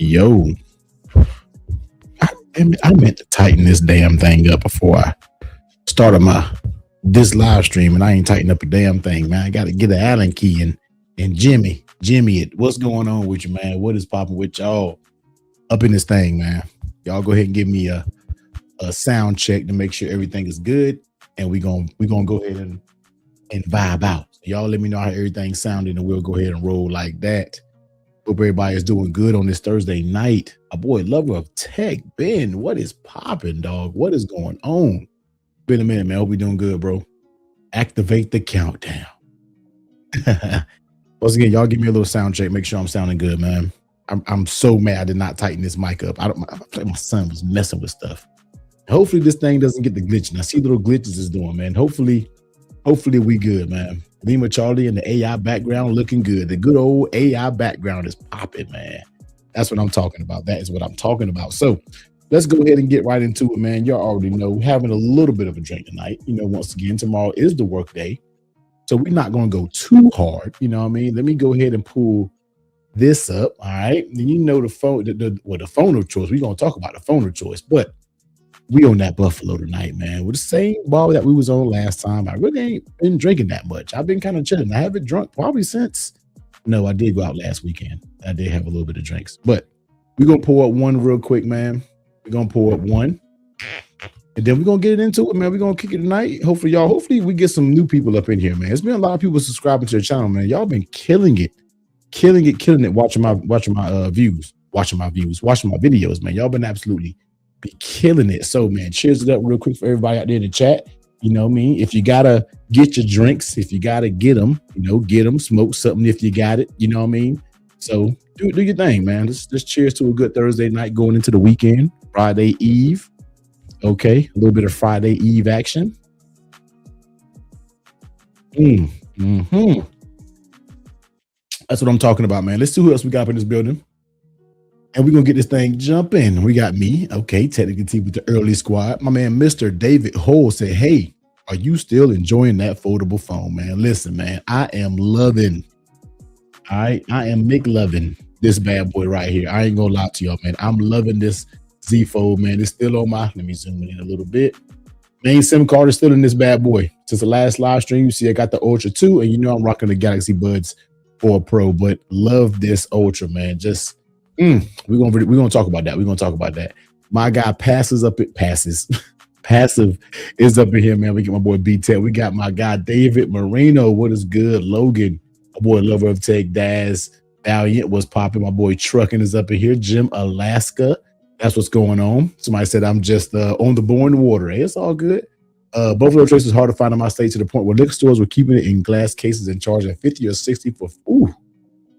Yo, I meant to tighten this damn thing up before I started this live stream, and I ain't tightened up a damn thing, man. I got to get an Allen key and Jimmy, what's going on with you, man? What is popping with y'all up in this thing, man? Y'all go ahead and give me a sound check to make sure everything is good, and we gonna go ahead and vibe out. Y'all let me know how everything's sounding, and we'll go ahead and roll like that. Hope everybody is doing good on this Thursday night. A boy, lover of tech, Ben. What is popping, dog? What is going on? Been a minute, man. Hope we doing good, bro. Activate the countdown. Once again, y'all give me a little sound check. Make sure I'm sounding good, man. I'm so mad I did not tighten this mic up. I feel like my son was messing with stuff. Hopefully this thing doesn't get the glitching. I see little glitches it's doing, man. Hopefully we good, man. Lima Charlie and the AI background looking good. The good old AI background is popping, man. That's what I'm talking about. That is what I'm talking about. So let's go ahead and get right into it, man. Y'all already know, having a little bit of a drink tonight. You know, once again, tomorrow is the work day. So we're not going to go too hard. You know what I mean? Let me go ahead and pull this up. All right. And you know the phone, the phone of choice. We're going to talk about the phone of choice, but we on that Buffalo tonight, man. With the same ball that we was on last time. I really ain't been drinking that much. I've been kind of chilling. I haven't drunk probably since. No, I did go out last weekend. I did have a little bit of drinks, but we're going to pour up one real quick, man. We're going to pour up one. And then we're going to get it into it, man. We're going to kick it tonight. Hopefully we get some new people up in here, man. It's been a lot of people subscribing to the channel, man. Y'all been killing it, watching my views, watching my videos, man. Y'all been absolutely be killing it. So, man, cheers it up real quick for everybody out there in the chat. You know what I mean? If you got to get your drinks, if you got to get them, smoke something if you got it. You know what I mean? So do your thing, man. Just cheers to a good Thursday night going into the weekend, Friday Eve. Okay, a little bit of Friday Eve action. Mm-hmm. That's what I'm talking about, man. Let's see who else we got up in this building. And we're going to get this thing jumping. We got me. Okay, technically team with the early squad. My man, Mr. David Hole said, hey, are you still enjoying that foldable phone, man? Listen, man, I am loving, all right, I am McLovin this bad boy right here. I ain't going to lie to y'all, man. I'm loving this Z Fold, man. It's still on let me zoom in a little bit. Main SIM card is still in this bad boy. Since the last live stream, you see I got the Ultra 2, and you know I'm rocking the Galaxy Buds 4 Pro, but love this Ultra, man. Just we're gonna talk about that. We're gonna talk about that. My guy Passive is up in here, man. We get my boy B-Tech. We got my guy David Marino. What is good? Logan, my boy Lover of Tech, Daz Valiant was popping. My boy Trucking is up in here. Jim Alaska. That's what's going on. Somebody said I'm just on the boring water. Hey, it's all good. Buffalo Trace is hard to find in my state to the point where liquor stores were keeping it in glass cases and charging 50 or 60 for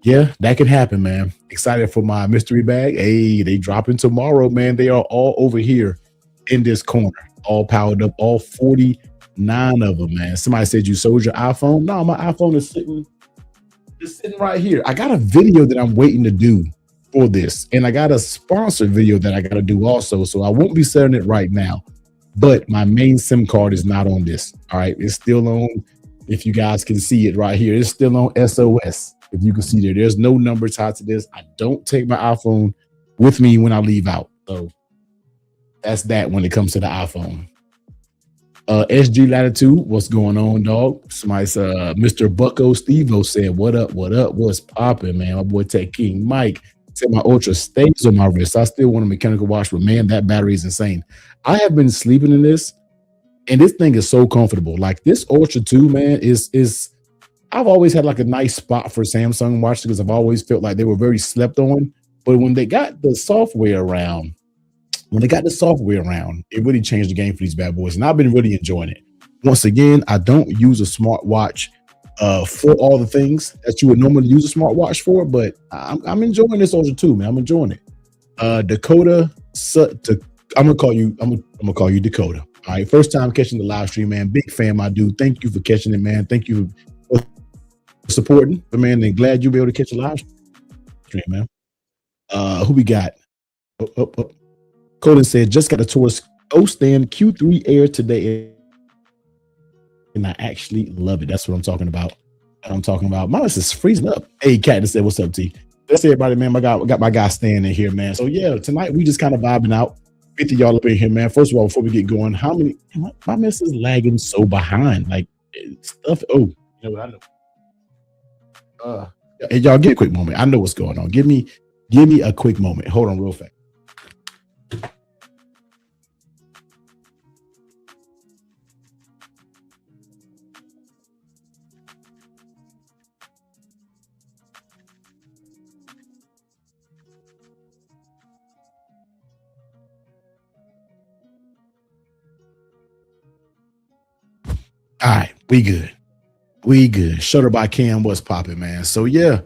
yeah, that could happen, man. Excited for my mystery bag. Hey, they dropping tomorrow, man. They are all over here in this corner, all powered up, all 49 of them, man. Somebody said you sold your iPhone. No, my iPhone is sitting right here. I got a video that I'm waiting to do for this, and I got a sponsored video that I got to do also, so I won't be selling it right now, but my main SIM card is not on this. All right, it's still on. If you guys can see it right here, it's still on SOS. If you can see there's no number tied to this. I don't take my iPhone with me when I leave out, so that's that when it comes to the iPhone. SG Latitude, what's going on, dog? Somebody's Mr. Bucko Stevo said, what up, what's popping, man? My boy Tech King Mike said my Ultra stays on my wrist. I still want a mechanical wash, but man, that battery is insane. I have been sleeping in this, and this thing is so comfortable. Like this Ultra 2, man, is I've always had like a nice spot for Samsung watches because I've always felt like they were very slept on. But when they got the software around, it really changed the game for these bad boys, and I've been really enjoying it. Once again, I don't use a smartwatch for all the things that you would normally use a smartwatch for, but I'm enjoying this Ultra 2, man. I'm enjoying it. Dakota, I'm gonna call you Dakota. All right, first time catching the live stream, man. Big fan, my dude. Thank you for catching it, man. Thank you for supporting, man. And glad you'll be able to catch a live stream, man. Who we got? Colin said, just got a Taurus O-Stand Q3 Air today, and I actually love it. That's what I'm talking about. Mine is freezing up. Hey, Cat said, what's up, T? That's everybody, man. Got my guy Stan in here, man. So yeah, tonight we just kind of vibing out. 50 y'all up in here, man. First of all, before we get going, how many my mess is lagging so behind? Like stuff. Oh, you know what I know. Uh hey, y'all get a quick moment. I know what's going on. Give me a quick moment. Hold on real fast. All right, we good. We good. Shutter by Cam, what's popping, man? So yeah,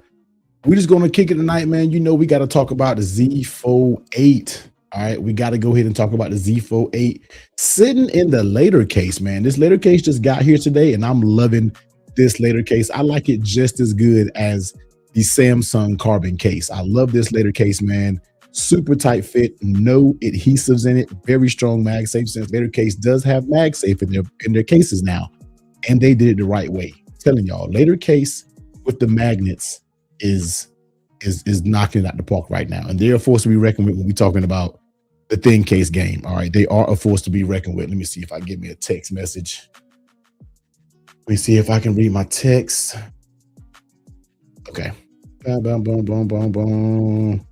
we just gonna kick it tonight, man. You know we got to talk about the Z Fold 8. All right, we got to go ahead and talk about the Z Fold 8 sitting in the later case, man. This later case just got here today, and I'm loving this later case. I like it just as good as the Samsung Carbon case. I love this later case, man. Super tight fit, no adhesives in it, very strong MagSafe. Since later case does have MagSafe in their cases now, and they did it the right way. Telling y'all, later case with the magnets is knocking it out the park right now, and they're a force to be reckoned with when we're talking about the thin case game. All right, they are a force to be reckoned with. Let me see if I can get me a text message. Let me see if I can read my text. Okay. Boom, boom, boom, boom, boom, boom.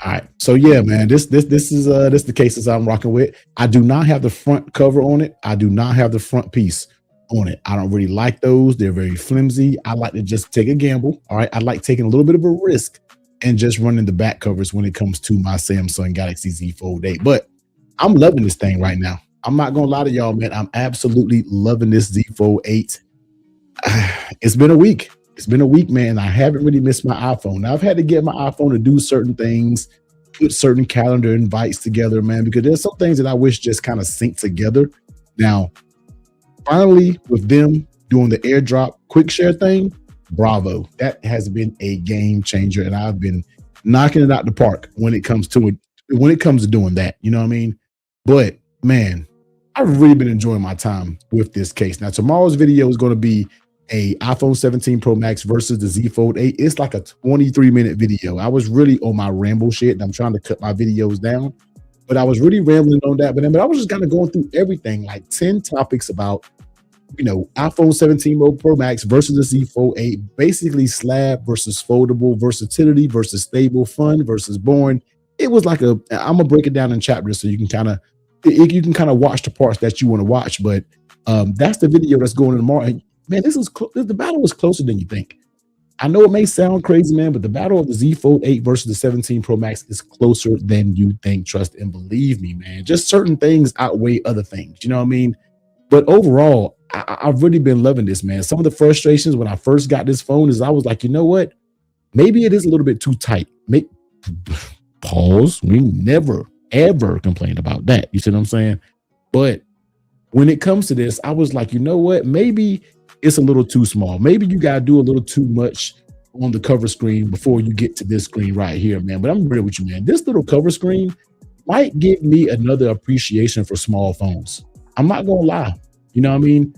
All right. So yeah, man, this is the cases I'm rocking with. I do not have the front cover on it. I do not have the front piece on it. I don't really like those. They're very flimsy. I like to just take a gamble. All right. I like taking a little bit of a risk and just running the back covers when it comes to my Samsung Galaxy Z Fold 8. But I'm loving this thing right now. I'm not gonna lie to y'all, man. I'm absolutely loving this Z Fold 8. It's been a week. It's been a week, man. I haven't really missed my iPhone. Now, I've had to get my iPhone to do certain things, put certain calendar invites together, man, because there's some things that I wish just kind of sync together. Now, finally, with them doing the airdrop quick share thing, bravo. That has been a game changer, and I've been knocking it out the park when it comes to it, when it comes to doing that. You know what I mean? But man, I've really been enjoying my time with this case. Now, tomorrow's video is going to be a iPhone 17 Pro Max versus the Z Fold 8. It's like a 23-minute video. I was really on my ramble shit, and I'm trying to cut my videos down, but I was really rambling on that. But I was just kind of going through everything, like 10 topics about, iPhone 17 Pro Max versus the Z Fold 8, basically slab versus foldable, versatility versus stable, fun versus boring. It was like I'm gonna break it down in chapters so you can kind of watch the parts that you want to watch. But that's the video that's going in tomorrow. And man, the battle was closer than you think. I know it may sound crazy, man, but the battle of the Z Fold 8 versus the 17 Pro Max is closer than you think. Trust and believe me, man. Just certain things outweigh other things. You know what I mean? But overall, I've really been loving this, man. Some of the frustrations when I first got this phone is I was like, you know what? Maybe it is a little bit too tight. Pause. We never, ever complained about that. You see what I'm saying? But when it comes to this, I was like, you know what? Maybe it's a little too small. Maybe you got to do a little too much on the cover screen before you get to this screen right here, man. But I'm real with you, man. This little cover screen might give me another appreciation for small phones. I'm not going to lie. You know what I mean?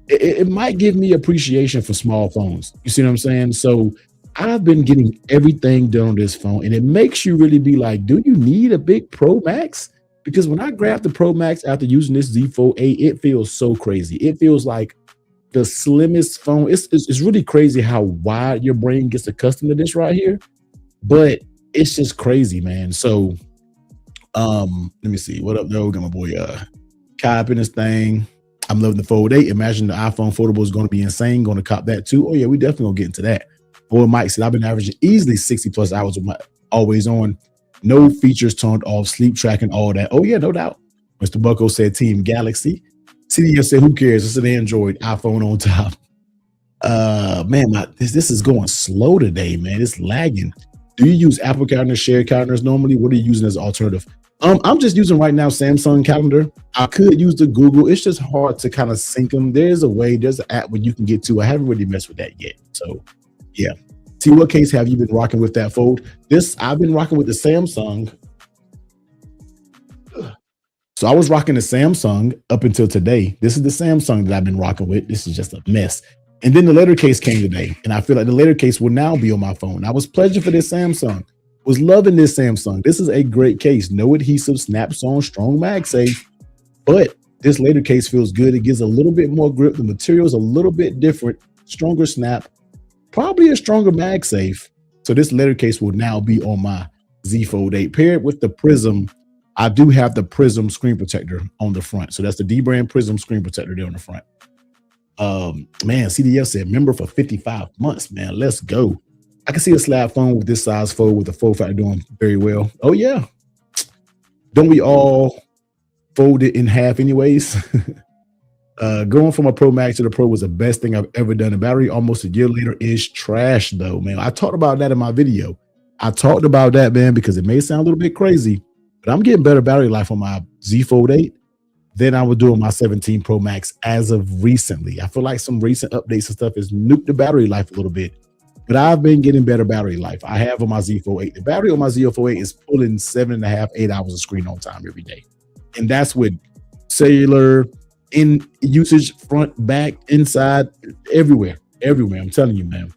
It might give me appreciation for small phones. You see what I'm saying? So I've been getting everything done on this phone, and it makes you really be like, do you need a big Pro Max? Because when I grabbed the Pro Max after using this Z Fold 8, it feels so crazy. It feels like the slimmest phone. It's really crazy how wide your brain gets accustomed to this right here, but it's just crazy, man. So let me see. What up, though? Got my boy Kai up in this thing. I'm loving the Fold 8. Imagine the iPhone foldable is going to be insane. Going to cop that too. Oh yeah, we definitely gonna get into that. Boy, Mike said I've been averaging easily 60 plus hours with my always on, no features turned off, sleep tracking, all that. Oh yeah, no doubt. Mr. Bucko said Team Galaxy. CDF said who cares? It's an Android, iPhone on top. Man, this is going slow today, man. It's lagging. Do you use Apple Calendar, shared calendars normally? What are you using as an alternative? I'm just using right now Samsung Calendar. I could use the Google. It's just hard to kind of sync them. There's an app where you can get to. I haven't really messed with that yet. So yeah. See, what case have you been rocking with that Fold? I've been rocking with the Samsung. So I was rocking the Samsung up until today. This is the Samsung that I've been rocking with. This is just a mess. And then the letter case came today, and I feel like the letter case will now be on my phone. I was pledging for this Samsung. Was loving this Samsung. This is a great case. No adhesive, snaps on, strong MagSafe. But this later case feels good. It gives a little bit more grip. The material is a little bit different, stronger snap, probably a stronger MagSafe. So this letter case will now be on my Z Fold 8. Paired with the Prism, I do have the Prism screen protector on the front. So that's the D-brand Prism screen protector there on the front. Man, CDF said member for 55 months, man. Let's go. I can see a slab phone with this size fold with the fold factor doing very well. Oh yeah. Don't we all fold it in half anyways? Going from a Pro Max to the Pro was the best thing I've ever done. The battery almost a year later is trash though, man. I talked about that in my video. I talked about that, man, because it may sound a little bit crazy, but I'm getting better battery life on my Z Fold 8 than I would do on my 17 Pro Max as of recently. I feel like some recent updates and stuff has nuked the battery life a little bit, but I've been getting better battery life. I have on my Z Fold 8. The battery on my Z Fold 8 is pulling 7.5, 8 hours of screen on time every day. And that's with cellular, in usage, front, back, inside, everywhere. I'm telling you, man.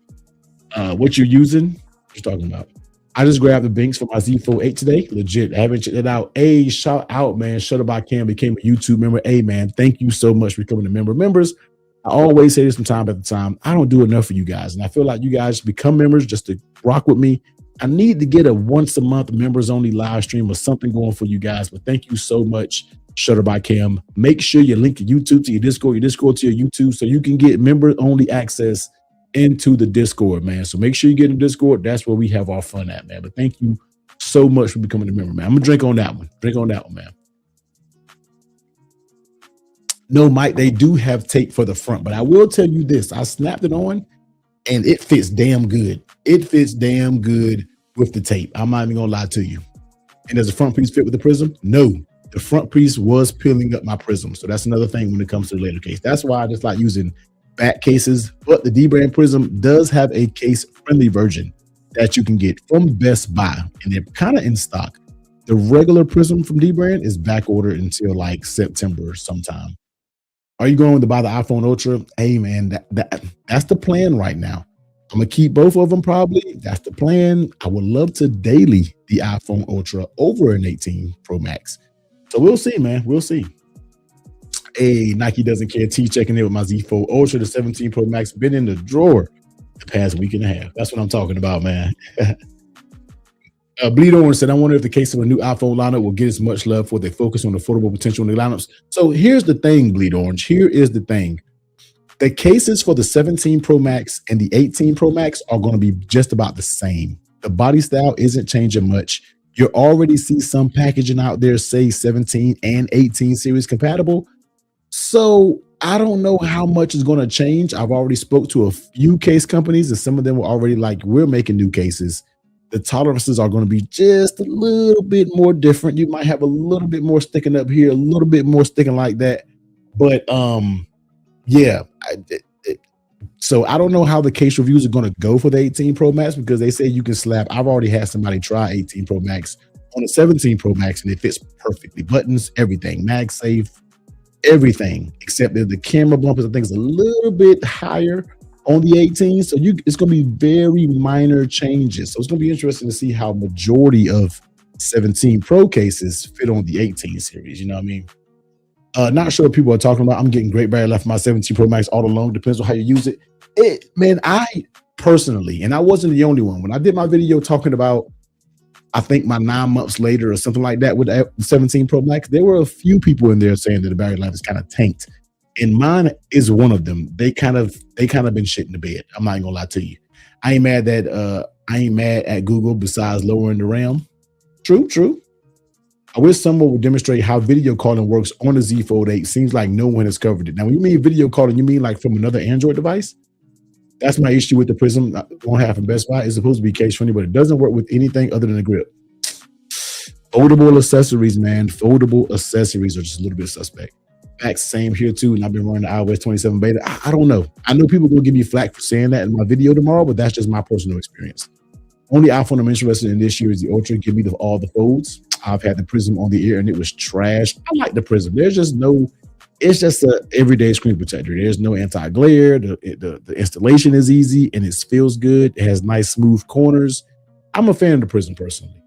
What you're using, what you're talking about. I just grabbed the Binks for my Z Fold 8 today. Legit. I haven't checked it out. Hey, shout out, man. Shutter by Cam became a YouTube member. Hey, man, thank you so much for becoming a member. Members, I always say this from time to time. I don't do enough for you guys. And I feel like you guys become members just to rock with me. I need to get a once a month members only live stream or something going for you guys. But thank you so much, Shutter by Cam. Make sure you link your YouTube to your Discord to your YouTube so you can get member only access into the Discord, man. So make sure you get in Discord. That's where we have our fun at, man. But thank you so much for becoming a member, man. I'm gonna drink on that one. Man. No, Mike, they do have tape for the front, but I will tell you this. I snapped it on and it fits damn good. It fits damn good with the tape. I'm not even gonna lie to you. And does the front piece fit with the Prism? No. The front piece was peeling up my Prism. So that's another thing when it comes to the later case. That's why I just like using back cases, but the D-brand Prism does have a case-friendly version that you can get from Best Buy, and they're kind of in stock. The regular Prism from D-brand is back ordered until like September sometime. Are you going to buy the iPhone Ultra? Hey, man, that's the plan right now. I'm going to keep both of them probably. That's the plan. I would love to daily the iPhone Ultra over an 18 Pro Max. So we'll see, man. We'll see. Hey, Nike doesn't care. T checking in with my Z Fold Ultra. The 17 Pro Max been in the drawer the past week and a half. That's what I'm talking about, man. Bleed Orange said, I wonder if the case of a new iPhone lineup will get as much love for they focus on affordable potential in the lineups. So here's the thing, Bleed Orange. Here is the thing. The cases for the 17 Pro Max and the 18 Pro Max are going to be just about the same. The body style isn't changing much. You already see some packaging out there say 17 and 18 series compatible. So I don't know how much is going to change. I've already spoke to a few case companies and some of them were already like, we're making new cases. The tolerances are going to be just a little bit more different. You might have a little bit more sticking up here, a little bit more sticking like that. But yeah. So I don't know how the case reviews are going to go for the 18 Pro Max because they say you can slap. I've already had somebody try 18 Pro Max on a 17 Pro Max and it fits perfectly. Buttons, everything, MagSafe, everything, except that the camera bumpers I think is a little bit higher on the 18. So it's going to be very minor changes. So it's going to be interesting to see how majority of 17 Pro cases fit on the 18 series. You know what I mean? Not sure what people are talking about. I'm getting great battery life for my 17 Pro Max all along. Depends on how you use it. Man, I personally, and I wasn't the only one. When I did my video talking about, I think my 9 months later or something like that with the 17 Pro Max, there were a few people in there saying that the battery life is kind of tanked. And mine is one of them. They kind of been shit in the bed. I'm not even gonna lie to you. I ain't mad at Google besides lowering the RAM. True. I wish someone would demonstrate how video calling works on the Z Fold 8. Seems like no one has covered it. Now, when you mean video calling, you mean like from another Android device? That's my issue with the Prism. Won't have from Best Buy. It's supposed to be case friendly, but it doesn't work with anything other than a grip. Foldable accessories, man. Foldable accessories are just a little bit suspect. Max, same here too. And I've been running the iOS 27 beta. I don't know. I know people will give me flack for saying that in my video tomorrow, but that's just my personal experience. Only iPhone I'm interested in this year is the Ultra. Give me all the folds. I've had the Prism on the ear and it was trash. I like the Prism. There's just no It's just a everyday screen protector. There's no anti-glare. The installation is easy and it feels good. It has nice smooth corners. I'm a fan of the Prism personally.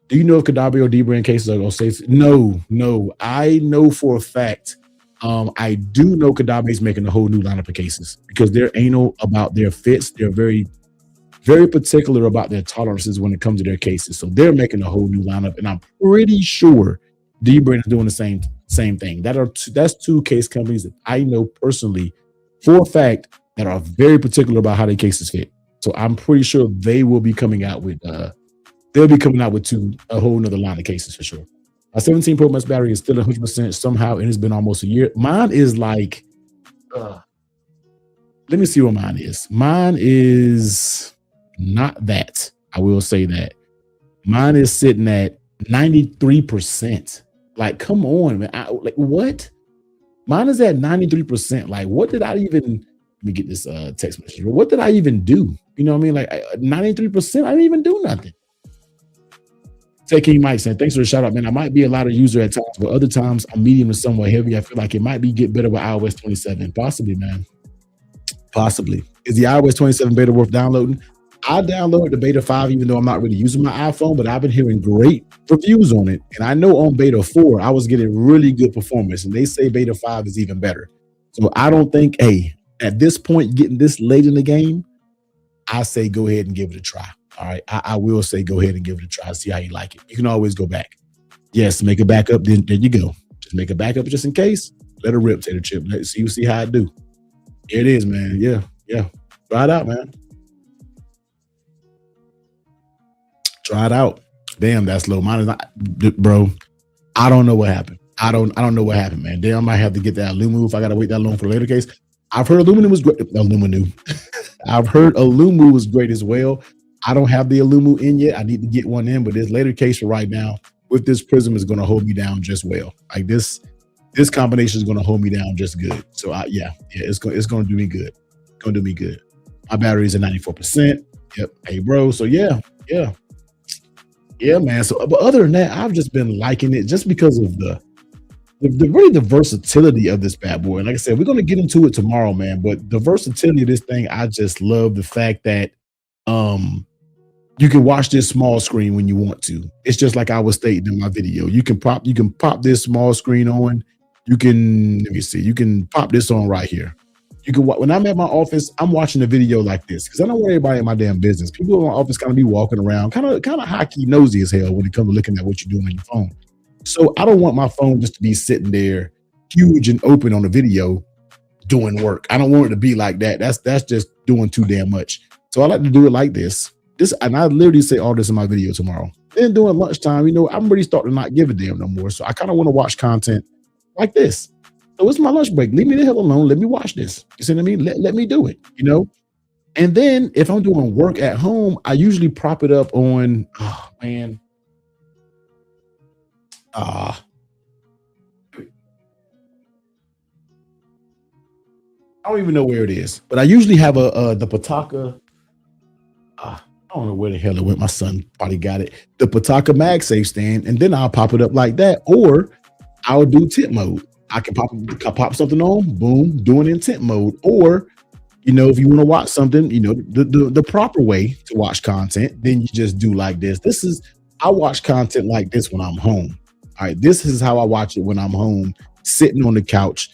Do you know if Kadabi or D-brand cases are gonna safe? No, no. I know for a fact. I do know Kadabi is making a whole new lineup of cases because they're anal about their fits. They're very, very particular about their tolerances when it comes to their cases. So they're making a whole new lineup, and I'm pretty sure D-brand is doing the same thing. That's two case companies that I know personally for a fact that are very particular about how their cases fit. So I'm pretty sure they will be coming out with they'll be coming out with a whole nother line of cases for sure. My 17 Pro Max battery is still 100% somehow, and it's been almost a year. Mine is like, let me see what mine is. Mine is not that. I will say that. Mine is sitting at 93%. Like, come on, man. Like, what? Mine is at 93%. Like, what did I even, let me get this text message. What did I even do? You know what I mean? Like, 93%, I didn't even do nothing. Taking Mike saying, thanks for the shout out, man. I might be a lot of user at times, but other times I'm medium to somewhat heavy. I feel like it might get better with iOS 27. Possibly, man. Possibly. Is the iOS 27 beta worth downloading? I downloaded the beta 5, even though I'm not really using my iPhone, but I've been hearing great reviews on it. And I know on beta 4, I was getting really good performance, and they say beta 5 is even better. So I don't think, hey, at this point, getting this late in the game, I say go ahead and give it a try. All right. I will say go ahead and give it a try, see how you like it. You can always go back. Yes, make a backup, then there you go. Just make a backup just in case. Let it rip, Tater Chip. Let's see how it do. Here it is, man. Yeah. Try it out, man. Try it out. Damn, that's low. Mine is not, bro. I don't know what happened. I don't know what happened, man. Damn, I might have to get that Lumu if I gotta wait that long for the later case. I've heard Illuminu was great. Illuminu. I've heard Illumu was great as well. I don't have the Illumu in yet. I need to get one in, but this later case for right now with this Prism is going to hold me down just well. Like this combination is going to hold me down just good. So it's going to do me good. It's going to do me good. My battery is at 94%. Yep. Hey, bro. So yeah, man. So, but other than that, I've just been liking it just because of the versatility of this bad boy. And like I said, we're going to get into it tomorrow, man. But the versatility of this thing, I just love the fact that you can watch this small screen when you want to. It's just like I was stating in my video. You can pop this small screen on. You can pop this on right here. You can when I'm at my office, I'm watching a video like this because I don't want everybody in my damn business. People in my office kind of be walking around, kind of hockey nosy as hell when it comes to looking at what you're doing on your phone. So I don't want my phone just to be sitting there huge and open on a video doing work. I don't want it to be like that. That's just doing too damn much. So I like to do it like this. And I literally say all this in my video tomorrow. Then during lunchtime, I'm really starting to not give a damn no more. So I kind of want to watch content like this. So it's my lunch break. Leave me the hell alone. Let me watch this. You see what I mean? Let me do it, And then if I'm doing work at home, I usually prop it up on, oh man. I don't even know where it is, but I usually have the Pataka. I don't know where the hell it went. My son probably got it. The Pataka MagSafe stand, and then I'll pop it up like that, or I'll do tip mode. I can pop something on, boom, doing in tip mode, or if you want to watch something, the proper way to watch content, then you just do like this. I watch content like this when I'm home. All right, this is how I watch it when I'm home, sitting on the couch.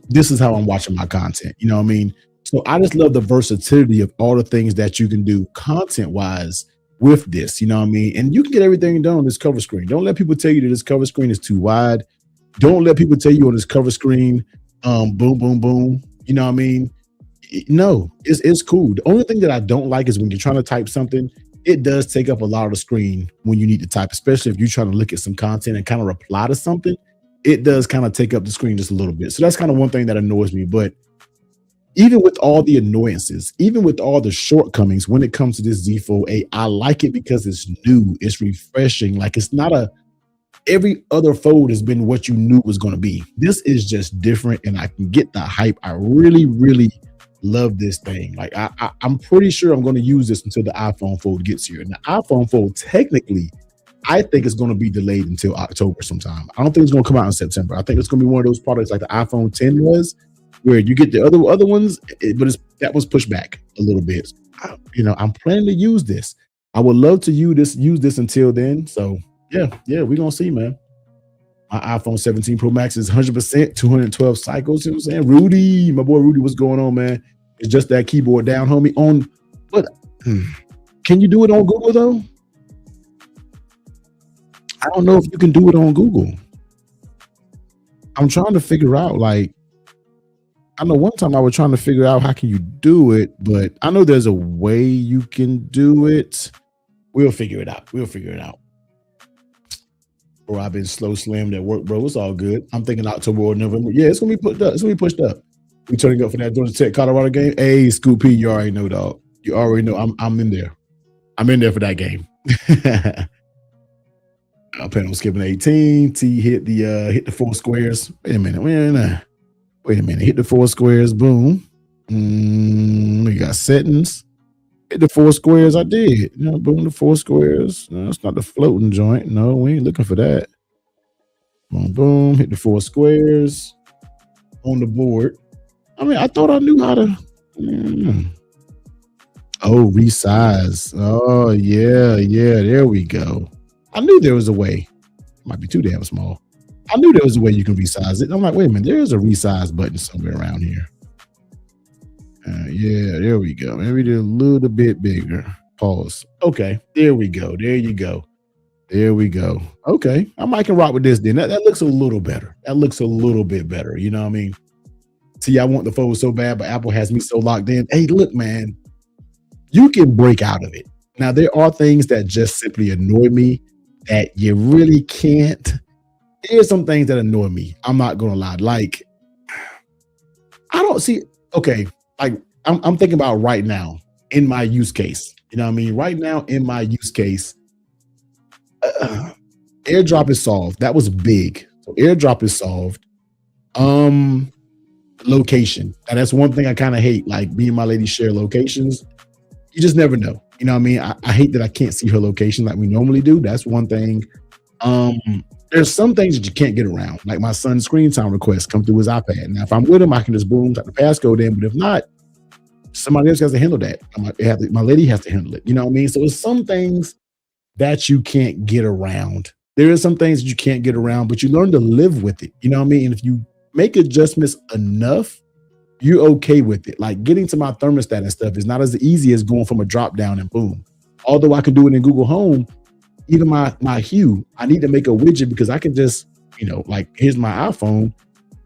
This is how I'm watching my content. You know what I mean? So I just love the versatility of all the things that you can do content-wise with this. You know what I mean? And you can get everything done on this cover screen. Don't let people tell you that this cover screen is too wide. Don't let people tell you on this cover screen, boom, boom, boom. You know what I mean? No, it's cool. The only thing that I don't like is when you're trying to type something, it does take up a lot of the screen when you need to type, especially if you're trying to look at some content and kind of reply to something. It does kind of take up the screen just a little bit. So that's kind of one thing that annoys me. But even with all the annoyances, even with all the shortcomings when it comes to this Z Fold 8, I like it because it's new, it's refreshing. Like it's not every other fold has been what you knew was going to be. This is just different, and I can get the hype. I really, really love this thing. Like I'm pretty sure I'm going to use this until the iPhone Fold gets here. And the iPhone Fold, technically, I think it's going to be delayed until October sometime. I don't think it's going to come out in September. I think it's going to be one of those products like the iPhone 10 was, where you get the other ones, but that was pushed back a little bit. I'm planning to use this. I would love to use this until then. So yeah, we're gonna see, man. My iPhone 17 Pro Max is 100%, 212 cycles. You know what I'm saying? Rudy, my boy Rudy, what's going on, man? It's just that keyboard down, homie. On what? Can you do it on Google though? I don't know if you can do it on Google. I'm trying to figure out, like, I know one time I was trying to figure out how can you do it, but I know there's a way you can do it. We'll figure it out. We'll figure it out. Bro, I've been slow slammed at work, bro. It's all good. I'm thinking October or November. Yeah, it's gonna be pushed up. It's gonna be pushed up. We turning up for that Georgia Tech Colorado game. Hey, Scoop P, you already know, dog. You already know I'm in there. I'm in there for that game. I plan on skipping 18. T hit the four squares. Wait a minute. Hit the four squares. Boom. We got settings. Hit the four squares. I did. Boom, the four squares. No, it's not the floating joint. No, we ain't looking for that. Boom, boom. Hit the four squares on the board. I mean, I thought I knew how to. Oh, resize. Oh, yeah. There we go. I knew there was a way. It might be too damn small. I knew there was a way you can resize it. I'm like, wait a minute, there's a resize button somewhere around here. Yeah, there we go. Maybe they're a little bit bigger. Pause. Okay, there we go. There you go. There we go. Okay, I might can rock with this then. That looks a little better. That looks a little bit better. You know what I mean? See, I want the fold so bad, but Apple has me so locked in. Hey, look, man, you can break out of it. Now, there are things that just simply annoy me that you really can't. There's some things that annoy me. I'm not gonna lie. Like, I don't see. Okay, like I'm thinking about right now in my use case. You know what I mean? Right now in my use case, AirDrop is solved. That was big. So AirDrop is solved. Location. And that's one thing I kind of hate. Like, me and my lady share locations. You just never know. You know what I mean? I hate that I can't see her location like we normally do. That's one thing. There's some things that you can't get around. Like my son's screen time requests come through his iPad. Now, if I'm with him, I can just boom, type the passcode in. But if not, somebody else has to handle that. My lady has to handle it. You know what I mean? So there's some things that you can't get around. There are some things that you can't get around, but you learn to live with it. You know what I mean? And if you make adjustments enough, you're okay with it. Like getting to my thermostat and stuff is not as easy as going from a drop down and boom. Although I can do it in Google Home, even my hue, I need to make a widget because I can just, like here's my iPhone.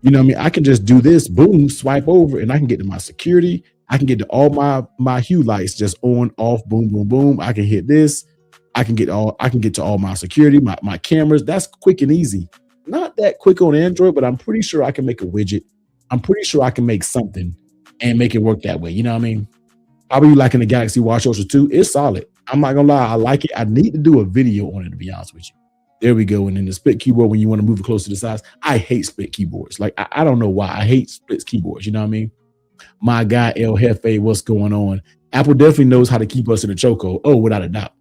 You know what I mean? I can just do this, boom, swipe over, and I can get to my security. I can get to all my hue lights just on, off, boom, boom, boom. I can hit this. I can get to all my security, my cameras. That's quick and easy. Not that quick on Android, but I'm pretty sure I can make a widget. I'm pretty sure I can make something and make it work that way. You know what I mean? Probably like in the Galaxy Watch Ultra 2, it's solid. I'm not gonna lie, I like it. I need to do a video on it, to be honest with you. There we go. And then the split keyboard, when you want to move it close to the size, I hate split keyboards. Like, I don't know why. I hate split keyboards. You know what I mean? My guy, El Jefe, what's going on? Apple definitely knows how to keep us in a chokehold. Oh, without a doubt.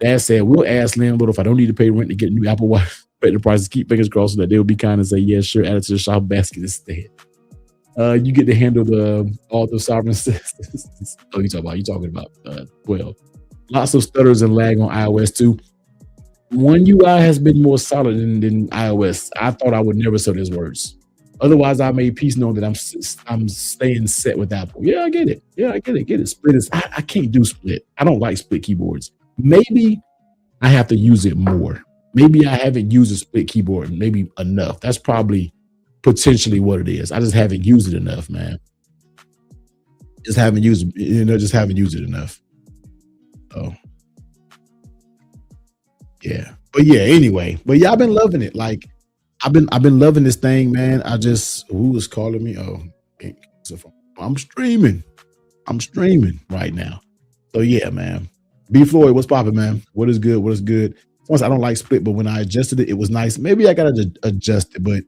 That said, we'll ask landlord if I don't need to pay rent to get a new Apple Watch. But the prices, keep fingers crossed that they'll be kind and say, yeah, sure, add it to the shop basket instead. You get to handle all the sovereign systems. Oh, you're talking about 12. Lots of stutters and lag on iOS too. One UI has been more solid than iOS. I thought I would never say those words. Otherwise, I made peace knowing that I'm staying set with Apple. Yeah, I get it. Get it. Split is I can't do split. I don't like split keyboards. Maybe I have to use it more. Maybe I haven't used a split keyboard maybe enough. That's probably potentially what it is. I just haven't used it enough, man. Just haven't used it enough. Oh, yeah. But yeah, anyway. But yeah, I've been loving it. Like, I've been loving this thing, man. Who is calling me? Oh, I'm streaming right now. So yeah, man. B Floyd, what's popping, man? What is good? Once I don't like split, but when I adjusted it, it was nice. Maybe I gotta adjust it, but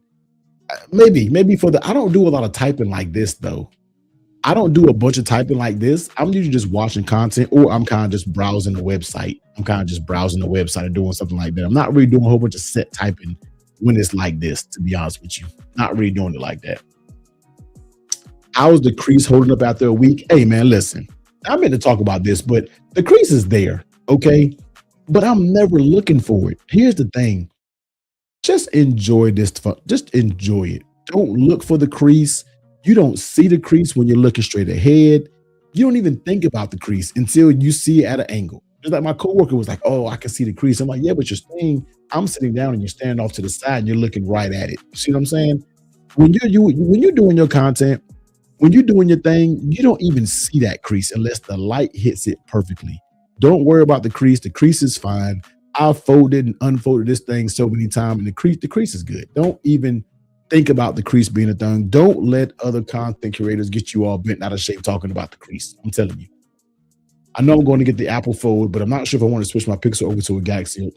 maybe I don't do a lot of typing like this though. I don't do a bunch of typing like this. I'm usually just watching content, or I'm kind of just browsing the website. I'm kind of just browsing the website and doing something like that. I'm not really doing a whole bunch of set typing when it's like this, to be honest with you. Not really doing it like that. How's the crease holding up after a week? Hey man, listen, I meant to talk about this, but the crease is there, okay? But I'm never looking for it. Here's the thing. Just enjoy this. Just enjoy it. Don't look for the crease. You don't see the crease when you're looking straight ahead. You don't even think about the crease until you see it at an angle. Just like my coworker was like, "Oh, I can see the crease." I'm like, "Yeah, but you're staying. I'm sitting down and you're standing off to the side and you're looking right at it." You see what I'm saying? When you're doing your content, when you're doing your thing, you don't even see that crease unless the light hits it perfectly. Don't worry about the crease. The crease is fine. I've folded and unfolded this thing so many times, and the crease is good. Don't even think about the crease being a thing. Don't let other content creators get you all bent out of shape talking about the crease. I'm telling you. I know I'm going to get the Apple Fold, but I'm not sure if I want to switch my Pixel over to a Galaxy.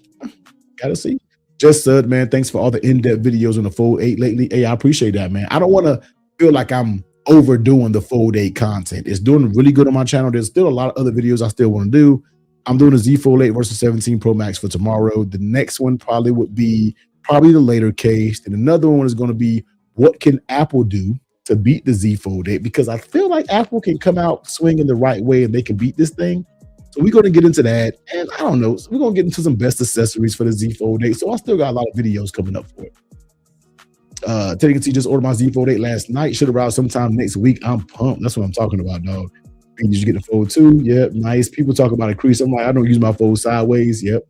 Gotta see. Just said, man, thanks for all the in-depth videos on the Fold 8 lately. Hey, I appreciate that, man. I don't want to feel like I'm overdoing the Fold 8 content. It's doing really good on my channel. There's still a lot of other videos I still want to do. I'm doing a Z Fold 8 versus 17 Pro Max for tomorrow. The next one probably would be the later case. And another one is going to be, what can Apple do to beat the Z Fold 8? Because I feel like Apple can come out swinging the right way and they can beat this thing. So we're going to get into that. And I don't know, so we're going to get into some best accessories for the Z Fold 8. So I still got a lot of videos coming up for it. Taking to just ordered my Z Fold 8 last night. Should arrive sometime next week. I'm pumped. That's what I'm talking about, dog. Did you get the Fold 2? Yep, nice. People talk about a crease. I'm like, I don't use my Fold sideways. Yep.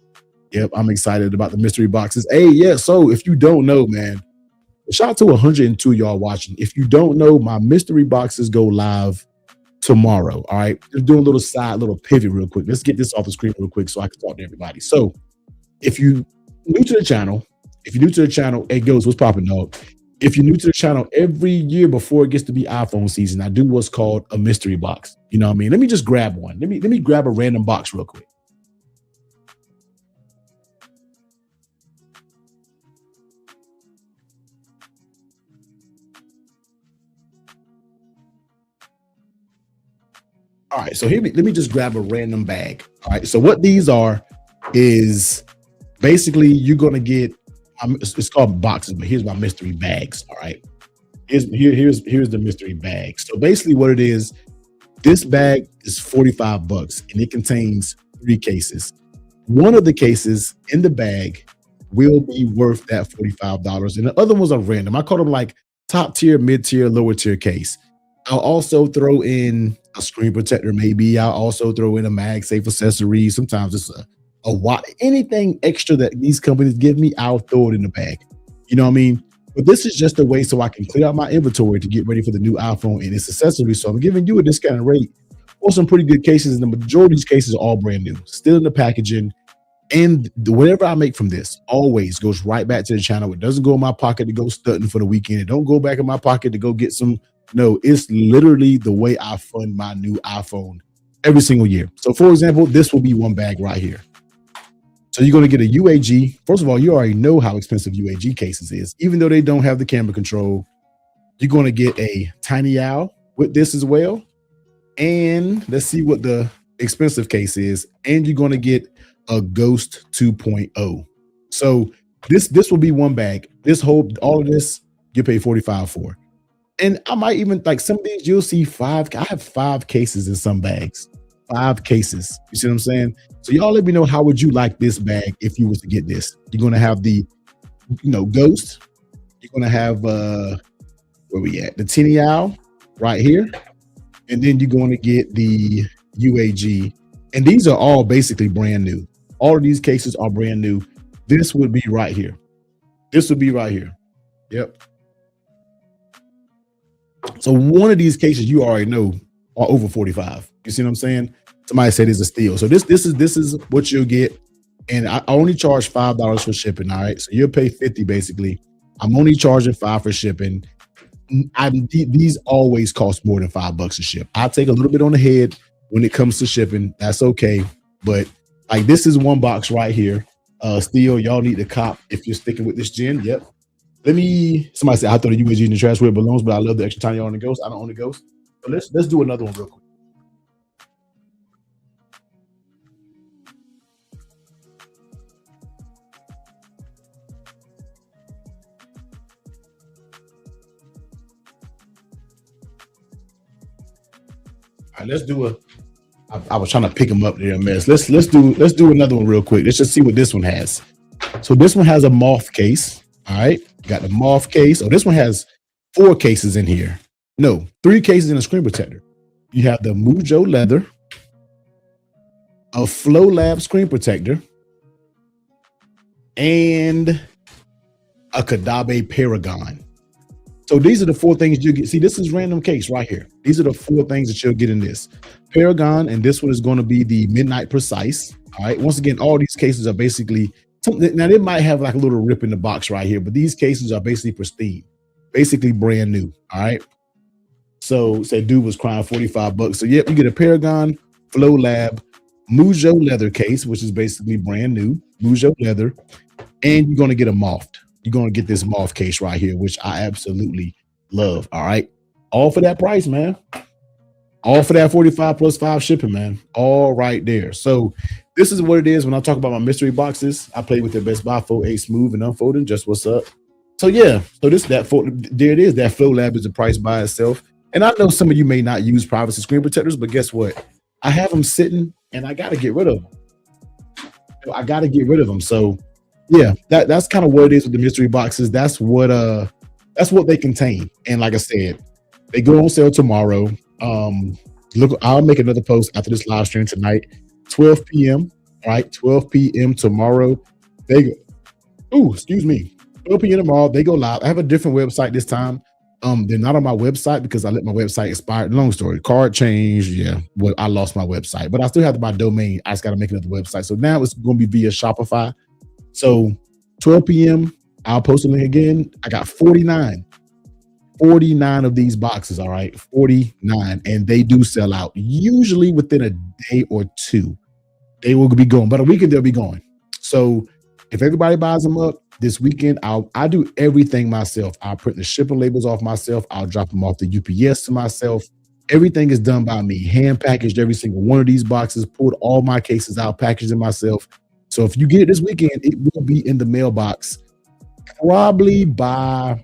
I'm excited about the mystery boxes. Hey, yeah. So if you don't know, man, shout out to 102 y'all watching. If you don't know, my mystery boxes go live tomorrow. All right. Just doing a little pivot real quick. Let's get this off the screen real quick so I can talk to everybody. So if you new to the channel, hey, Ghost, what's popping, dog? If you're new to the channel, every year before it gets to be iPhone season, I do what's called a mystery box. You know what I mean? Let me just grab one. Let me grab a random box real quick. All right, so let me just grab a random bag. All right, so what these are is basically you're gonna get. It's called boxes, but here's my mystery bags. All right, here's the mystery bag. So basically, what it is, this bag is $45, and it contains 3 cases. One of the cases in the bag will be worth that $45, and the other ones are random. I call them like top tier, mid tier, lower tier case. I'll also throw in a screen protector, maybe. I'll also throw in a MagSafe accessory. Sometimes it's a anything extra that these companies give me, I'll throw it in the bag. You know what I mean? But this is just a way so I can clear out my inventory to get ready for the new iPhone and its accessories. So I'm giving you a discounted rate for some pretty good cases. And the majority of these cases are all brand new, still in the packaging. And whatever I make from this always goes right back to the channel. It doesn't go in my pocket to go stunting for the weekend. It don't go back in my pocket to go get some. No, it's literally the way I fund my new iPhone every single year. So for example, this will be one bag right here. So you're going to get a UAG. First of all, you already know how expensive UAG cases is. Even though they don't have the camera control, you're going to get a Tiny Owl with this as well. And let's see what the expensive case is. And you're going to get a Ghost 2.0. So this will be one bag. All of this, you pay $45 for. And I might even, like, some of these you'll see 5. I have 5 cases in some bags. 5 cases. You see what I'm saying? So y'all let me know, how would you like this bag if you was to get this? You're gonna have the, Ghost. You're gonna have where we at? The Tiny Owl right here. And then you're going to get the UAG. And these are all basically brand new. All of these cases are brand new. This would be right here. This would be right here. Yep. So one of these cases you already know are over 45. You see what I'm saying? Somebody said it's a steal. So this is what you'll get. And I only charge $5 for shipping. All right. So you'll pay 50 basically. I'm only charging $5 for shipping. These always cost more than $5 to ship. I take a little bit on the head when it comes to shipping. That's okay. But like, this is one box right here. Still, y'all need to cop if you're sticking with this gen. Yep. Somebody said, I thought the USG in the trash where it belongs, but I love the extra tiny on the Ghost. I don't own the Ghost. But let's do another one real quick. All right, let's do a. I was trying to pick them up there, mess. Let's do another one real quick. Let's just see what this one has. So this one has a moth case. All right, got the moth case. Oh, this one has 4 cases in here. No, 3 cases in a screen protector. You have the Mujo leather, a Flow Lab screen protector, and a Kadabe Paragon. So these are the 4 things you get. See, this is random case right here. These are the 4 things that you'll get in this. Paragon, and this one is going to be the Midnight Precise. All right. Once again, all these cases are basically something. Now, they might have like a little rip in the box right here, but these cases are basically pristine, basically brand new. All right. So say dude was crying $45. So yep, you get a Paragon, Flow Lab, Mujo leather case, which is basically brand new, Mujo leather, and you're going to get a moth. You're going to get this moth case right here, which I absolutely love. All right. All for that price, man. All for that 45 plus 5 shipping, man. All right there. So this is what it is when I talk about my mystery boxes. I play with the Best Buy 4A smooth and unfolding. Just what's up. So yeah. So there it is. That Flow Lab is a price by itself. And I know some of you may not use privacy screen protectors, but guess what? I have them sitting and I got to get rid of them. I got to get rid of them. So yeah, that's kind of what it is with the mystery boxes. That's what they contain. And like I said, they go on sale tomorrow. Look, I'll make another post after this live stream tonight, 12 p.m. All right, 12 p.m. tomorrow. They go. Ooh, excuse me. 12 p.m. tomorrow. They go live. I have a different website this time. They're not on my website because I let my website expire. Long story. Card changed. Yeah, well, I lost my website, but I still have my domain. I just got to make another website. So now it's going to be via Shopify. So 12 p.m. I'll post a link again. I got 49 of these boxes. All right, 49, and they do sell out usually within a day or 2. They will be going, but a weekend they'll be going. So if everybody buys them up this weekend, I do everything myself. I'll print the shipping labels off myself. I'll drop them off the UPS to myself. Everything is done by me. Hand packaged every single one of these boxes. Pulled all my cases out, packaged them myself. So if you get it this weekend, it will be in the mailbox probably by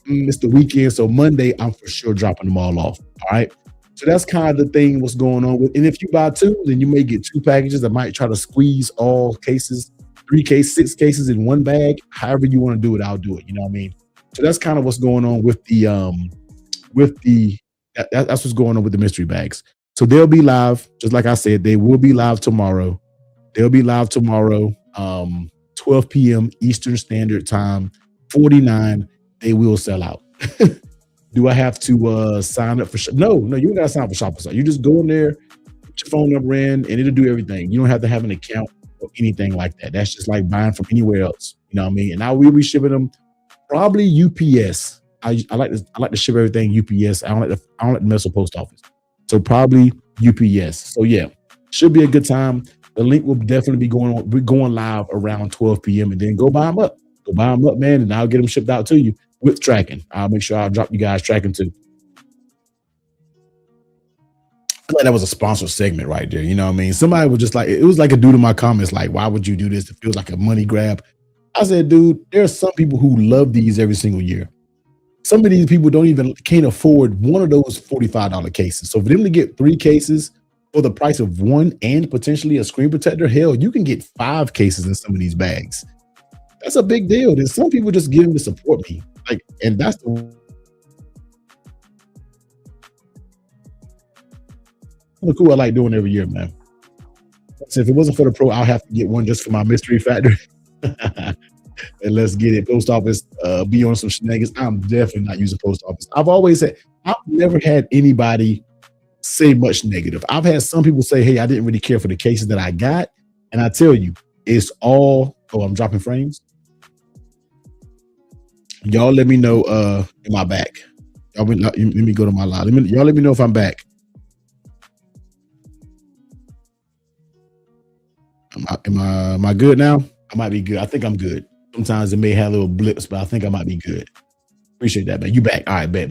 it's the weekend. So Monday, I'm for sure dropping them all off. All right. So that's kind of the thing, what's going on with. And if you buy 2, then you may get 2 packages. I might try to squeeze all cases, 3 cases, 6 cases in one bag. However you want to do it, I'll do it. You know what I mean? So that's kind of what's going on with that's what's going on with the mystery bags. So they'll be live, just like I said, they will be live tomorrow. They'll be live tomorrow, 12 p.m. Eastern Standard Time, 49. They will sell out. Do I have to sign up for? No, you don't got to sign up for Shopify. You just go in there, put your phone number in, and it'll do everything. You don't have to have an account or anything like that. That's just like buying from anywhere else. You know what I mean? And I will be shipping them probably UPS. I like to ship everything UPS. I don't like to mess with post office. So probably UPS. So yeah, should be a good time. The link will definitely be going live around 12 p.m. and then go buy them up. Go buy them up, man, and I'll get them shipped out to you with tracking. I'll make sure I'll drop you guys tracking too. I feel like that was a sponsored segment right there. You know what I mean? Somebody was just like, it was like a dude in my comments, like, why would you do this? It feels like a money grab. I said, dude, there are some people who love these every single year. Some of these people can't afford one of those $45 cases. So for them to get 3 cases for the price of 1 and potentially a screen protector, hell, you can get 5 cases in some of these bags. That's a big deal. There's some people just give them to support me. Like, and that's the cool I like doing every year, man. So if it wasn't for the pro, I'll have to get one just for my mystery factor. And let's get it. Post office, be on some shenanigans. I'm definitely not using post office. I've never had anybody say much negative. I've had some people say, hey, I didn't really care for the cases that I got. And I tell you, it's all, I'm dropping frames. Y'all let me know, am I back? Let me go to my live. Y'all let me know if I'm back. Am I good now? I might be good. I think I'm good. Sometimes it may have little blips, but I think I might be good. Appreciate that, man. You back. All right, bet.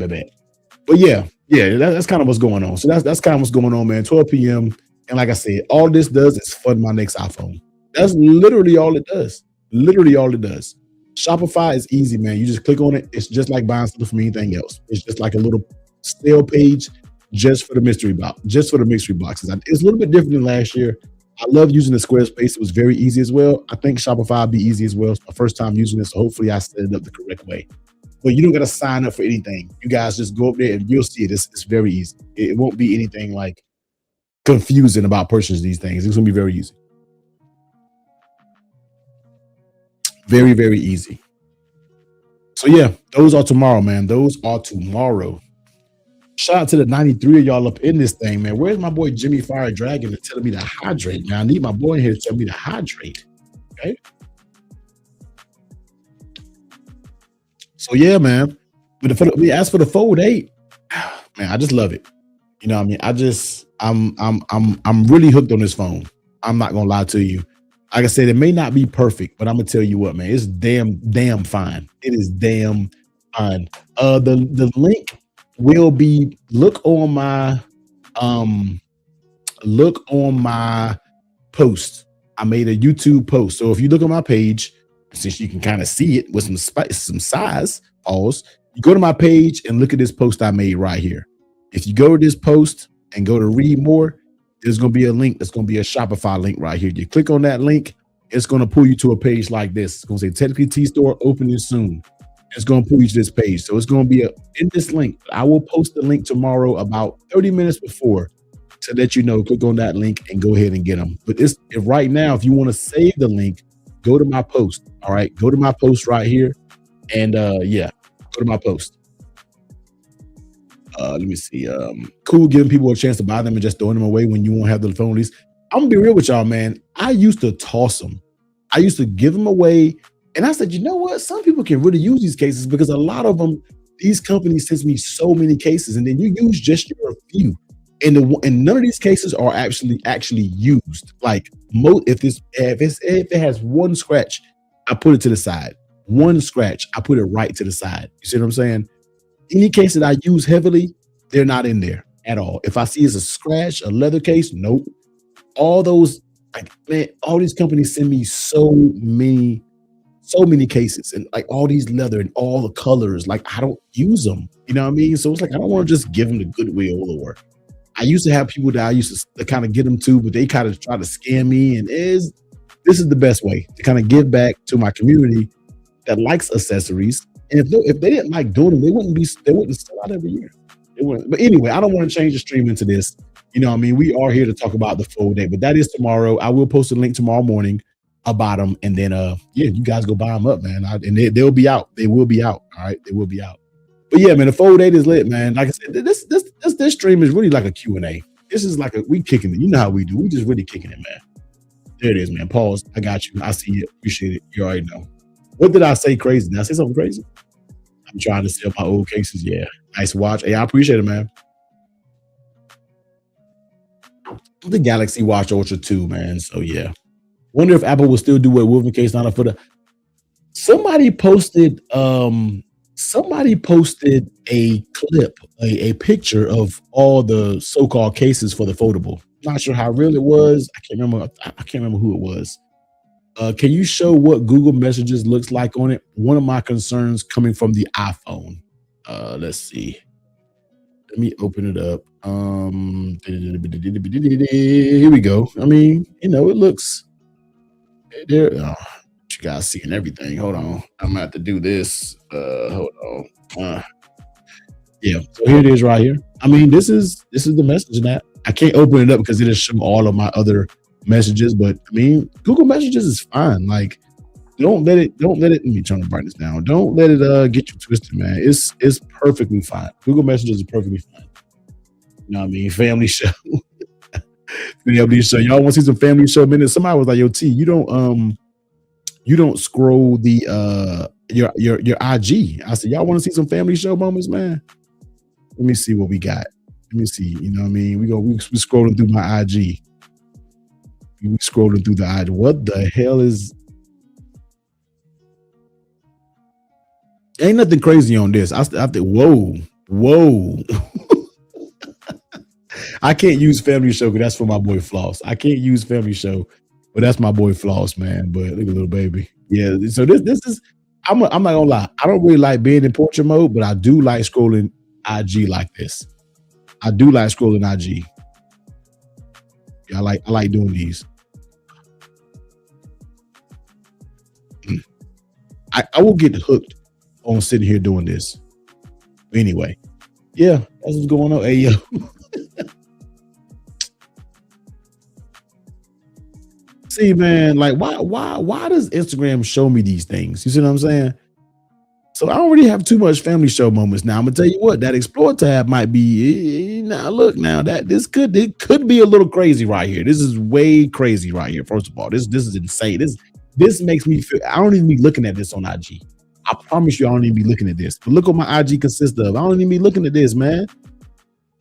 But yeah, that's kind of what's going on. So that's kind of what's going on, man. 12 p.m. And like I said, all this does is fund my next iPhone. That's literally all it does. Literally all it does. Shopify is easy, man. You just click on it. It's just like buying something from anything else. It's just like a little sale page just for the mystery box, just for the mystery boxes. It's a little bit different than last year. I love using the Squarespace. It was very easy as well. I think Shopify will be easy as well. It's my first time using this, so hopefully I set it up the correct way. But you don't got to sign up for anything. You guys just go up there and you'll see it. It's very easy. It won't be anything like confusing about purchasing these things. It's gonna be very easy. Very, very easy. So yeah, those are tomorrow, man. Those are tomorrow. Shout out to the 93 of y'all up in this thing, man. Where's my boy Jimmy Fire Dragon to telling me to hydrate, man? I need my boy in here to tell me to hydrate. Okay. So yeah, man. But as for the Fold 8, man, I just love it. You know what I mean? I'm really hooked on this phone. I'm not gonna lie to you. Like I said, it may not be perfect, but I'm gonna tell you what, man, it's damn fine. It is damn fine. The link will be look on my post. I made a YouTube post. So if you look on my page, since you can kind of see it with some size, pause, you go to my page and look at this post I made right here. If you go to this post and go to read more, there's going to be a link. That's going to be a Shopify link right here. You click on that link, it's going to pull you to a page like this. It's going to say Technically T Store opening soon. It's going to pull you to this page. So it's going to be in this link. I will post the link tomorrow about 30 minutes before to let you know. Click on that link and go ahead and get them. But if right now, if you want to save the link, go to my post. All right, go to my post right here, and yeah, go to my post. Let me see. Cool, giving people a chance to buy them and just throwing them away when you won't have the phone release. I'm gonna be real with y'all, man. I used to toss them. I used to give them away, and I said, you know what? Some people can really use these cases because a lot of them, these companies sends me so many cases, and then you use just your few, and none of these cases are actually used. Like if it has one scratch, I put it to the side. One scratch, I put it right to the side. You see what I'm saying? Any case that I use heavily, they're not in there at all. If I see it's a scratch, a leather case, nope. All those, like, man, all these companies send me so many cases, and like all these leather and all the colors, like I don't use them. You know what I mean? So it's like I don't want to just give them to Goodwill or. I used to have people that I used to kind of get them to, but they kind of try to scam me. And this is the best way to kind of give back to my community that likes accessories. And if they didn't like doing them, they wouldn't sell out every year. They wouldn't. But anyway, I don't want to change the stream into this. You know what I mean? We are here to talk about the Fold 8, but that is tomorrow. I will post a link tomorrow morning about them. And then, yeah, you guys go buy them up, man. And they'll be out. They will be out. All right. They will be out. But yeah, man, the Fold 8 is lit, man. Like I said, this stream is really like a Q&A. This is like we kicking it. You know how we do. We just really kicking it, man. There it is, man. Pause. I got you. I see it. Appreciate it. You already know. What did I say crazy? Did I say something crazy? I'm trying to sell my old cases. Yeah. Nice watch. Hey, I appreciate it, man. The Galaxy Watch Ultra 2, man. So yeah. Wonder if Apple will still do a Wolven case now for the. Somebody posted a clip, a picture of all the so-called cases for the foldable. Not sure how real it was. I can't remember who it was. Can you show what Google Messages looks like on it? One of my concerns coming from the iPhone. Let's see. Let me open it up. Here we go. I mean, you know, it looks there. Oh, you guys seeing everything. Hold on. I'm gonna have to do this. Hold on. Yeah, so here it is right here. I mean, this is the messaging app. I can't open it up because it'll show all of my other messages, but I mean, Google Messages is fine. Like, don't let it. Let me turn the brightness down. Don't let it get you twisted, man. It's perfectly fine. Google Messages is perfectly fine. You know what I mean? Family show. Family show. Y'all want to see some family show minutes? Somebody was like, "Yo, T, you don't scroll the your IG." I said, "Y'all want to see some family show moments, man?" Let me see what we got. Let me see. You know what I mean? We scrolling through my IG. We scrolling through the IG. What the hell is? Ain't nothing crazy on this. I think. Whoa. Whoa. I can't use Family Show because that's for my boy Floss. I can't use Family Show, but that's my boy Floss, man. But look at little baby. Yeah. So this is I'm not gonna lie. I don't really like being in portrait mode, but I do like scrolling IG like this. I do like scrolling IG. Yeah, I like doing these. I will get hooked on sitting here doing this. Anyway, yeah, that's what's going on. Hey yo, see, man, like why does Instagram show me these things? You see what I'm saying? So I don't really have too much Family Show moments now. I'm gonna tell you what, that Explore tab might be. Now look, now that it could be a little crazy right here. This is way crazy right here. First of all, this is insane. This makes me feel. I don't even be looking at this on IG. I promise you, I don't even be looking at this. But look what my IG consists of. I don't even be looking at this, man.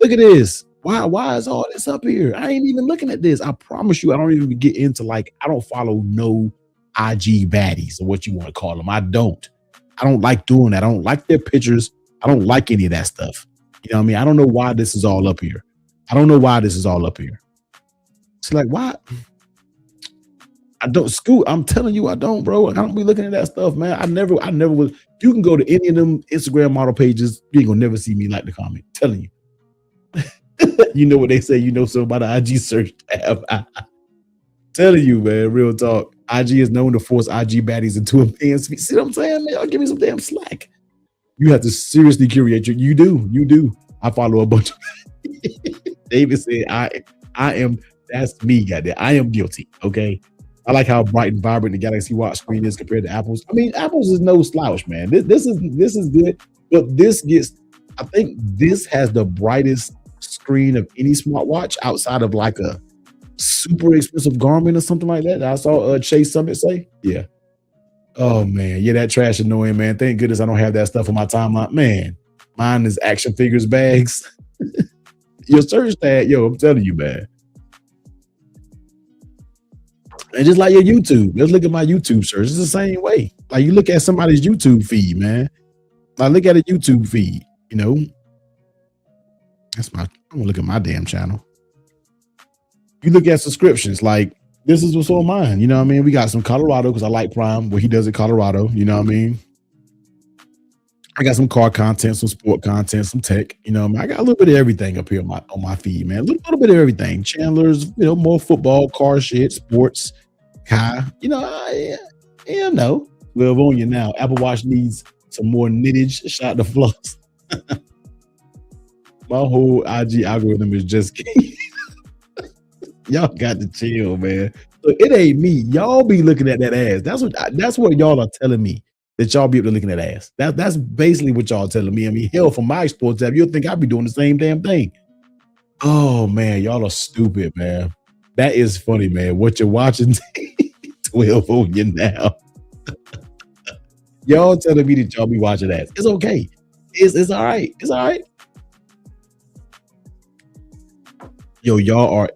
Look at this. Why is all this up here? I ain't even looking at this. I promise you, I don't even get into like I don't follow no IG baddies or what you want to call them. I don't. I don't like doing that. I don't like their pictures. I don't like any of that stuff. You know what I mean? I don't know why this is all up here. I don't know why this is all up here. It's like why I don't Scoot. I'm telling you, I don't, bro. I don't be looking at that stuff, man. I never was. You can go to any of them Instagram model pages. You ain't gonna never see me like the comment. Telling you. You know what they say, you know something about the IG search tab. Telling you, man, real talk. IG is known to force IG baddies into a man's feet. See what I'm saying, man? Give me some damn slack. You have to seriously curate your. You do. I follow a bunch of. David said, I am. That's me, goddamn. I am guilty. Okay. I like how bright and vibrant the Galaxy Watch screen is compared to Apple's. I mean, Apple's is no slouch, man. This is good, but this gets. I think this has the brightest screen of any smartwatch outside of like a super expensive Garmin or something like that. I saw Chase Summit say, yeah. Oh man, yeah, that trash annoying, man. Thank goodness I don't have that stuff on my timeline, man. Mine is action figures bags. Your search tag, yo, I'm telling you, man. And just like your YouTube, let's look at my YouTube search. It's the same way. Like you look at somebody's YouTube feed, man. Like look at a YouTube feed, you know. I'm gonna look at my damn channel. You look at subscriptions, like this is what's on mine. You know what I mean? We got some Colorado because I like Prime, what he does at Colorado. You know what I mean? I got some car content, some sport content, some tech. You know what I mean? I got a little bit of everything up here on my feed, man. A little bit of everything. Chandler's, more football, car shit, sports, Kai. No. 12 on you now. Apple Watch needs some more knittage. Shot the floss. My whole IG algorithm is just y'all got to chill, man. Look, it ain't me. Y'all be looking at that ass. That's what y'all are telling me that y'all be able to looking at ass. That's basically what y'all telling me. I mean, hell, from my Explore tab, you'll think I'd be doing the same damn thing. Oh man, y'all are stupid, man. That is funny, man. What you're watching, 12 on you now. Y'all telling me that y'all be watching ass. It's okay. It's all right. It's all right. Yo, y'all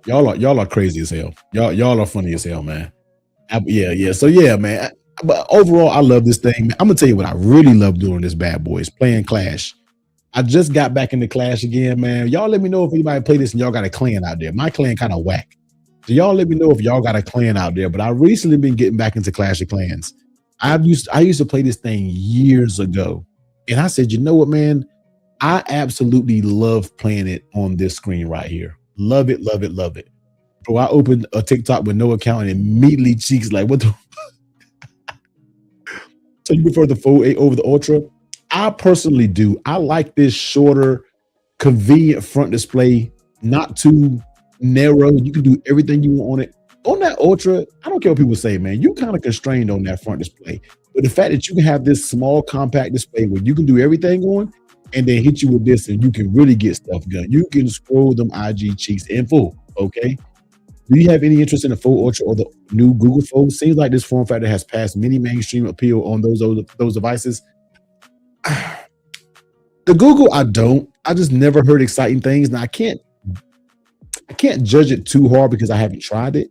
are crazy as hell. Y'all are funny as hell, man. Yeah. So yeah, man. But overall, I love this thing. I'm gonna tell you what I really love doing this bad boy is playing Clash. I just got back into Clash again, man. Y'all let me know if anybody play this and y'all got a clan out there. My clan kind of whack. So y'all let me know if y'all got a clan out there. But I recently been getting back into Clash of Clans. I used to play this thing years ago. And I said, you know what, man? I absolutely love playing it on this screen right here. Love it, love it, love it. Bro, I opened a TikTok with no account and immediately cheeks like, what the? So you prefer the Fold 8 over the Ultra? I personally do. I like this shorter, convenient front display, not too narrow. You can do everything you want on it. On that Ultra, I don't care what people say, man. You're kind of constrained on that front display. But the fact that you can have this small, compact display where you can do everything on, and then hit you with this, and you can really get stuff done. You can scroll them IG cheeks in full. Okay. Do you have any interest in the Fold Ultra or the new Google Fold? Seems like this form factor has passed many mainstream appeal on those devices. The Google, I don't. I just never heard exciting things. Now I can't judge it too hard because I haven't tried it.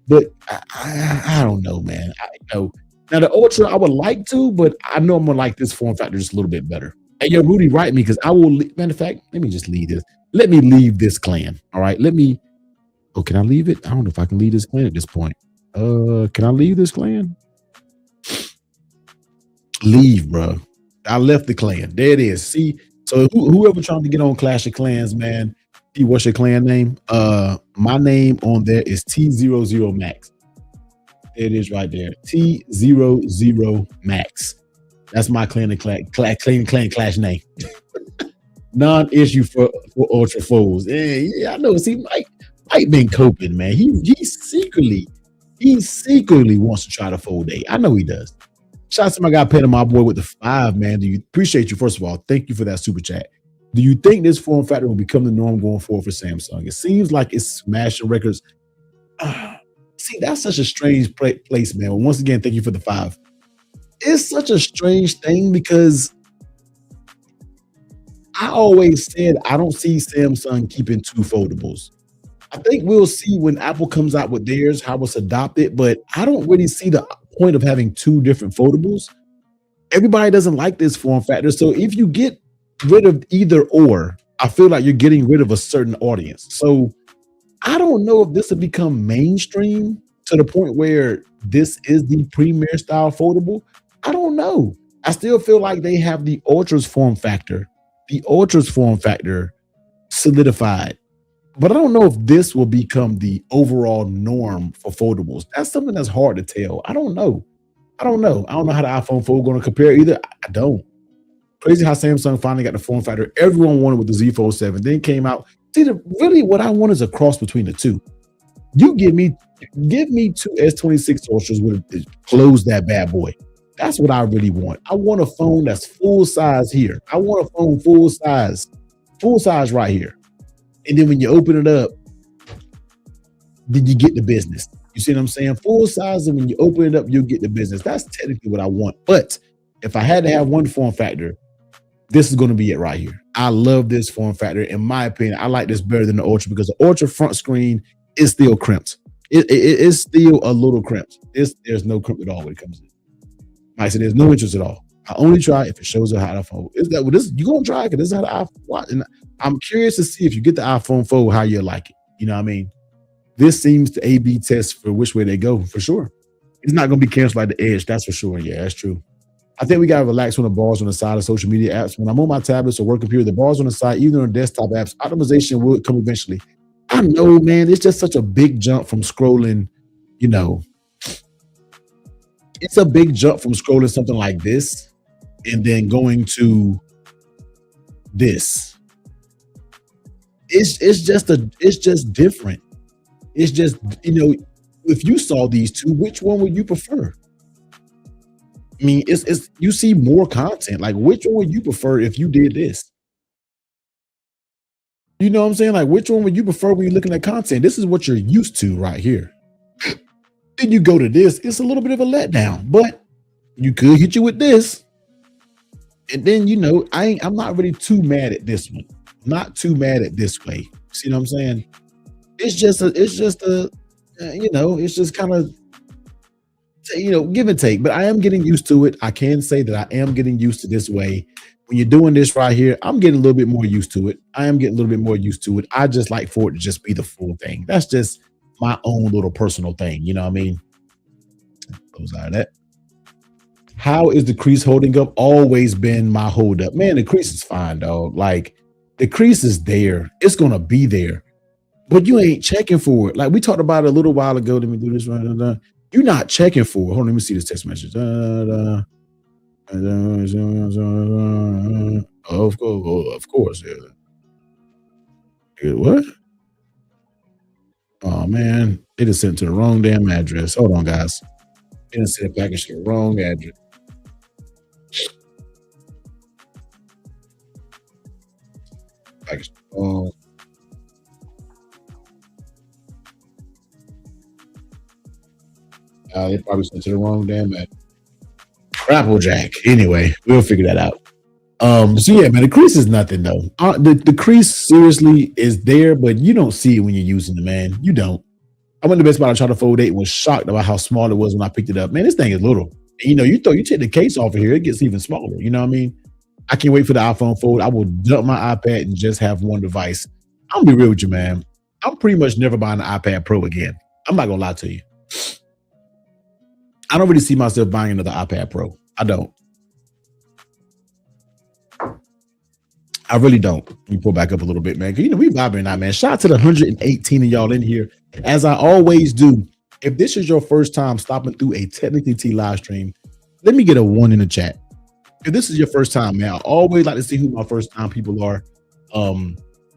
But I don't know, man. I know. Now the Ultra, I would like to, but I know I'm gonna like this form factor just a little bit better. Hey, yo, Rudy, write me because I will. Matter of fact, let me just leave this. Let me leave this clan. All right. Let me. Oh, can I leave it? I don't know if I can leave this clan at this point. Can I leave this clan? Leave, bro. I left the clan. There it is. See, so whoever trying to get on Clash of Clans, man. See, what's your clan name? My name on there is T00 Max. There it is right there. T00 Max. That's my clan clash name. Non-issue for Ultra Foes. Yeah, I know. See, Mike been coping, man. He secretly wants to try to fold A. I know he does. Shout out to my guy Peter, my boy with the 5, man. Do you appreciate you? First of all, thank you for that super chat. Do you think this form factor will become the norm going forward for Samsung? It seems like it's smashing records. See, that's such a strange place, man. Once again, thank you for the 5. It's such a strange thing because I always said I don't see Samsung keeping 2 foldables. I think we'll see when Apple comes out with theirs, how it's adopted, but I don't really see the point of having 2 different foldables. Everybody doesn't like this form factor. So if you get rid of either or, I feel like you're getting rid of a certain audience. So I don't know if this will become mainstream to the point where this is the premier style foldable. I don't know. I still feel like they have the Ultra's form factor solidified. But I don't know if this will become the overall norm for foldables. That's something that's hard to tell. I don't know. I don't know how the iPhone 4 going to compare either. I don't. Crazy how Samsung finally got the form factor everyone wanted with the Z Fold 7. Then came out. See, really what I want is a cross between the two. You give me 2 S26 Ultras with close that bad boy. That's what I really want. I want a phone that's full size here. I want a phone full size right here. And then when you open it up, then you get the business. You see what I'm saying? Full size, and when you open it up, you'll get the business. That's technically what I want. But if I had to have one form factor, this is going to be it right here. I love this form factor. In my opinion, I like this better than the Ultra because the Ultra front screen is still crimped. It's still a little crimped. There's no crimp at all when it comes to it. I said there's no interest at all. I only try if it shows how to fold. Is that what this? You gonna try? Because this is how the iPhone. Watch. And I'm curious to see if you get the iPhone 4, how you like it. You know what I mean? This seems to A/B test for which way they go for sure. It's not gonna be canceled like the Edge, that's for sure. Yeah, that's true. I think we gotta relax on the bars on the side of social media apps. When I'm on my tablets or work computer, the bars on the side, even on desktop apps, optimization will come eventually. I know, man. It's just such a big jump from scrolling. You know, it's a big jump from scrolling something like this and then going to this. It's just different. It's just, if you saw these two, which one would you prefer? I mean, it's you see more content. Like, which one would you prefer if you did this? You know what I'm saying? Like, which one would you prefer when you're looking at content? This is what you're used to right here. Then you go to this, it's a little bit of a letdown, but you could hit you with this. And then, I'm not really too mad at this one. Not too mad at this way. See what I'm saying? It's just kind of, give and take, but I am getting used to it. I can say that I am getting used to this way. When you're doing this right here, I'm getting a little bit more used to it. I am getting a little bit more used to it. I just like for it to just be the full thing. That's just my own little personal thing. You know what I mean? Goes out of that. How is the crease holding up? Always been my hold up. Man, the crease is fine, dog. Like, the crease is there. It's going to be there. But you ain't checking for it. Like we talked about it a little while ago. Let me do this right. You're not checking for it. Hold on, let me see this text message. Of course. Yeah. What? Oh man, it is sent to the wrong damn address. Hold on, guys. It is sent package to the wrong address. Package. They probably sent to the wrong damn address. Applejack. Anyway, we'll figure that out. So yeah, man, the crease is nothing though. The crease seriously is there, but you don't see it when you're using it, man. You don't. I went to the Best Buy to try to fold 8 and was shocked about how small it was when I picked it up. Man, this thing is little. And, you take the case off of here, it gets even smaller. You know what I mean? I can't wait for the iPhone fold. I will dump my iPad and just have one device. I'm gonna be real with you, man. I'm pretty much never buying an iPad Pro again. I'm not gonna lie to you. I don't really see myself buying another iPad Pro. I don't. I really don't. Let me pull back up a little bit, man. You know, we vibing out, man. Shout out to the 118 of y'all in here. As I always do, if this is your first time stopping through a Technically T live stream, let me get a 1 in the chat. If this is your first time, man, I always like to see who my first time people are.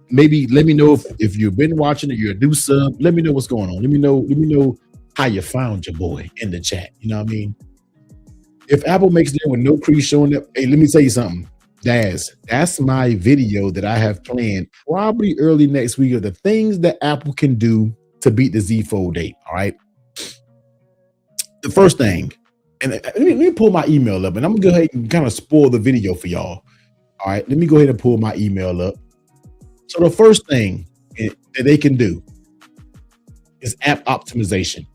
Maybe let me know if you've been watching it, you're a new sub. Let me know what's going on. Let me know how you found your boy in the chat. You know what I mean? If Apple makes it with no crease showing up, hey, let me tell you something. That's my video that I have planned probably early next week of the things that Apple can do to beat the Z Fold 8. All right. The first thing, and let me pull my email up, and I'm gonna go ahead and kind of spoil the video for y'all. All right, let me go ahead and pull my email up. So the first thing that they can do is app optimization.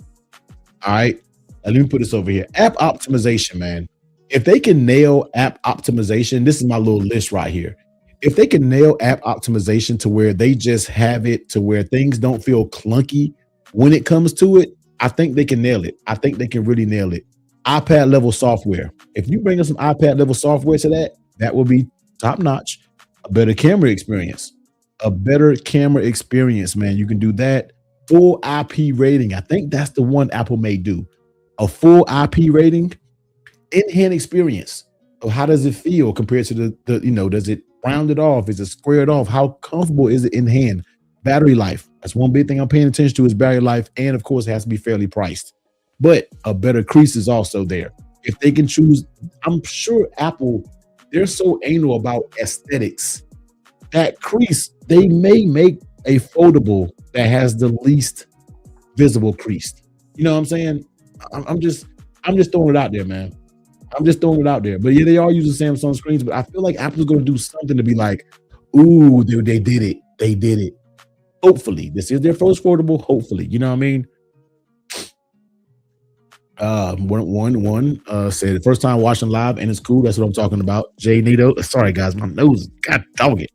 All right, now, let me put this over here. App optimization, man. If they can nail app optimization, this is my little list right here. If they can nail app optimization to where they just have it to where things don't feel clunky when it comes to it, I think they can nail it. I think they can really nail it. iPad level software. If you bring us some iPad level software to that will be top notch. A better camera experience. A better camera experience, man. You can do that. Full IP rating. I think that's the one Apple may do. A full IP rating. In-hand experience of how does it feel compared to the does it round it off? Is it squared off? How comfortable is it in hand? Battery life. That's one big thing I'm paying attention to is battery life. And of course, it has to be fairly priced. But a better crease is also there. If they can choose, I'm sure Apple, they're so anal about aesthetics. That crease, they may make a foldable that has the least visible crease. You know what I'm saying? I'm just throwing it out there, man. I'm just throwing it out there. But yeah, they are using Samsung screens, but I feel like Apple's going to do something to be like, ooh, dude, they did it. They did it. Hopefully. This is their first foldable. Hopefully. You know what I mean? One said, first time watching live and it's cool. That's what I'm talking about. Jay Nito. Sorry, guys. My nose. God dog it.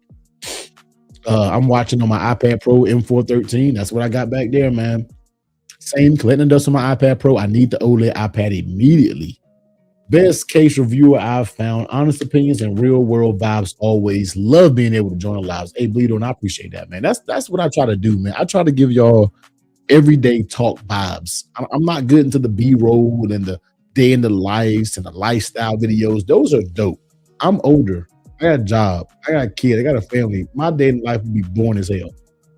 I'm watching on my iPad Pro M413. That's what I got back there, man. Same collecting dust on my iPad Pro. I need the OLED iPad immediately. Best case reviewer I've found. Honest opinions and real world vibes always. Love being able to join the lives. Hey, Bleedo, and I appreciate that, man. That's what I try to do, man. I try to give y'all everyday talk vibes. I'm not good into the B-roll and the day in the lives and the lifestyle videos. Those are dope. I'm older. I got a job. I got a kid. I got a family. My day in life will be boring as hell.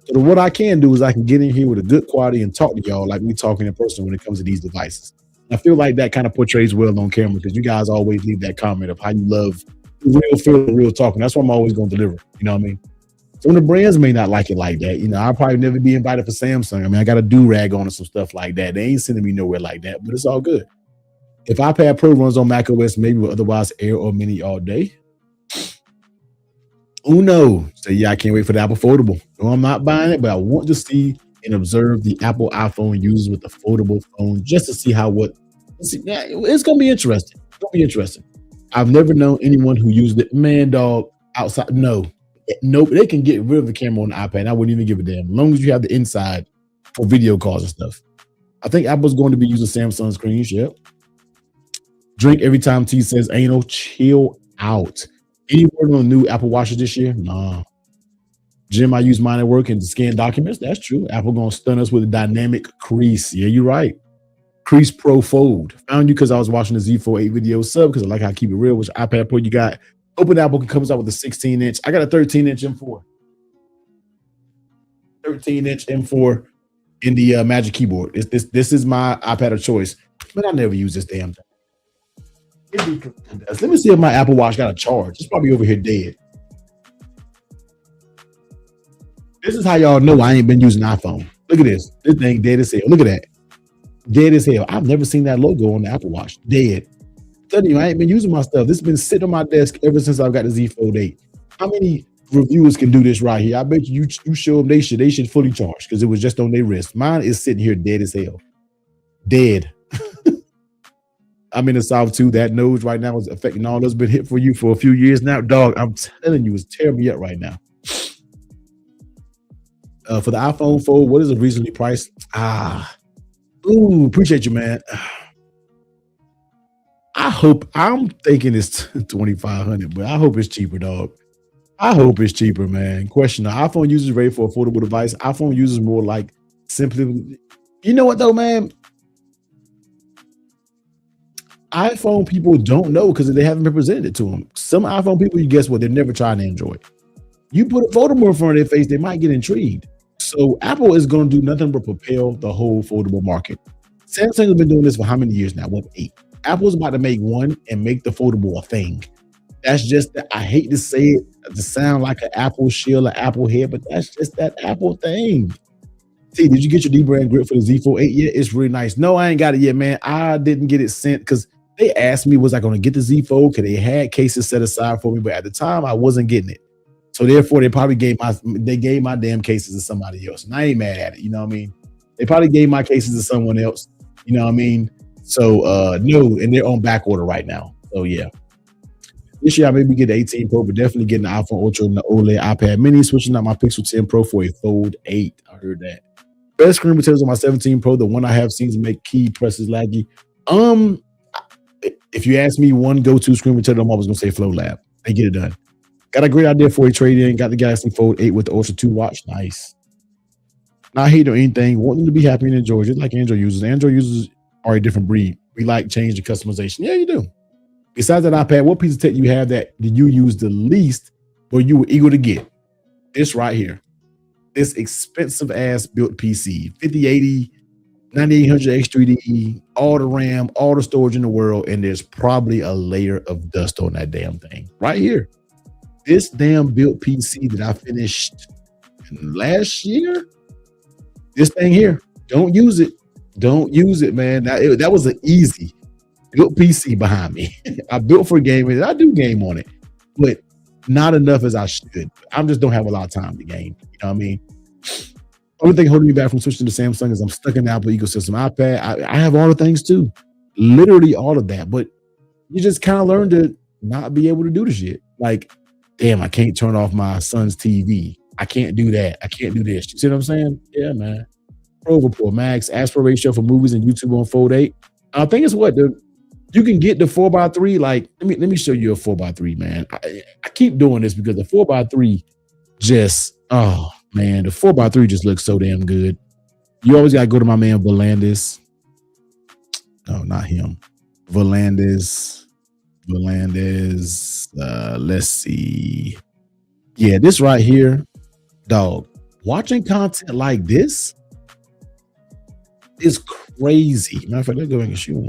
So what I can do is I can get in here with a good quality and talk to y'all like we talking in person when it comes to these devices. I feel like that kind of portrays well on camera because you guys always leave that comment of how you love real feel, real talking. That's what I'm always going to deliver. You know what I mean? Some of the brands may not like it like that. You know, I'll probably never be invited for Samsung. I mean, I got a do-rag on and some stuff like that. They ain't sending me nowhere like that, but it's all good. If iPad Pro runs on macOS, maybe we'll otherwise Air or Mini all day. Uno. So yeah, I can't wait for the Apple Foldable. No, I'm not buying it, but I want to see and observe the Apple iPhone users with the foldable phone just to see it's going to be interesting. It's going to be interesting. I've never known anyone who used it. Man, dog, outside. No, they can get rid of the camera on the iPad. I wouldn't even give a damn. As long as you have the inside for video calls and stuff. I think Apple's going to be using Samsung screens. Yep. Drink every time T says anal. Chill out. Any word on the new Apple Watches this year? Nah. Jim, I use mine at work and to scan documents. That's true. Apple gonna stun us with a dynamic crease. Yeah, you're right. Crease Pro Fold. Found you because I was watching the Z Fold 8 video sub because I like how I keep it real. Which iPad Pro you got? Open Apple comes out with a 16-inch. I got a 13-inch M4. 13-inch M4 in the Magic Keyboard. This is my iPad of choice, but I never use this damn thing. Let me see if my Apple Watch got a charge. It's probably over here dead. This is how y'all know I ain't been using iPhone. Look at this. This thing dead as hell. Look at that. Dead as hell. I've never seen that logo on the Apple Watch. Dead. I'm telling you, I ain't been using my stuff. This has been sitting on my desk ever since I've got the Z Fold 8. How many reviewers can do this right here? I bet you show them they should fully charge because it was just on their wrist. Mine is sitting here dead as hell. Dead. I'm in the South too. That nose right now is affecting all those been hit for you for a few years now. Dog, I'm telling you, it's tearing me up right now. For the iPhone 4, what is it reasonably priced? Ooh, appreciate you, man. I'm thinking it's 2,500, but I hope it's cheaper, dog. I hope it's cheaper, man. Question: the iPhone users ready for affordable device? iPhone users more like simply. You know what though, man? iPhone people don't know because they haven't been presented it to them. Some iPhone people, you guess what? They've never tried Android. You put a foldable in front of their face, they might get intrigued. So Apple is going to do nothing but propel the whole foldable market. Samsung has been doing this for how many years now? What, 8? Apple's about to make one and make the foldable a thing. That's just that. I hate to say it to sound like an Apple shield, an Apple head, but that's just that Apple thing. See, did you get your D brand grip for the Z Fold 8 yet? It's really nice. No, I ain't got it yet, man. I didn't get it sent because they asked me, was I going to get the Z Fold? Because they had cases set aside for me, but at the time I wasn't getting it. So therefore, they probably gave my damn cases to somebody else, and I ain't mad at it. You know what I mean? They probably gave my cases to someone else. You know what I mean? So no, and they're on back order right now. So yeah, this year I maybe get the 18 Pro, but definitely getting the iPhone Ultra and the OLED iPad Mini. Switching out my Pixel 10 Pro for a Fold 8. I heard that. Best screen protectors on my 17 Pro. The one I have seems to make key presses laggy. If you ask me one go-to screen protector, I'm always gonna say Flow Lab. They get it done. Got a great idea for a trade-in. Got the Galaxy Fold 8 with the Ultra 2 watch. Nice. Not hate or anything. Want them to be happy and enjoy. Just like Android users. Android users are a different breed. We like change the customization. Yeah, you do. Besides that iPad, what piece of tech you have that did you use the least or you were eager to get? This right here. This expensive ass built PC. 5080, 9800 X3D, all the RAM, all the storage in the world, and there's probably a layer of dust on that damn thing. Right here. This damn built PC that I finished last year, this thing here, don't use it. Don't use it, man. That was an easy built PC behind me. I built for gaming. I do game on it, but not enough as I should. I just don't have a lot of time to game. You know what I mean? Only thing holding me back from switching to Samsung is I'm stuck in the Apple ecosystem. iPad, I have all the things too. Literally all of that. But you just kind of learn to not be able to do the shit. Like, damn, I can't turn off my son's TV. I can't do that. I can't do this. You see what I'm saying? Yeah, man. Pro Report, Max, aspect ratio for movies and YouTube on Fold 8. I think it's what you can get the 4x3. Like, let me show you a 4x3, man. I keep doing this because the 4x3 just, oh man, the 4x3 just looks so damn good. You always gotta go to my man Volandis. No, not him. Volandis. Let's see. Yeah, this right here, dog. Watching content like this is crazy. Matter of fact, let's go and shoot.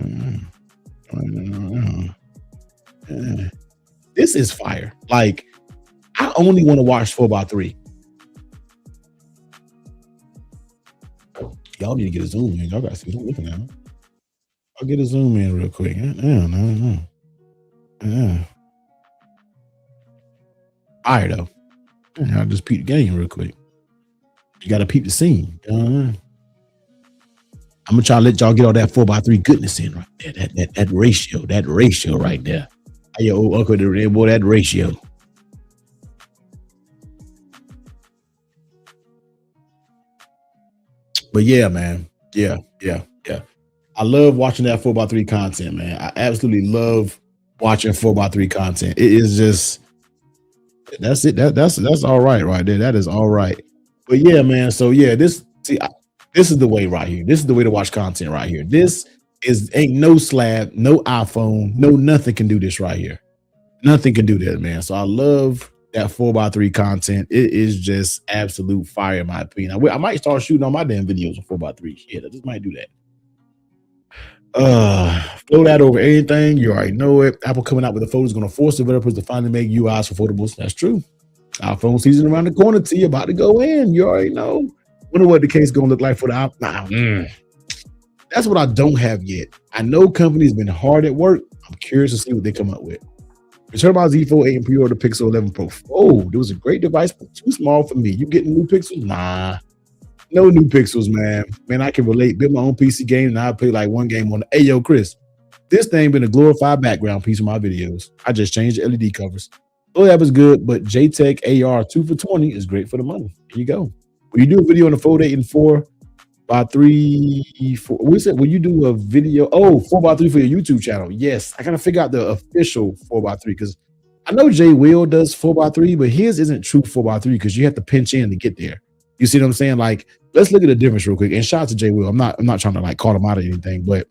This is fire. Like, I only want to watch 4x3. Y'all need to get a zoom in. Y'all got to see what I'm looking at. I'll get a zoom in real quick. No. All right, though. I'll just peep the game real quick. You got to peep the scene. I'm gonna try to let y'all get all that 4x3 goodness in right there. That ratio right there. Your old uncle there, boy, that ratio. But yeah, man. Yeah. I love watching that 4x3 content, man. I absolutely love watching 4x3 content. It is just that's it. That's all right there. That is all right. But yeah, man. So yeah, this is the way right here. This is the way to watch content right here. This ain't no slab, no iPhone, no nothing can do this right here. Nothing can do that, man. So I love that 4x3 content. It is just absolute fire in my opinion. I might start shooting on my damn videos on 4x3. Yeah, I just might do that. Flow that over anything. You already know it. Apple coming out with the phone is going to force developers to finally make UIs for foldables. That's true. iPhone season around the corner. T about to go in. You already know. Wonder what the case going to look like for the app. That's what I don't have yet. I know companies been hard at work. I'm curious to see what they come up with. Return my Z Fold 8 and pre-order Pixel 11 Pro. Oh, it was a great device, but too small for me. You getting new Pixels? Nah. No new Pixels, man. Man, I can relate. Build my own PC game, and I play like one game on the. Hey, yo, Chris. This thing been a glorified background piece of my videos. I just changed the LED covers. Oh, that was good, but JTech AR 2 for 20 is great for the money. Here you go. When you do a video on a Fold 8 and 4x3, 4, what is it? When you do a video, 4x3 for your YouTube channel. Yes, I gotta figure out the official 4x3 because I know Jay Will does 4x3, but his isn't true 4x3 because you have to pinch in to get there. You see what I'm saying? Like, let's look at the difference real quick. And shout out to Jay Will. I'm not trying to like call him out or anything, but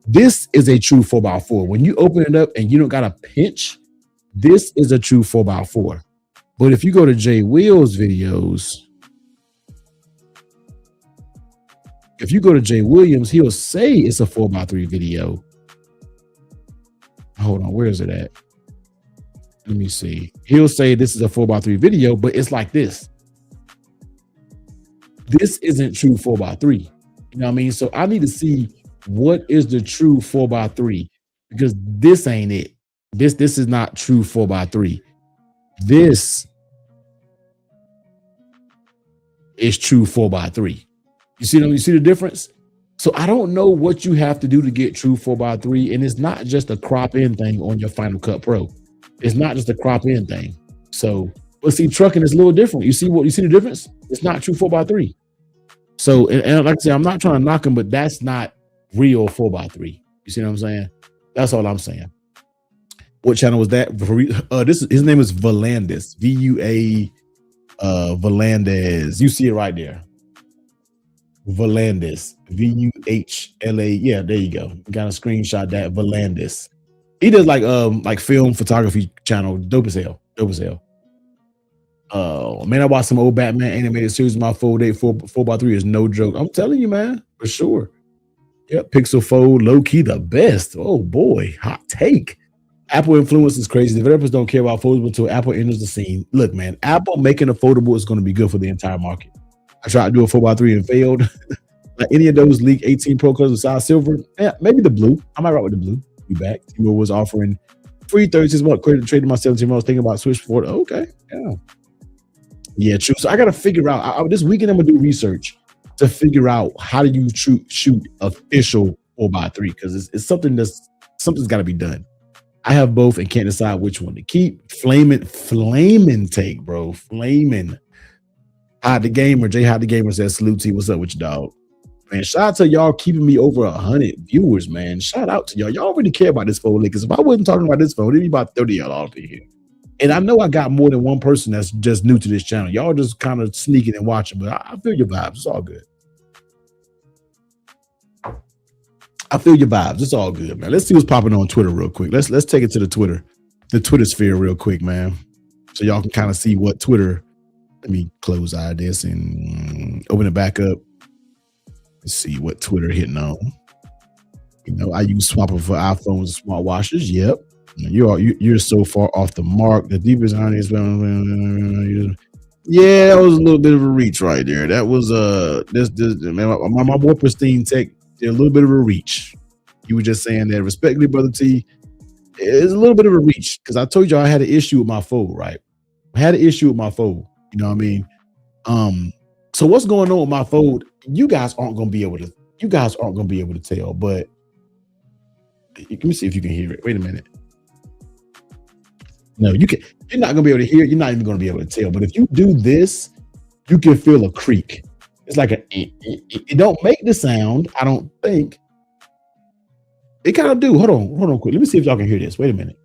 this is a true 4x4. When you open it up and you don't got to pinch, this is a true 4x4. But if you go to Jay Will's videos, if you go to Jay Williams, he'll say it's a 4x3 video. Hold on, where is it at? Let me see. He'll say this is a 4x3 video, but it's like this. This isn't true 4x3. You know what I mean? So I need to see what is the true 4x3 because this ain't it. This is not true 4x3. This is true 4x3. You see the difference? So I don't know what you have to do to get true 4x3, and it's not just a crop in thing on your Final Cut Pro. It's not just a crop in thing. So, but see, trucking is a little different. You see the difference? It's not true 4x3. So, and like I said, I'm not trying to knock him, but that's not real 4x3. You see what I'm saying? That's all I'm saying. What channel was that? His name is Volandis. Volandis. You see it right there. Volandis. VUHLA. Yeah, there you go. Got a screenshot that. Volandis. He does like film photography channel. Dope as hell. Oh man, I watched some old Batman animated series. My Fold 8 4x3 is no joke. I'm telling you, man, for sure. Yep, Pixel Fold, low key the best. Oh boy, hot take. Apple influence is crazy. Developers don't care about foldables until Apple enters the scene. Look, man, Apple making a foldable is going to be good for the entire market. I tried to do a 4x3 and failed. Like any of those leaked 18 Pro colors with size silver, yeah, maybe the blue. I might rock with the blue. Be back. T-Mobile was offering free 36 month credit trading my 17 months. Thinking about switch for it. Okay, yeah, true. So I got to figure out. This weekend I'm gonna do research to figure out how do you shoot official 4x3 because it's something's got to be done. I have both and can't decide which one to keep. Flaming take, bro. Flaming. Hide the Gamer. Jay Hide the Gamer says, salute to you. What's up with you, dog? Man, shout out to y'all keeping me over 100 viewers, man. Shout out to y'all. Y'all really care about this phone because if I wasn't talking about this phone, it'd be about 30 of y'all all up in here. And I know I got more than one person that's just new to this channel. Y'all just kind of sneaking and watching, but I feel your vibes. It's all good. I feel your vibes. It's all good, man. Let's see what's popping on Twitter real quick. Let's take it to the Twitter sphere real quick, man. So y'all can kind of see what Twitter. Let me close out of this and open it back up. Let's see what Twitter hitting on. You know, I use Swapper for iPhones and smartwatches. Yep. You're so far off the mark. The deepest irony is, yeah, that was a little bit of a reach right there. That was man, my boy Pristine Tech did a little bit of a reach. You were just saying that, respectfully, brother T. It's a little bit of a reach because I told you I had an issue with my Fold, right? I had an issue with my Fold. You know what I mean? So what's going on with my Fold? You guys aren't gonna be able to tell, but let me see if you can hear it. Wait a minute. No, you're not gonna be able to hear it. You're not even gonna be able to tell. But if you do this, you can feel a creak. It's like it don't make the sound, I don't think. It kind of do. Hold on quick. Let me see if y'all can hear this. Wait a minute.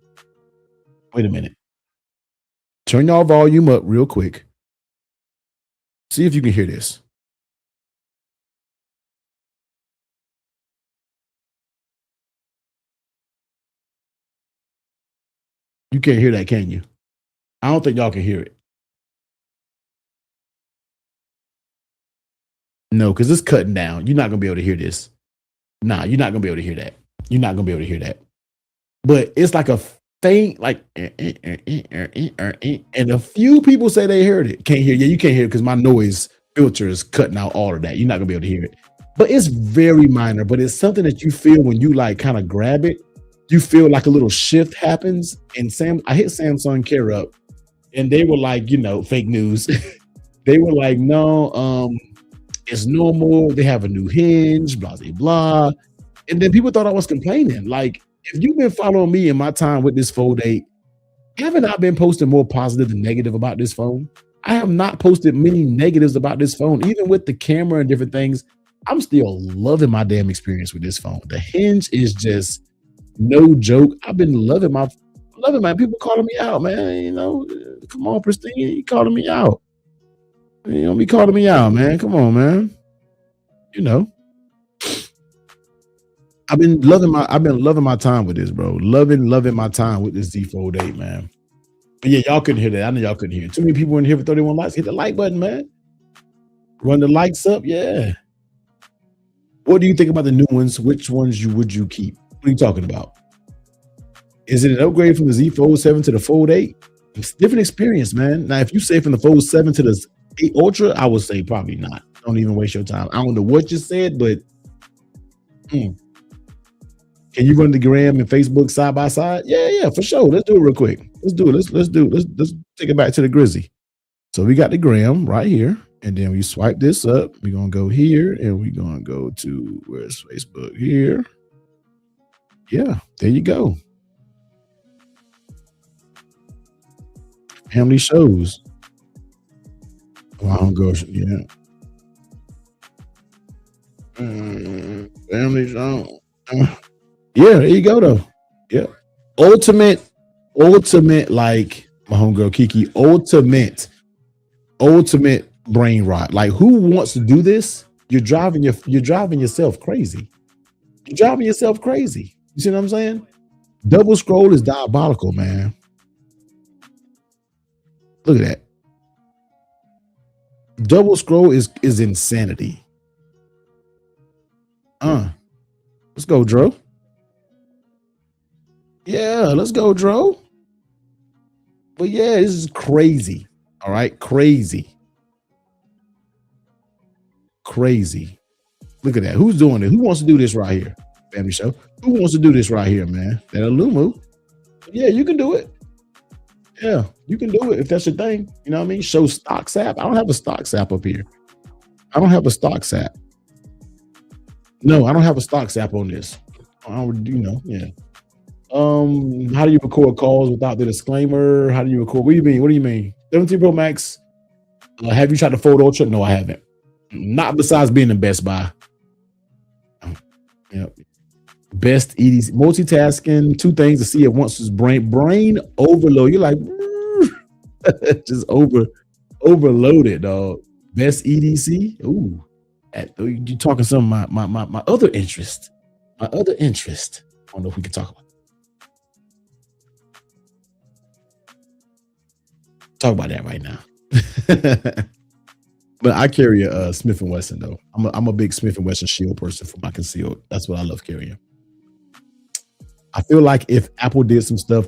Turn y'all volume up real quick. See if you can hear this. You can't hear that, can you? I don't think y'all can hear it. No, because it's cutting down. You're not going to be able to hear this. Nah, you're not going to be able to hear that. You're not going to be able to hear that. But it's like a faint, like, and a few people say they heard it. Can't hear. Yeah, you can't hear it because my noise filter is cutting out all of that. You're not going to be able to hear it. But it's very minor, but it's something that you feel when you like kind of grab it. You feel like a little shift happens. And I hit Samsung Care Up and they were like, fake news. They were like, no, it's normal. They have a new hinge, blah, blah, blah. And then people thought I was complaining. Like, if you've been following me in my time with this Fold 8, haven't I been posting more positive than negative about this phone? I have not posted many negatives about this phone, even with the camera and different things. I'm still loving my damn experience with this phone. The hinge is just no joke. I've been loving my people calling me out, man. Come on, Pristine, you calling me out. You don't be calling me out, man. Come on, man. You know, I've been loving my time with this, bro. Loving my time with this Z Fold 8, man. But yeah, y'all couldn't hear that. I know y'all couldn't hear it. Too many people in here for 31 likes. Hit the like button, man. Run the likes up, yeah. What do you think about the new ones? Which ones would you keep? What are you talking about? Is it an upgrade from the Z Fold 7 to the Fold 8? It's a different experience, man. Now, if you say from the Fold 7 to the 8 Ultra, I would say probably not. Don't even waste your time. I don't know what you said, but can you run the gram and Facebook side by side? Yeah, for sure. Let's do it real quick. Let's do it. Let's take it back to the Grizzy. So we got the gram right here, and then we swipe this up. We're gonna go here, and we're gonna go to where's Facebook here. Yeah, there you go. Family shows. Wow, gosh, yeah. Family show. Yeah, there you go though. Yeah. Ultimate, like my homegirl Kiki, ultimate brain rot. Like, who wants to do this? You're driving yourself crazy. You're driving yourself crazy. You see what I'm saying? Double scroll is diabolical, man. Look at that. Double scroll is insanity. Let's go, Dro. Yeah, let's go, Dro. But yeah, this is crazy. All right, crazy. Look at that. Who's doing it? Who wants to do this right here? Family show. Who wants to do this right here, man? That Alumu. Yeah, you can do it. Yeah, you can do it if that's your thing. You know what I mean? Show stock sap. I don't have a stock sap up here. I don't have a stock sap. No, I don't have a stock sap on this. I don't, yeah. How do you record calls without the disclaimer? How do you record? What do you mean? 17 Pro Max. Have you tried the Fold Ultra? No, I haven't. Not besides being in Best Buy. Yep. Best EDC multitasking. Two things to see at once is brain overload. You're like just overloaded, dog. Best EDC. Ooh, you talking some of my other interest. My other interest. I don't know if we can talk about that right now. But I carry a Smith & Wesson though. I'm a big Smith & Wesson Shield person for my concealed. That's what I love carrying. I feel like if Apple did some stuff,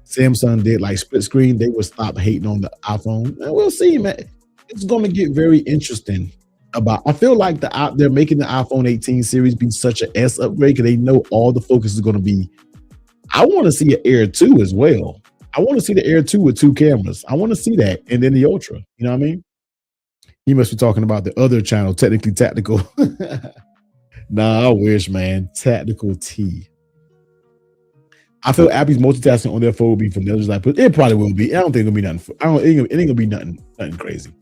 Samsung did like split screen, they would stop hating on the iPhone. And we'll see, man. It's going to get very interesting. I feel like they're making the iPhone 18 series be such an S upgrade because they know all the focus is going to be. I want to see an Air 2 as well. I want to see the Air 2 with 2 cameras. I want to see that, and then the Ultra. You know what I mean? He must be talking about the other channel, Technically Tactical. Nah, I wish, man. Tactical T. I feel Apple's multitasking on their phone will be vanilla, but it probably will be. I don't think it'll be nothing. It ain't gonna be nothing crazy.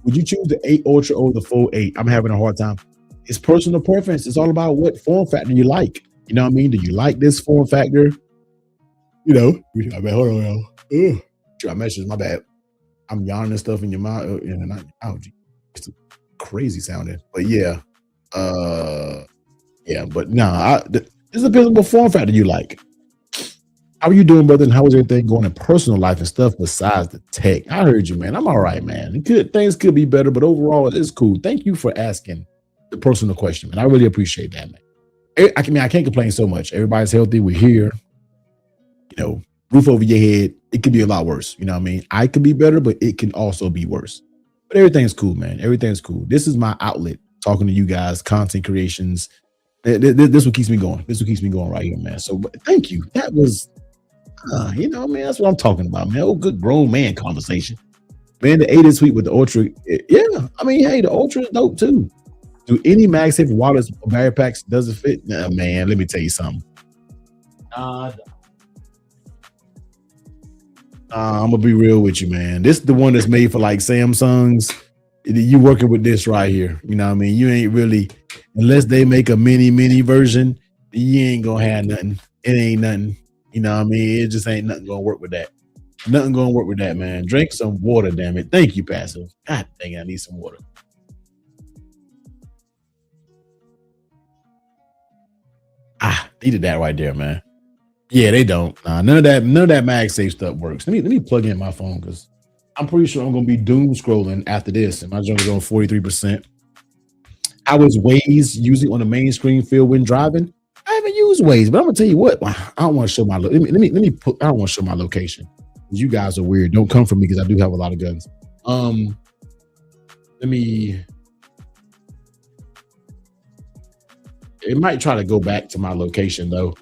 Would you choose the 8 Ultra over the Fold 8? I'm having a hard time. It's personal preference. It's all about what form factor you like. You know what I mean? Do you like this form factor? You know, I mean, hold on. I message, my bad. I'm yawning and stuff in your mouth. It's crazy sounding. But yeah. But nah, this depends on what form factor you like. How are you doing, brother? And how is everything going in personal life and stuff besides the tech? I heard you, man. I'm all right, man. Things could be better, but overall, it's cool. Thank you for asking the personal question, man. I really appreciate that, man. I can't complain so much. Everybody's healthy. We're here. You know, roof over your head. It could be a lot worse. You know what I mean? I could be better, but it can also be worse. But everything's cool, man. Everything's cool. This is my outlet, talking to you guys, content creations. This what keeps me going. This what keeps me going right here, man. So thank you. That was, man, that's what I'm talking about, man. Oh, good grown man conversation. Man, the 8 is sweet with the Ultra. Yeah, I mean, hey, the Ultra is dope too. Do any MagSafe wallets or battery packs does it fit? Nah, man, let me tell you something. Uh, I'm gonna be real with you, man. This is the one that's made for like Samsungs. You working with this right here. You know what I mean? You ain't really, unless they make a mini version, you ain't gonna have nothing. It ain't nothing. You know what I mean? It just ain't nothing gonna work with that. Nothing gonna work with that, man. Drink some water, damn it. Thank you, Passive. God dang it, I need some water. Needed that right there, man. Yeah, they don't. None of that MagSafe stuff works. Let me plug in my phone because I'm pretty sure I'm gonna be doom scrolling after this, and my junk is on 43%. I was Waze using on the main screen field when driving. I haven't used Waze, but I'm gonna tell you what. I don't want to show my. Let me put. I don't want to show my location. You guys are weird. Don't come for me because I do have a lot of guns. Let me. It might try to go back to my location though.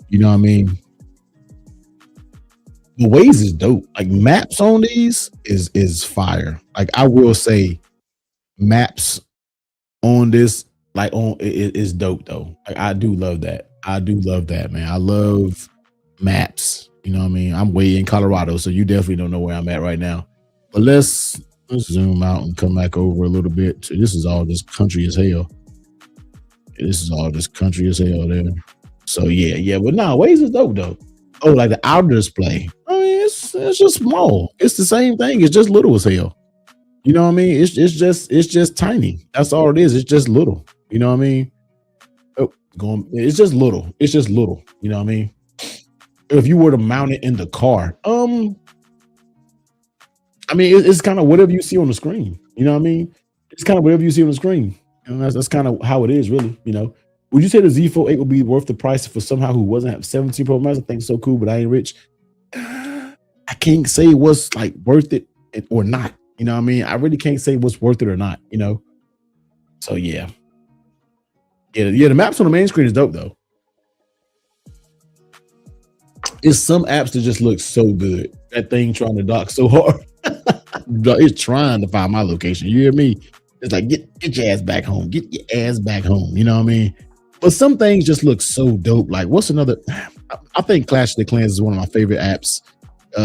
You know what I mean? The Waze is dope. Like maps on these is fire. Like I will say, maps on this like on it is dope though. Like, I do love that. I do love that, man. I love maps. You know what I mean? I'm way in Colorado, so you definitely don't know where I'm at right now. But let's zoom out and come back over a little bit. This is all just country as hell. This is all just country as hell there. So yeah. But nah, Waze is dope though. Oh, like the outer display. I mean, it's just small. It's the same thing. It's just little as hell. You know what I mean? It's just tiny. That's all it is. It's just little. You know what I mean? Oh, it's just little. It's just little. You know what I mean? If you were to mount it in the car, I mean, it's kind of whatever you see on the screen. You know what I mean? It's kind of whatever you see on the screen. And that's kind of how it is, really. You know, would you say the Z Fold 8 would be worth the price for somehow who wasn't have 17 Pro Max? I think it's so cool, but I ain't rich. I can't say what's like worth it or not. You know what I mean? I really can't say what's worth it or not. You know. So yeah. The maps on the main screen is dope though. It's some apps that just look so good. That thing trying to dock so hard. It's trying to find my location. You hear me? It's like get your ass back home. Get your ass back home. You know what I mean? But some things just look so dope. Like what's another? I think Clash of the Clans is one of my favorite apps.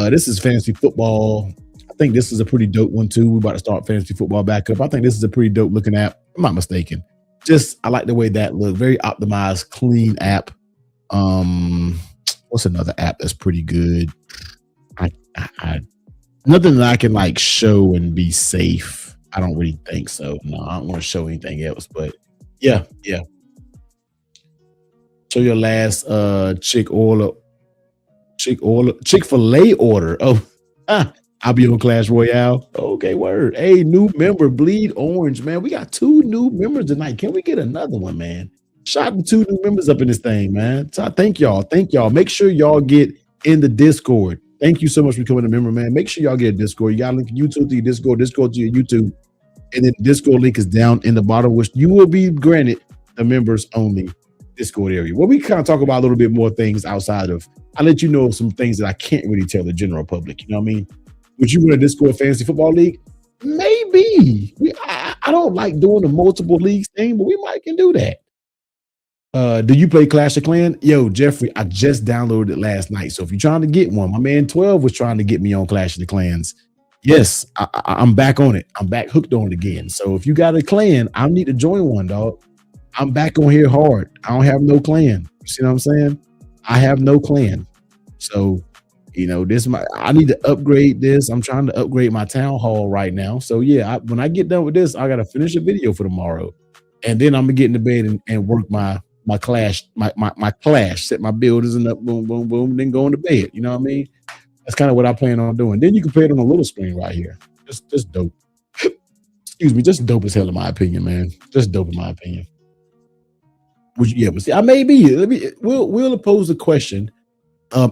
This is fantasy football. I think this is a pretty dope one too. We're about to start fantasy football back up. I think this is a pretty dope looking app. I'm not mistaken. Just I like the way that look. Very optimized, clean app. What's another app that's pretty good? I nothing that I can like show and be safe. I don't really think so. No, I don't want to show anything else. But yeah. Show your last Chick-fil-A order. Oh, I'll be on Clash Royale. Okay, word. Hey, new member, Bleed Orange, man. We got 2 new members tonight. Can we get another one, man? Shout out to 2 new members up in this thing, man. So thank y'all. Make sure y'all get in the Discord. Thank you so much for becoming a member, man. Make sure y'all get a Discord. You got to link YouTube to your Discord to your YouTube. And then the Discord link is down in the bottom, which you will be granted the members only Discord area. Well, we kind of talk about a little bit more things outside of, I let you know some things that I can't really tell the general public. You know what I mean? Would you win a Discord fantasy football league? Maybe. I don't like doing the multiple leagues thing, but we might can do that. Do you play Clash of Clans? Yo, Jeffrey, I just downloaded it last night. So if you're trying to get one, my man 12 was trying to get me on Clash of the Clans. Yes, I'm back on it. I'm back hooked on it again. So if you got a clan, I need to join one, dog. I'm back on here hard. I don't have no clan. You see what I'm saying? I have no clan. So, you know, I need to upgrade this. I'm trying to upgrade my town hall right now. So yeah, when I get done with this, I got to finish a video for tomorrow. And then I'm gonna get into bed and work my clash, my clash, set my builders and up, boom, boom, boom, then go into bed. You know what I mean? That's kind of what I plan on doing. Then you can play it on a little screen right here. Just dope. Excuse me, just dope as hell in my opinion, man. Just dope in my opinion. But see, I may be. We'll pose a question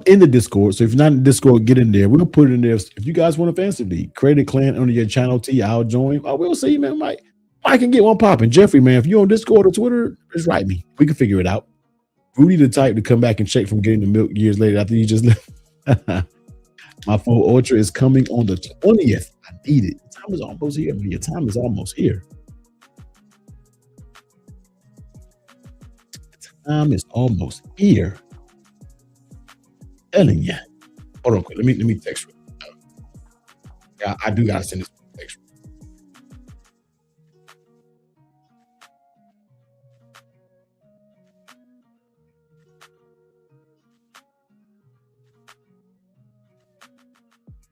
in the Discord. So if you're not in the Discord, get in there. We'll put it in there. If you guys want a fantasy league, create a clan under your channel T, I'll join. We'll see, man. I can get one popping. Jeffrey, man, if you're on Discord or Twitter, just write me. We can figure it out. Rudy the type to come back and check from getting the milk years later after you just left. My phone Ultra is coming on the 20th. I need it. Time is almost here. Your time is almost here. Time is almost here. Telling you. Hold on, quick. Let me text you. Yeah, I do gotta send this text.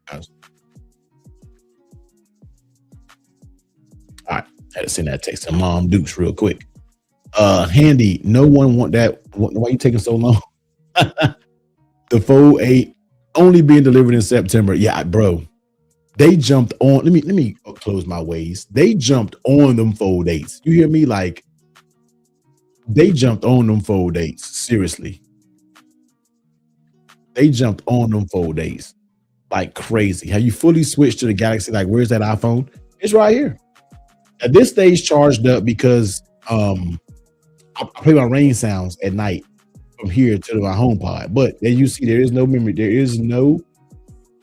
All right, I had to send that text to Mom Dukes real quick. Handy. No one want that. Why you taking so long? The Fold 8 only being delivered in September. Yeah, bro. They jumped on. Let me close my ways. They jumped on them Fold 8s. You hear me? Like they jumped on them Fold 8s. Seriously. They jumped on them Fold 8s like crazy. Have you fully switched to the Galaxy? Like, where's that iPhone? It's right here. At this stage, charged up because I play my rain sounds at night from here to my home pod. But as you see, there is no memory. There is no,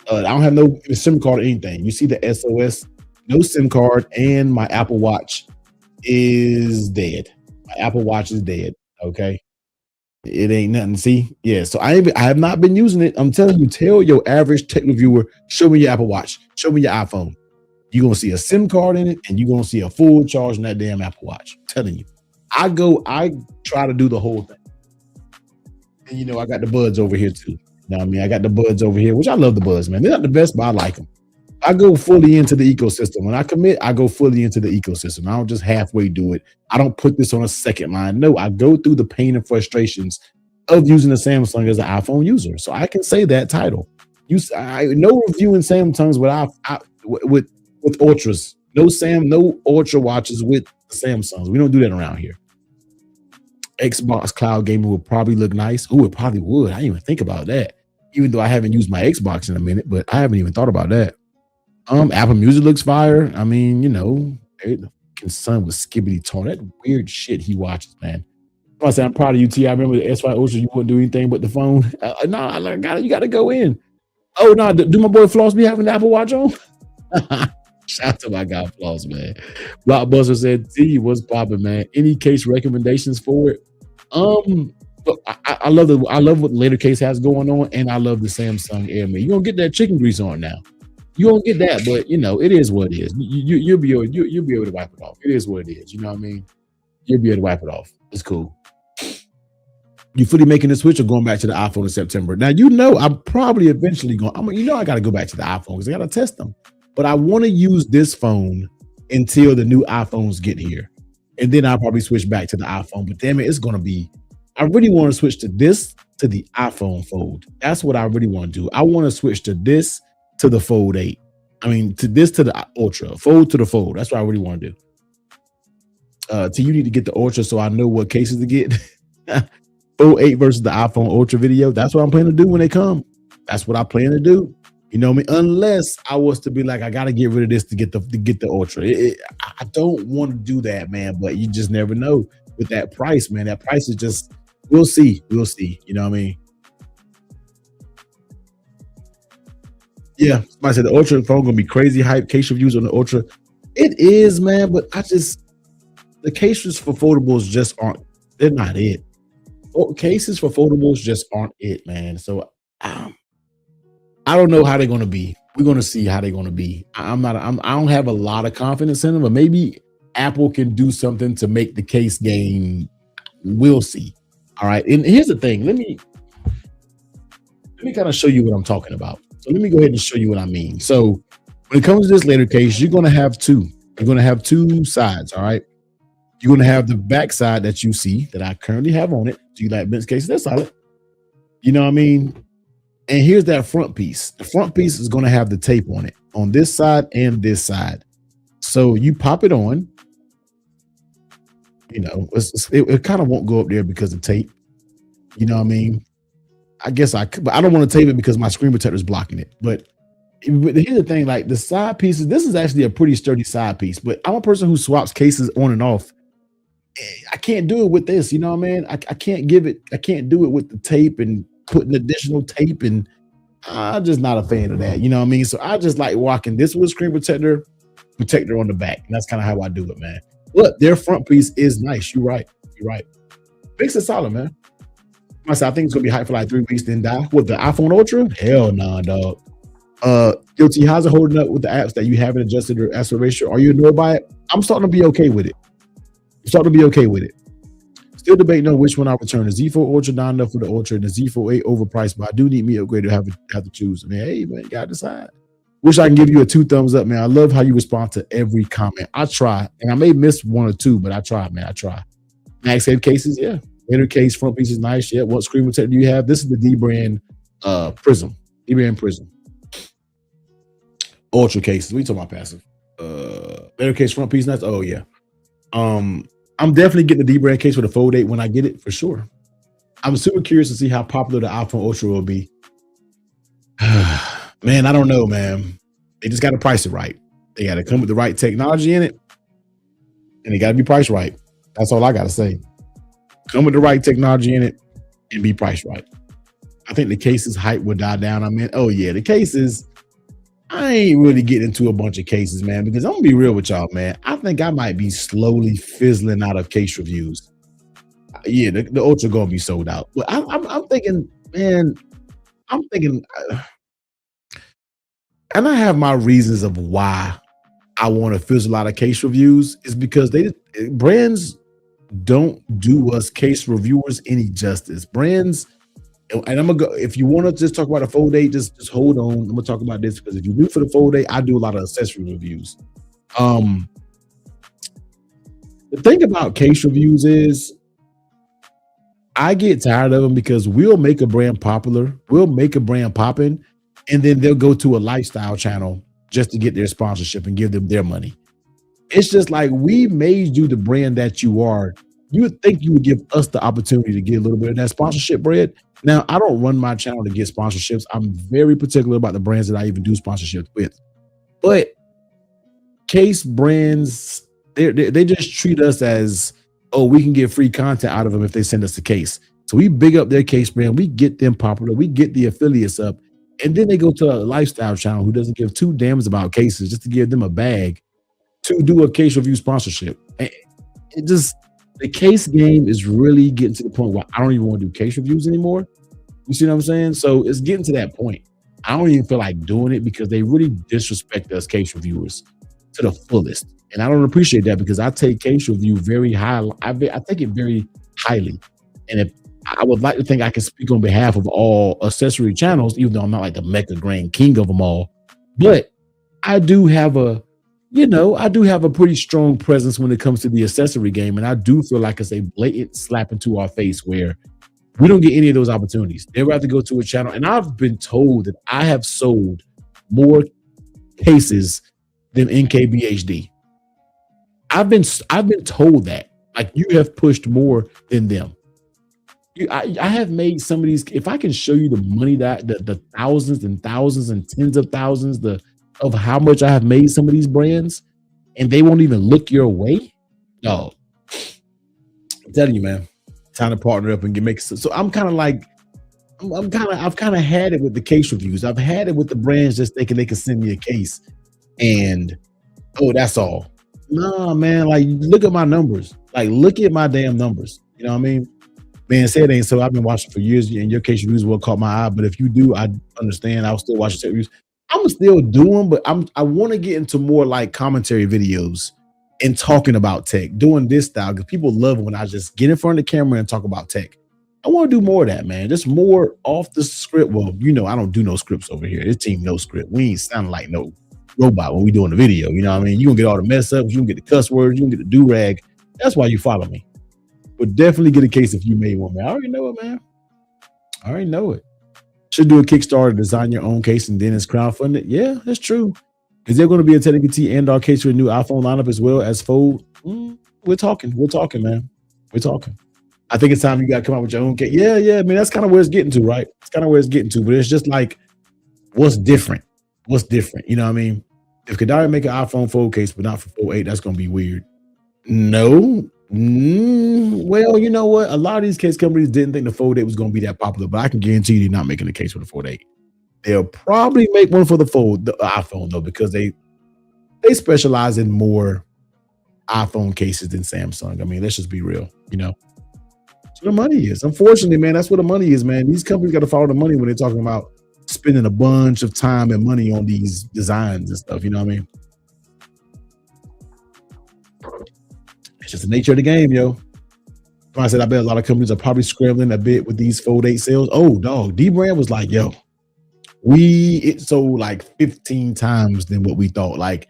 I don't have no SIM card or anything. You see the SOS, no SIM card, and my Apple Watch is dead. My Apple Watch is dead. Okay. It ain't nothing. See, yeah. So I have not been using it. I'm telling you, tell your average tech reviewer, show me your Apple Watch, show me your iPhone. You're gonna see a SIM card in it, and you're gonna see a full charge in that damn Apple Watch. I'm telling you. I try to do the whole thing. And I got the buds over here too. You know what I mean? I got the buds over here, which I love the buds, man. They're not the best, but I like them. I go fully into the ecosystem. When I commit, I go fully into the ecosystem. I don't just halfway do it. I don't put this on a second line. No, I go through the pain and frustrations of using the Samsung as an iPhone user. So I can say that title. No reviewing Samsungs with Ultras. No Ultra watches with Samsungs. We don't do that around here. Xbox cloud gaming would probably look nice. Oh, it probably would. I didn't even think about that. Even though I haven't used my Xbox in a minute, but I haven't even thought about that. Apple Music looks fire. I mean, son with Skibbity Tone. That weird shit he watches, man. I say I'm proud of you, T. I remember the S5 Ultra. You wouldn't do anything but the phone. You got to go in. Oh no, do my boy Floss be having the Apple Watch on? Shout out to my guy Floss, man. Blockbuster said, T, what's popping, man? Any case recommendations for it? Look, I love what the later case has going on, and I love the Samsung Airman. You're gonna get that chicken grease on now. You won't get that, but it is what it is. You'll be able to wipe it off. It is what it is. You know what I mean? You'll be able to wipe it off. It's cool. You fully making the switch or going back to the iPhone in September? Now I'm probably eventually going. I got to go back to the iPhone because I got to test them. But I want to use this phone until the new iPhones get here, and then I'll probably switch back to the iPhone. But damn it, it's gonna be. I really want to switch to the iPhone Fold. That's what I really want to do. I want to switch to this to the Fold 8. I mean, to the Ultra. Fold to the Fold. That's what I really want to do. You need to get the Ultra so I know what cases to get. Fold 8 versus the iPhone Ultra video. That's what I'm planning to do when they come. That's what I plan to do. You know what I mean? Unless I was to be like, I got to get rid of this to get the Ultra. I don't want to do that, man. But you just never know with that price, man. That price is just. We'll see. We'll see. You know what I mean? Yeah. Somebody said the Ultra phone gonna be crazy hype. Case reviews on the Ultra. It is, man. But the cases for foldables just aren't. They're not it. Cases for foldables just aren't it, man. So I don't know how they're gonna be. We're gonna see how they're gonna be. I don't have a lot of confidence in them, but maybe Apple can do something to make the case game. We'll see. All right. And here's the thing. Let me kind of show you what I'm talking about. So let me go ahead and show you what I mean. So when it comes to this later case, you're going to have two. You're going to have two sides. All right. You're going to have the back side that you see that I currently have on it. Do you like Ben's case? That's solid. You know what I mean? And here's that front piece. The front piece is going to have the tape on it on this side and this side. So you pop it on. It kind of won't go up there because of tape. You know what I mean? I guess I could, but I don't want to tape it because my screen protector is blocking it. But here's the thing, like the side pieces, this is actually a pretty sturdy side piece, but I'm a person who swaps cases on and off. I can't do it with this. You know what I mean? I can't do it with the tape and putting additional tape, and I'm just not a fan of that. You know what I mean? So I just like walking this with a screen protector on the back. And that's kind of how I do it, man. Look, their front piece is nice. You're right. Makes it solid, man. I think it's gonna be hype for like 3 weeks, then die. With the iPhone Ultra? Hell nah, dog. Guilty, how's it holding up with the apps that you haven't adjusted your aspect ratio? Are you annoyed by it? I'm starting to be okay with it. I'm starting to be okay with it. Still debating on which one I return. The Z Fold Ultra not enough for the Ultra, and the Z Fold 8 overpriced, but I do need me upgrade to have to choose. I mean, hey man, you gotta decide. Wish I can give you a 2 thumbs up, man. I love how you respond to every comment. I try, and I may miss 1 or 2, but I try, man. I try. MagSafe cases, yeah. Inner case, front piece is nice. Yeah. What screen protector do you have? This is the D brand Prism. D brand Prism. Ultra cases. We talking about passive. Inner case, front piece, nice. Oh yeah. I'm definitely getting the D brand case with the Fold 8 when I get it for sure. I'm super curious to see how popular the iPhone Ultra will be. Man, I don't know, man. They just got to price it right. They got to come with the right technology in it, and they got to be priced right. That's all I got to say. Come with the right technology in it and be priced right. I think the cases hype will die down. I mean, oh yeah, the cases. I ain't really getting into a bunch of cases, man, because I'm gonna be real with y'all, man. I think I might be slowly fizzling out of case reviews. Yeah, the Ultra gonna be sold out. But I'm thinking, man, I'm thinking, and I have my reasons of why I want to fizzle out of case reviews is because brands don't do us case reviewers any justice. Brands, and I'm gonna go. If you want to just talk about a Fold 8, just hold on. I'm gonna talk about this because if you do for the Fold 8, I do a lot of accessory reviews. The thing about case reviews is I get tired of them because we'll make a brand popular, we'll make a brand popping, and then they'll go to a lifestyle channel just to get their sponsorship and give them their money. It's just like we made you the brand that you are. You would think you would give us the opportunity to get a little bit of that sponsorship bread. Now, I don't run my channel to get sponsorships. I'm very particular about the brands that I even do sponsorships with. But case brands, they just treat us as, oh, we can get free content out of them if they send us the case. So we big up their case brand. We get them popular. We get the affiliates up. And then they go to a lifestyle channel who doesn't give 2 damns about cases just to give them a bag to do a case review sponsorship. And it just, the case game is really getting to the point where I don't even want to do case reviews anymore. You see what I'm saying? So it's getting to that point. I don't even feel like doing it because they really disrespect us case reviewers to the fullest. And I don't appreciate that because I take case review very high. I take it very highly. And if I would like to think I can speak on behalf of all accessory channels, even though I'm not like the mega grand king of them all, but I do have a pretty strong presence when it comes to the accessory game. And I do feel like it's a blatant slap into our face where we don't get any of those opportunities. They'd rather go to a channel. And I've been told that I have sold more cases than NKBHD. I've been told that. Like, you have pushed more than them. I have made some of these. If I can show you the money that the thousands and thousands and tens of thousands of how much I have made some of these brands, and they won't even look your way. No, I'm telling you, man, time to partner up and make. So I'm kind of like, I've kind of had it with the case reviews. I've had it with the brands just thinking they can send me a case, and oh, that's all. Nah, man, like look at my numbers. Like look at my damn numbers. You know what I mean? Man, say it ain't so. I've been watching for years, and your case reviews will caught my eye. But if you do, I understand. I'll still watch your reviews. I'm still doing, but I want to get into more like commentary videos and talking about tech, doing this style because people love it when I just get in front of the camera and talk about tech. I want to do more of that, man. Just more off the script. Well, you know, I don't do no scripts over here. This team no script. We ain't sounding like no robot when we doing the video. You know what I mean? You gonna get all the mess ups. You gonna get the cuss words. You gonna get the do rag. That's why you follow me. But definitely get a case if you made one, man. I already know it, man. I already know it. Should do a Kickstarter, design your own case, and then it's crowdfunded. Yeah, that's true. Is there going to be a Technical T and our case for a new iPhone lineup as well as Fold? We're talking, man. We're talking. I think it's time you got to come out with your own case. Yeah. I mean, that's kind of where it's getting to, right? It's kind of where it's getting to. But it's just like, what's different? What's different? You know what I mean? If Kadari make an iPhone Fold case, but not for Fold 8, that's going to be weird. No. Well, you know what? A lot of these case companies didn't think the Fold 8 was going to be that popular, but I can guarantee you they're not making a case for the Fold 8. They'll probably make one for the iPhone though, because they specialize in more iPhone cases than Samsung. I mean, let's just be real, you know. where the money is. Unfortunately, man, that's where the money is, man. These companies got to follow the money when they're talking about spending a bunch of time and money on these designs and stuff. You know what I mean? It's just the nature of the game, yo. I said, I bet a lot of companies are probably scrambling a bit with these Fold 8 sales. Oh, dog. D Brand was like, yo, it sold like 15 times than what we thought. Like,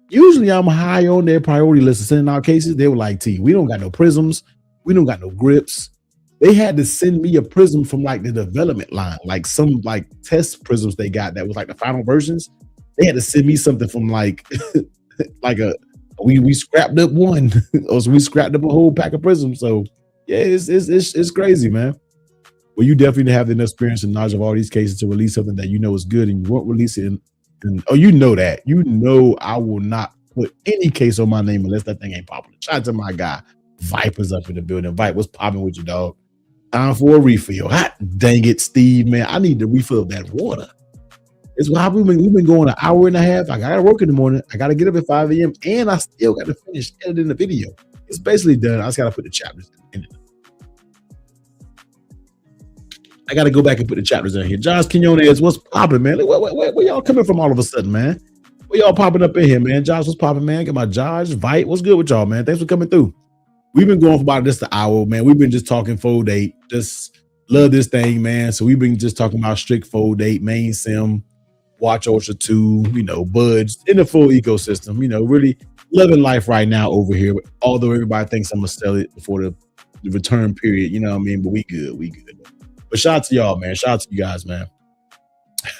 usually I'm high on their priority list of sending out cases. They were like, T, we don't got no prisms. We don't got no grips. They had to send me a prism from like the development line, like some like test prisms they got that was like the final versions. They had to send me something from like like we scrapped up one, or so we scrapped up a whole pack of prisms. So yeah, it's crazy, man. Well, you definitely have the experience and knowledge of all these cases to release something that you know is good, and you won't release it. Oh, you know that. You know I will not put any case on my name unless that thing ain't popular. Shout out to my guy. Viper's up in the building. Viper, what's popping with you, dog? Time for a refill. Hot dang it, Steve, man. I need to refill that water. It's why we've been going an hour and a half. I gotta work in the morning. I gotta get up at 5 a.m. and I still gotta finish editing the video. It's basically done. I just gotta put the chapters in it. I gotta go back and put the chapters in here. Josh Quinones, what's popping, man? Where y'all coming from all of a sudden, man? Where y'all popping up in here, man? Josh, what's popping, man? Got my Josh, Vite. What's good with y'all, man? Thanks for coming through. We've been going for about just an hour, man. We've been just talking Fold 8. Just love this thing, man. So we've been just talking about strict Fold 8, main sim, Watch Ultra 2, you know, buds in the full ecosystem. You know, really loving life right now over here. Although everybody thinks I'm gonna sell it before the return period, you know what I mean? But we good. But shout out to y'all, man. Shout out to you guys, man.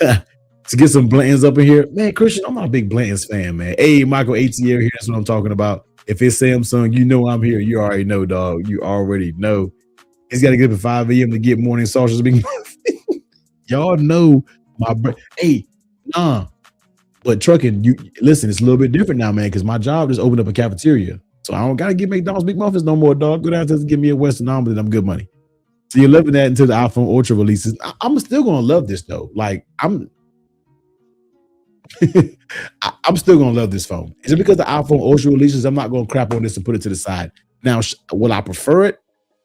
To get some Blantons up in here. Man, Christian, I'm not a big Blantons fan, man. Hey, Michael ATL here. That's what I'm talking about. If it's Samsung, you know I'm here. You already know, dog. You already know. He's got to get up at 5 a.m. to get morning sausages. Y'all know my hey, nah. But trucking, you listen, it's a little bit different now, man, because my job just opened up a cafeteria. So I don't got to get McDonald's big muffins no more, dog. Go down to give me a Western omelet and I'm good money. So you're loving that until the iPhone Ultra releases. I'm still gonna love this though. Like I'm still gonna love this phone. Is it because the iPhone Ultra releases? I'm not gonna crap on this and put it to the side. Now, will I prefer it?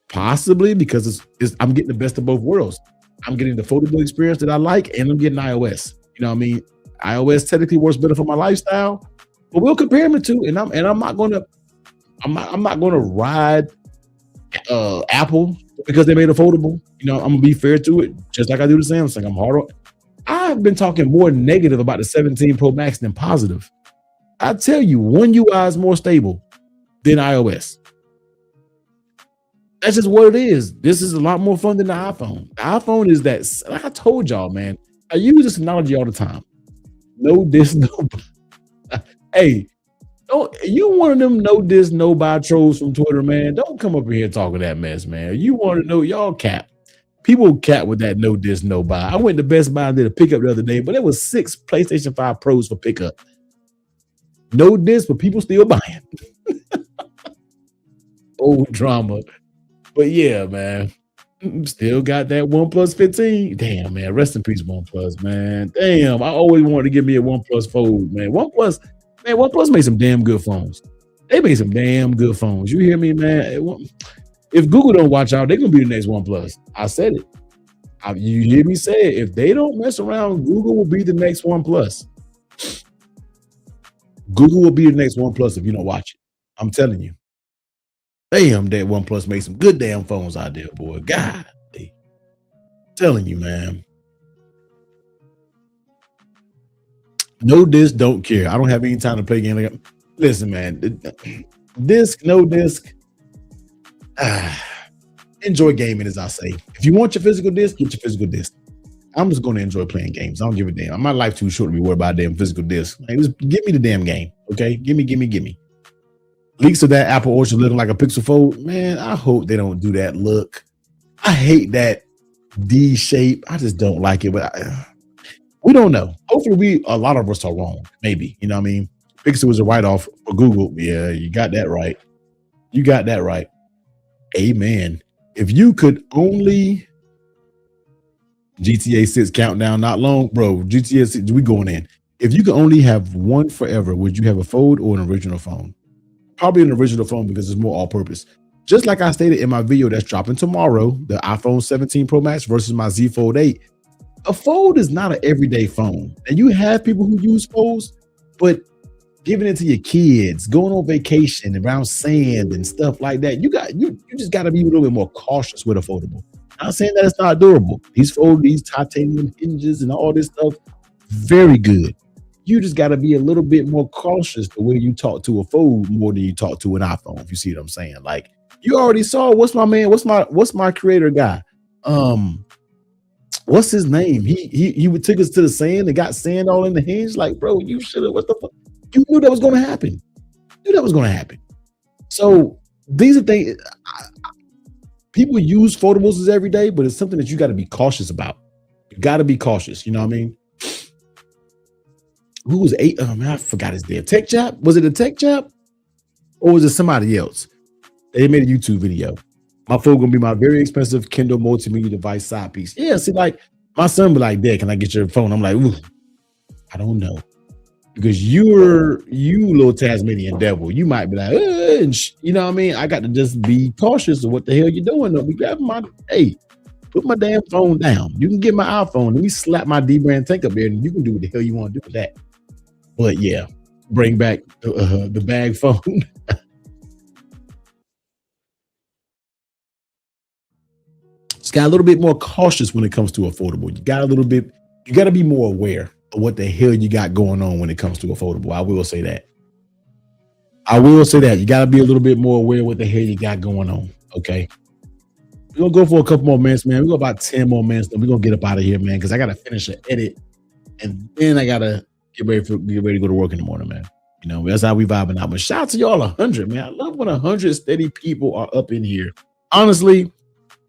Possibly, because I'm getting the best of both worlds. I'm getting the foldable experience that I like, and I'm getting iOS. You know what I mean? iOS technically works better for my lifestyle, but we'll compare them to. And I'm not gonna ride Apple because they made it foldable. You know, I'm gonna be fair to it, just like I do the Samsung. I'm hard on. I've been talking more negative about the 17 Pro Max than positive. I tell you, One UI is more stable than iOS. That's just what it is. This is a lot more fun than the iPhone. The iPhone is that, like I told y'all, man, I use this analogy all the time. No diss, no. Hey, don't you one of them no diss, no buy trolls from Twitter, man? Don't come up in here talking that mess, man. You want to know y'all cap. People cap with that no diss, no buy. I went to Best Buy and did a pickup the other day, but there was 6 PlayStation 5 Pros for pickup. No diss, but people still buying. Old drama. But yeah, man. Still got that OnePlus 15. Damn, man. Rest in peace, OnePlus, man. Damn, I always wanted to give me a OnePlus Fold, man. OnePlus made some damn good phones. They made some damn good phones. You hear me, man? If Google don't watch out, they're gonna be the next OnePlus. I said it. You hear me say it. If they don't mess around, Google will be the next OnePlus. Google will be the next OnePlus if you don't watch it. I'm telling you. Damn, that OnePlus made some good damn phones out there, boy. God, telling you, man. No disc, don't care. I don't have any time to play games. Listen, man. Disc, no disc. Enjoy gaming, as I say. If you want your physical disc, get your physical disc. I'm just going to enjoy playing games. I don't give a damn. My life too short to be worried about a damn physical disc. Like, just give me the damn game, okay? Give me. Leaks of that Apple Ultra looking like a Pixel Fold. Man, I hope they don't do that look. I hate that D shape. I just don't like it, but we don't know. Hopefully a lot of us are wrong. Maybe, you know what I mean? Pixel was a write-off for Google. Yeah, you got that right. Amen. If you could only GTA 6 countdown, not long, bro. GTA 6, we going in. If you could only have one forever, would you have a Fold or an original phone? Probably an original phone because it's more all-purpose. just like I stated in my video that's dropping tomorrow, the iPhone 17 Pro Max versus my Z Fold 8. A fold is not an everyday phone. And you have people who use folds, but giving it to your kids, going on vacation around sand and stuff like that, you just got to be a little bit more cautious with a foldable. Not saying that it's not durable. These titanium hinges and all this stuff, very good. You just got to be a little bit more cautious the way you talk to a fold more than you talk to an iPhone. If you see what I'm saying, like you already saw what's my creator guy, what's his name? He took us to the sand and got sand all in the hinge. Like, bro, you should have. What the fuck? You knew that was going to happen. You knew that was going to happen. So these are things. People use foldables every day, but it's something that you got to be cautious about. You got to be cautious. You know what I mean? Who was eight? Oh man, I forgot his name. Tech Chap? Was it a Tech Chap? Or was it somebody else? They made a YouTube video. My phone gonna be my very expensive Kindle multimedia device side piece. Yeah, see, like my son be like, Dad, can I get your phone? I'm like, ooh, I don't know. Because you little Tasmanian devil, you might be like, you know what I mean? I got to just be cautious of what the hell you're doing. Don't be grabbing put my damn phone down. You can get my iPhone. Let me slap my D-brand tank up there and you can do what the hell you want to do with that. But yeah, bring back the bag phone. Just got a little bit more cautious when it comes to affordable. You got to be more aware of what the hell you got going on when it comes to affordable. I will say that. You got to be a little bit more aware of what the hell you got going on. Okay. We're going to go for a couple more minutes, man. We go about 10 more minutes. Then we're going to get up out of here, man, because I got to finish an edit. And then I got to get ready to go to work in the morning, man. You know, that's how we vibing out. But shout out to y'all 100, man. I love when 100 steady people are up in here. Honestly,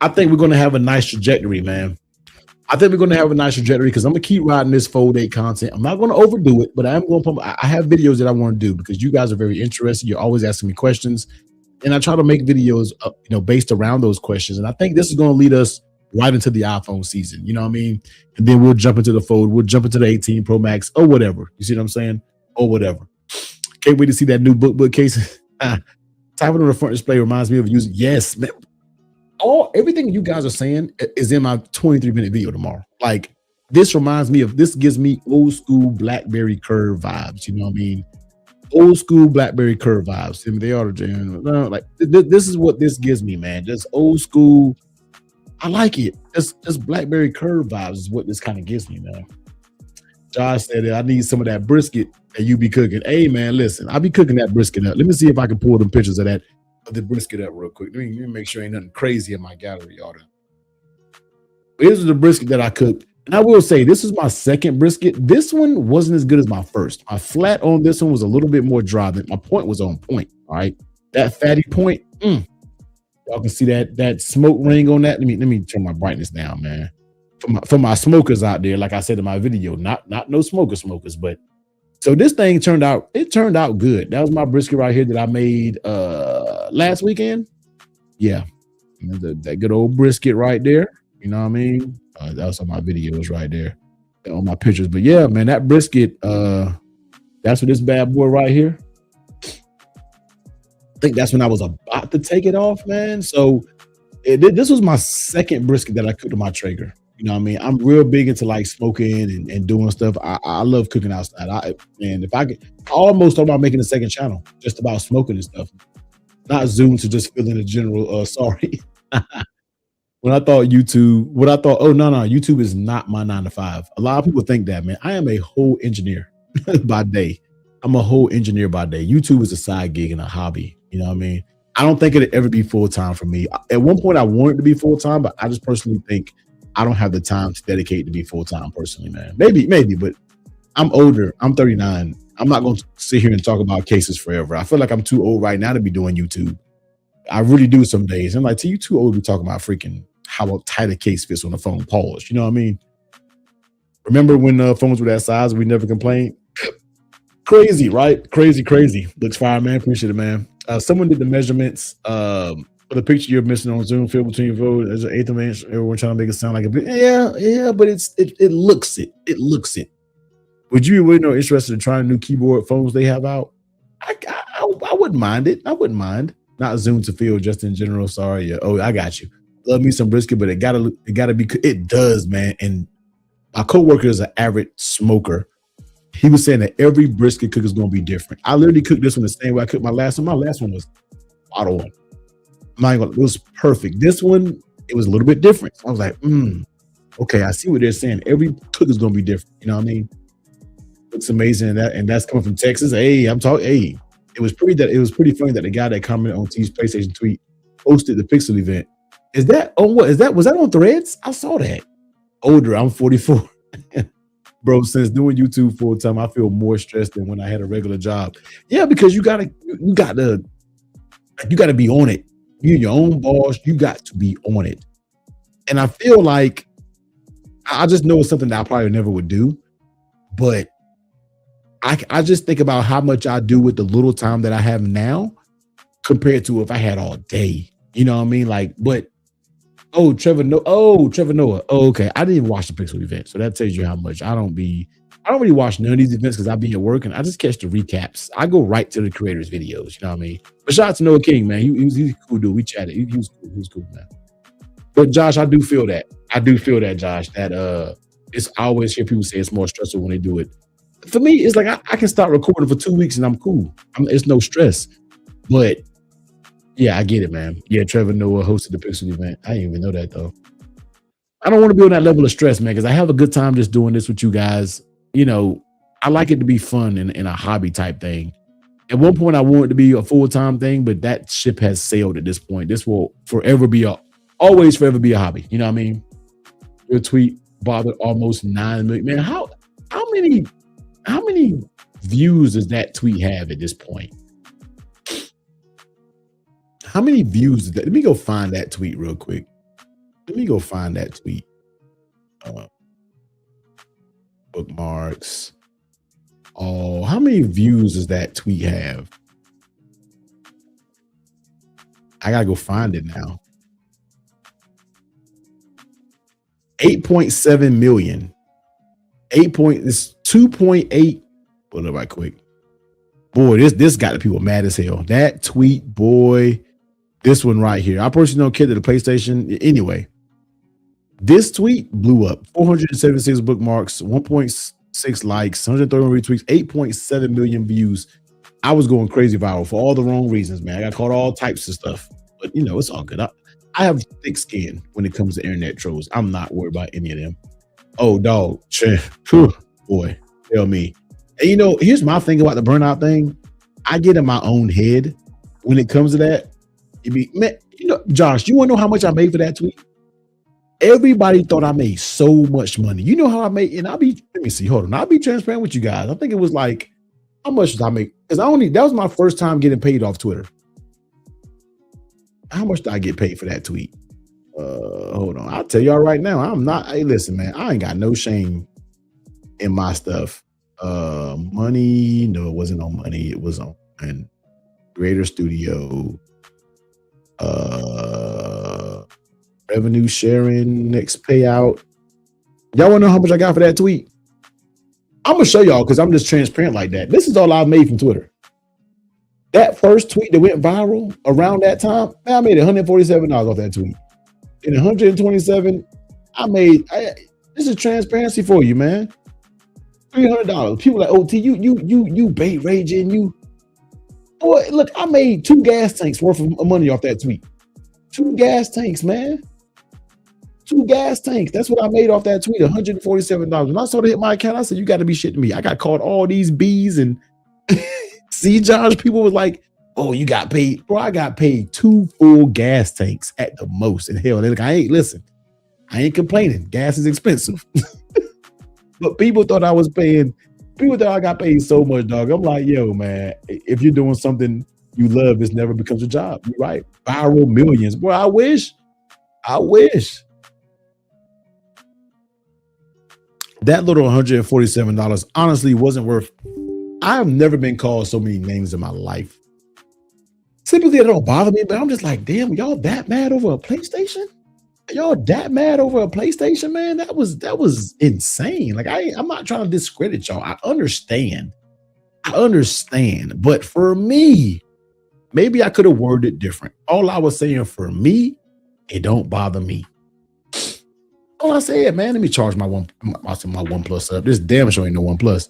I think we're going to have a nice trajectory, man. I think we're going to have a nice trajectory because I'm going to keep riding this Fold 8 content. I'm not going to overdo it, but I am going to I have videos that I want to do because you guys are very interested. You're always asking me questions. And I try to make videos, based around those questions. And I think this is going to lead us right into the iPhone season. You know what I mean? And then we'll jump into the Fold. We'll jump into the 18 Pro Max or whatever. You see what I'm saying? Or whatever. Can't wait to see that new bookcase. Typing on the front display reminds me of using. Yes, man. Everything you guys are saying is in my 23-minute video tomorrow. Like this gives me old school BlackBerry Curve vibes. You know what I mean? Old school BlackBerry Curve vibes. I mean, they are like this is what this gives me, man. Just old school. I like it. Just BlackBerry Curve vibes is what this kind of gives me, man. Josh said I need some of that brisket that you be cooking. Hey, man, listen, I'll be cooking that brisket up. Let me see if I can pull them pictures of the brisket up real quick. Let me make sure ain't nothing crazy in my gallery, y'all. This is the brisket that I cooked. And I will say, this is my second brisket. This one wasn't as good as my first. My flat on this one was a little bit more dry. My point was on point, all right? That fatty point, y'all can see that smoke ring on that. Let me turn my brightness down, man. For my smokers out there, like I said in my video, not no smokers, but so this thing turned out good. That was my brisket right here that I made last weekend. Yeah, that good old brisket right there. You know what I mean? That was on my videos right there, on my pictures. But yeah, man, that brisket, that's what this bad boy right here. I think that's when I was about to take it off, man. So this was my second brisket that I cooked on my Traeger. You know what I mean? I'm real big into like smoking and doing stuff. I love cooking outside. I almost thought about making a second channel just about smoking and stuff. Not Zoom to just fill in a general sorry. When I thought YouTube, YouTube is not my 9 to 5. A lot of people think that, man. I am a whole engineer by day. I'm a whole engineer by day. YouTube is a side gig and a hobby. You know what I mean? I don't think it'd ever be full-time for me. At one point, I wanted to be full-time, but I just personally think I don't have the time to dedicate to be full-time personally, man. Maybe, but I'm older. I'm 39. I'm not going to sit here and talk about cases forever. I feel like I'm too old right now to be doing YouTube. I really do some days. I'm like, you too old to be talking about freaking how tight a case fits on the phone. Pause. You know what I mean? Remember when phones were that size and we never complained? Crazy, right? Crazy. Looks fire, man. Appreciate it, man. Someone did the measurements for the picture you're missing on Zoom. Fill between your vote as an eighth of an inch. Everyone trying to make it sound like a bit. Yeah, but it looks it. It looks it. Would you be interested in trying new keyboard phones they have out? I wouldn't mind it. I wouldn't mind. not Zoom to feel, just in general. Sorry. Yeah. Oh, I got you. Love me some brisket, but it gotta be. It does, man. And my coworker is an avid smoker. He was saying that every brisket cook is gonna be different. I literally cooked this one the same way I cooked my last one. My last one was bottle one. It was perfect. This one, it was a little bit different. I was like, okay, I see what they're saying. Every cook is gonna be different. You know what I mean? Looks amazing, and that's coming from Texas. Hey, I'm talking. Hey, it was pretty funny that the guy that commented on T's PlayStation tweet hosted the Pixel event. Is that on what? Is that was that on Threads? I saw that. Older, I'm 44. Bro, since doing YouTube full time, I feel more stressed than when I had a regular job. Yeah, because you gotta be on it. You're your own boss. You got to be on it. And I feel like I just know it's something that I probably never would do, but I just think about how much I do with the little time that I have now compared to if I had all day. You know what I mean? Like, but Trevor Noah. Oh, okay. I didn't even watch the Pixel event, so that tells you how much I don't really watch none of these events because I be at work and I just catch the recaps. I go right to the creators' videos. You know what I mean? But shout out to Noah King, man. He's a cool dude. We chatted. He was cool. He was cool, man. But Josh, I do feel that. I do feel that, Josh. That it's I always hear people say it's more stressful when they do it. For me, it's like I can start recording for 2 weeks and I'm cool. It's no stress. But yeah, I get it, man. Yeah, Trevor Noah hosted the Pixel event. I didn't even know that though. I don't want to be on that level of stress, man, because I have a good time just doing this with you guys. You know, I like it to be fun and a hobby type thing. At one point, I wanted it to be a full-time thing, but that ship has sailed at this point. This will always forever be a hobby. You know what I mean? Your tweet bothered almost 9 million. Man, how many views does that tweet have at this point? How many views is that? Let me go find that tweet real quick. Let me go find that tweet. Bookmarks. Oh, how many views does that tweet have? I gotta go find it now. 8.7 million. It's 2.8. Pull it right quick. Boy, this got the people mad as hell. That tweet, boy. This one right here. I personally don't care to the PlayStation. Anyway, this tweet blew up. 476 bookmarks, 1.6 likes, 131 retweets, 8.7 million views. I was going crazy viral for all the wrong reasons, man. I got caught all types of stuff. But, it's all good. I have thick skin when it comes to internet trolls. I'm not worried about any of them. Oh, dog. Boy, tell me. And, here's my thing about the burnout thing. I get in my own head when it comes to that. Man, Josh, you want to know how much I made for that tweet? Everybody thought I made so much money. You know how I made, and let me see, hold on. I'll be transparent with you guys. I think it was like, how much did I make? Because that was my first time getting paid off Twitter. How much did I get paid for that tweet? Hold on. I'll tell y'all right now. Hey, listen, man, I ain't got no shame in my stuff. Money. No, it wasn't on money. It was on Creator Studio. Revenue sharing, next payout. Y'all want to know how much I got for that tweet? I'm gonna show y'all because I'm just transparent like that. This is all I've made from Twitter. That first tweet that went viral around that time, man, I made $147 off that tweet. And 127, this is transparency for you, man. $300. People like, OT, you bait raging, Boy, look, I made 2 gas tanks worth of money off that tweet. 2 gas tanks, man. 2 gas tanks. That's what I made off that tweet, $147. When I saw it hit my account, I said, you got to be shitting me. I got caught all these B's and see, Josh, people was like, oh, you got paid. Bro, I got paid 2 full gas tanks at the most. And hell, I ain't complaining. Gas is expensive. But people thought I got paid so much, dog. I'm like, yo, man, if you're doing something you love, this never becomes a job. You're right. Viral millions. Boy, I wish. That little $147 honestly wasn't worth. I have never been called so many names in my life. Typically, it don't bother me, but I'm just like, damn, y'all that mad over a PlayStation? Y'all that mad over a PlayStation, man? That was insane. Like, I'm not trying to discredit y'all. I understand. But for me, maybe I could have worded it different. All I was saying for me, it don't bother me. All I said, man, let me charge my One Plus up. This damn sure ain't no One Plus.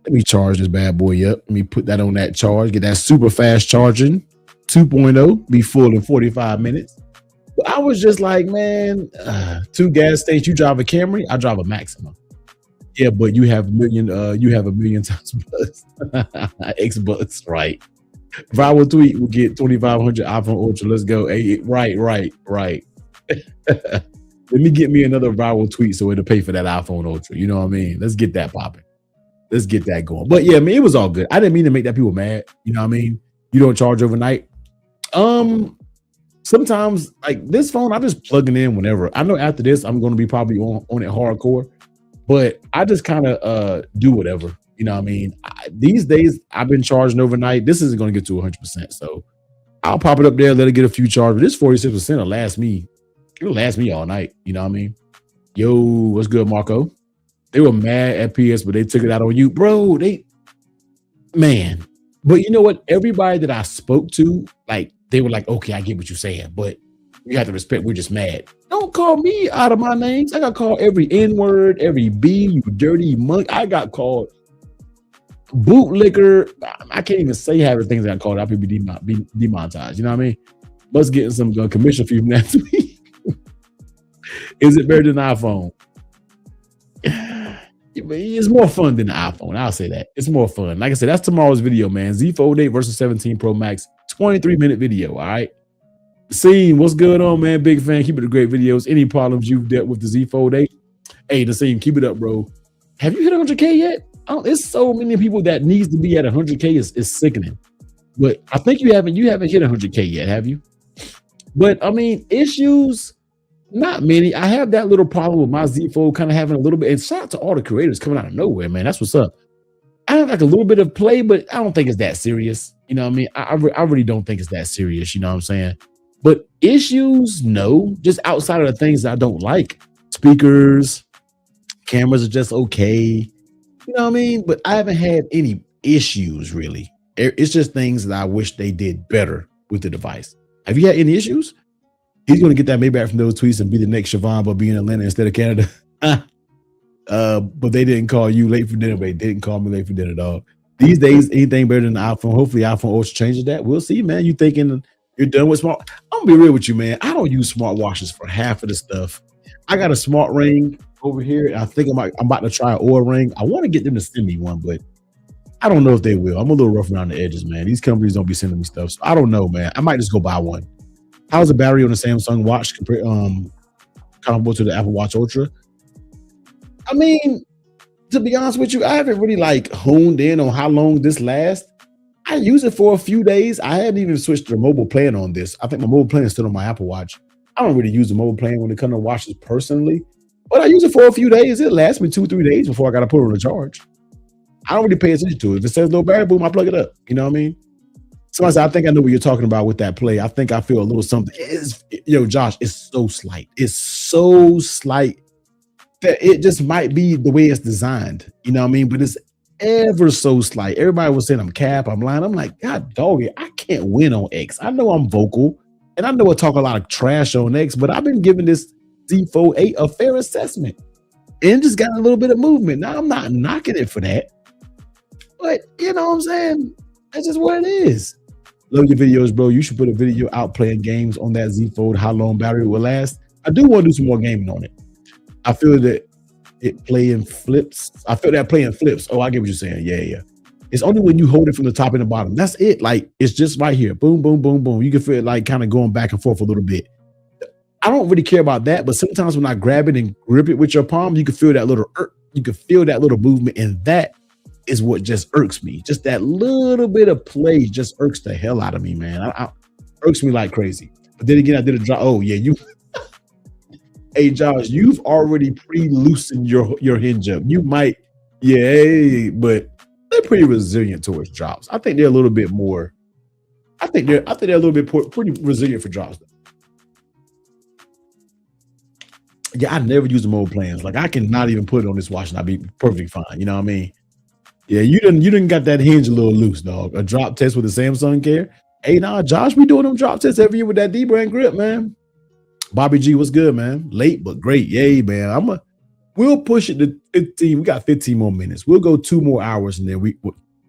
Let me charge this bad boy up. Let me put that on that charge. Get that super fast charging 2.0. Be full in 45 minutes. But I was just like, man, two gas stations. You drive a Camry, I drive a Maxima. Yeah, but you have a million times plus X bucks, right? Viral tweet will get 2,500 iPhone Ultra. Let's go. Hey, right. Let me get me another viral tweet so it'll pay for that iPhone Ultra. You know what I mean? Let's get that popping. Let's get that going. But yeah, I mean, it was all good. I didn't mean to make that people mad. You know what I mean? You don't charge overnight. Sometimes like this phone, I just plug it in whenever. I know after this, I'm going to be probably on it hardcore, but I just kind of do whatever. You know what I mean? These days, I've been charging overnight. This isn't going to get to 100%. So I'll pop it up there, let it get a few charges. This 46% will last me. It'll last me all night. You know what I mean? Yo, what's good, Marco? They were mad at PS, but they took it out on you. Bro, man. But you know what? Everybody that I spoke to, like, they were like, okay, I get what you're saying, but you have to respect, we're just mad. Don't call me out of my names. I got called every N-word, every B, you dirty monk. I got called bootlicker. I can't even say half the things I got called. I'll be demonetized. You know what I mean? Must get some commission fee from that tweet. Is it better than an iPhone? It's more fun than the iPhone. I'll say that. It's more fun. Like I said, that's tomorrow's video, man. Z Fold 8 versus 17 Pro Max. 23-minute video, all right? Nassim, what's good on, man? Big fan. Keep it the great videos. Any problems you've dealt with the Z Fold 8? Hey, Nassim, keep it up, bro. Have you hit 100K yet? There's so many people that needs to be at 100K. Is sickening. But I think you haven't hit 100K yet, have you? But, I mean, issues, not many. I have that little problem with my Z Fold kind of having a little bit. And shout out to all the creators coming out of nowhere, man. That's what's up. I have like a little bit of play, but I don't think it's that serious. You know what I mean? I really don't think it's that serious. You know what I'm saying? But issues, no. Just outside of the things that I don't like. Speakers, cameras are just okay. You know what I mean? But I haven't had any issues, really. It's just things that I wish they did better with the device. Have you had any issues? He's going to get that Maybach from those tweets and be the next Siobhan, but be in Atlanta instead of Canada. But they didn't call you late for dinner, but they didn't call me late for dinner, dog. These days, anything better than the iPhone. Hopefully, iPhone Ultra changes that. We'll see, man. You thinking you're done with smart? I'm gonna be real with you, man. I don't use smartwatches for half of the stuff. I got a smart ring over here, and I think I'm about to try an Oura ring. I want to get them to send me one, but I don't know if they will. I'm a little rough around the edges, man. These companies don't be sending me stuff, so I don't know, man. I might just go buy one. How's the battery on the Samsung watch comparable to the Apple Watch Ultra? I mean, to be honest with you, I haven't really like honed in on how long this lasts. I use it for a few days. I haven't even switched to the mobile plan on this. I think my mobile plan is still on my Apple Watch. I don't really use the mobile plan when it comes to watches personally, but I use it for a few days. It lasts me 2-3 days before I got to put it on the charge. I don't really pay attention to it. If it says low battery, boom, I plug it up. You know what I mean? Somebody said, I think I know what you're talking about with that play. I think I feel a little something. Josh, it's so slight. It's so slight that it just might be the way it's designed. You know what I mean? But it's ever so slight. Everybody was saying I'm cap, I'm lying. I'm like, God dog it, I can't win on X. I know I'm vocal, and I know I talk a lot of trash on X, but I've been giving this Z Fold 8 a fair assessment and just got a little bit of movement. Now, I'm not knocking it for that, but you know what I'm saying? That's just what it is. Love your videos, bro. You should put a video out playing games on that Z Fold, how long battery will last. I do want to do some more gaming on it. I feel that it playing flips. I feel that playing flips. Oh, I get what you're saying. Yeah. It's only when you hold it from the top and the bottom. That's it. Like, it's just right here. Boom, boom, boom, boom. You can feel it like kind of going back and forth a little bit. I don't really care about that, but sometimes when I grab it and grip it with your palm, you can feel that little movement, and that is what just irks me. Just that little bit of play just irks the hell out of me, man. Irks me like crazy. But then again, I did a drop. Oh, yeah, you. Hey, Josh, you've already pre-loosened your hinge up. You might, yeah, but they're pretty resilient towards drops. I think they're a little bit more. I think they're a little bit pretty resilient for drops. Yeah, I never use the mode plans. Like, I cannot even put it on this watch and I'll be perfectly fine. You know what I mean? Yeah, you didn't got that hinge a little loose, dog. A drop test with a Samsung Care. Hey, nah, Josh, we doing them drop tests every year with that D brand grip, man. Bobby G, what's good, man? Late but great. Yay, man. We'll push it to 15. We got 15 more minutes. We'll go 2 more hours and then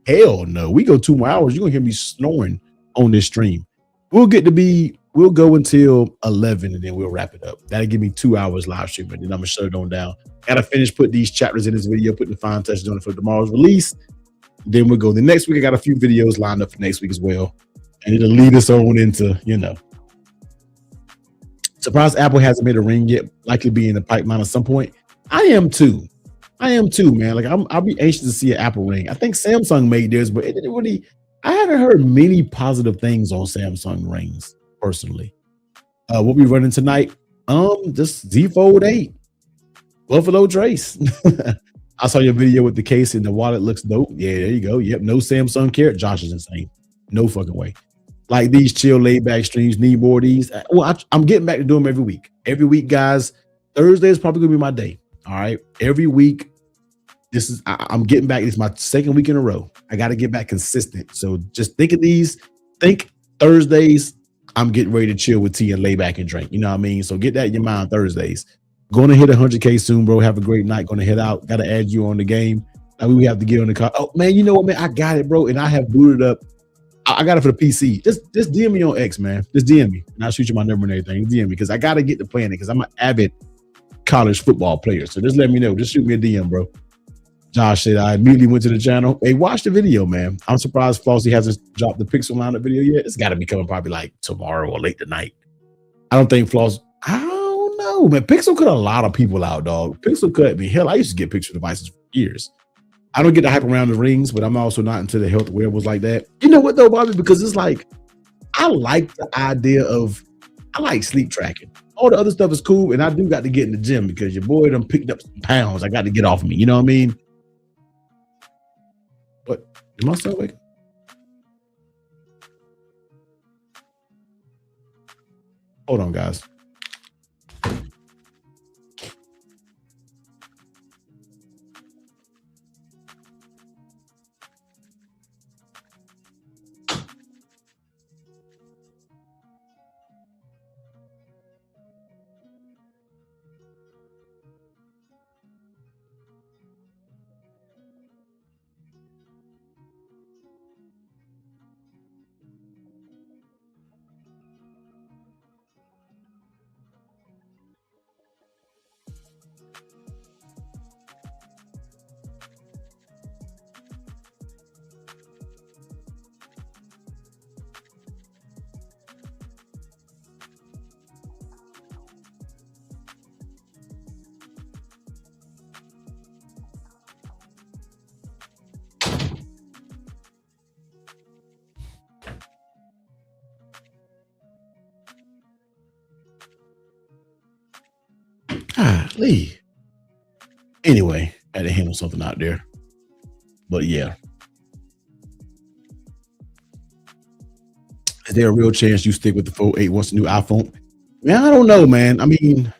hell no. We go 2 more hours. You're gonna hear me snoring on this stream. We'll go until 11 and then we'll wrap it up. That'll give me 2 hours live stream, and then I'm gonna shut it on down. Gotta finish put these chapters in this video, putting the fine touches on it for tomorrow's release. Then we'll go. The next week, I got a few videos lined up for next week as well. And it'll lead us on into, surprised Apple hasn't made a ring yet, likely be in the pipeline at some point. I am too, man. Like I'll be anxious to see an Apple ring. I think Samsung made theirs, but it didn't really. I haven't heard many positive things on Samsung rings personally. What we running tonight? Just Z Fold 8, Buffalo Trace. I saw your video with the case and the wallet looks dope. Yeah, there you go. Yep, no Samsung care. Josh is insane. No fucking way. Like these chill, laid back streams, need more of these. Well, I'm getting back to doing them every week. Every week, guys. Thursday is probably gonna be my day. All right. Every week. I'm getting back. This is my second week in a row. I got to get back consistent. So just think of these. Think Thursdays. I'm getting ready to chill with tea and lay back and drink. You know what I mean? So get that in your mind. Thursdays. Going to hit 100K soon, bro. Have a great night. Going to head out. Got to add you on the game. Now we have to get on the car. Oh man, you know what, man? I got it, bro. And I have booted up. I got it for the PC. Just DM me on X, man. Just DM me. And I'll shoot you my number and everything. DM me because I got to get to playing it because I'm an avid college football player. So just let me know. Just shoot me a DM, bro. Josh said, I immediately went to the channel. Hey, watch the video, man. I'm surprised Flossie hasn't dropped the Pixel lineup video yet. It's got to be coming probably like tomorrow or late tonight. I don't think Floss. I don't know, man. Pixel cut a lot of people out, dog. Pixel cut me. Hell, I used to get Pixel devices for years. I don't get the hype around the rings, but I'm also not into the health wearables like that. You know what, though, Bobby? Because it's like, I like the idea of, I like sleep tracking. All the other stuff is cool, and I do got to get in the gym because your boy done picked up some pounds. I got to get off of me. You know what I mean? What? Am I still awake? Hold on, guys. Golly. Anyway, I had to handle something out there. But yeah. Is there a real chance you stick with the Fold 8 once the new iPhone? Man, I don't know, man. I mean,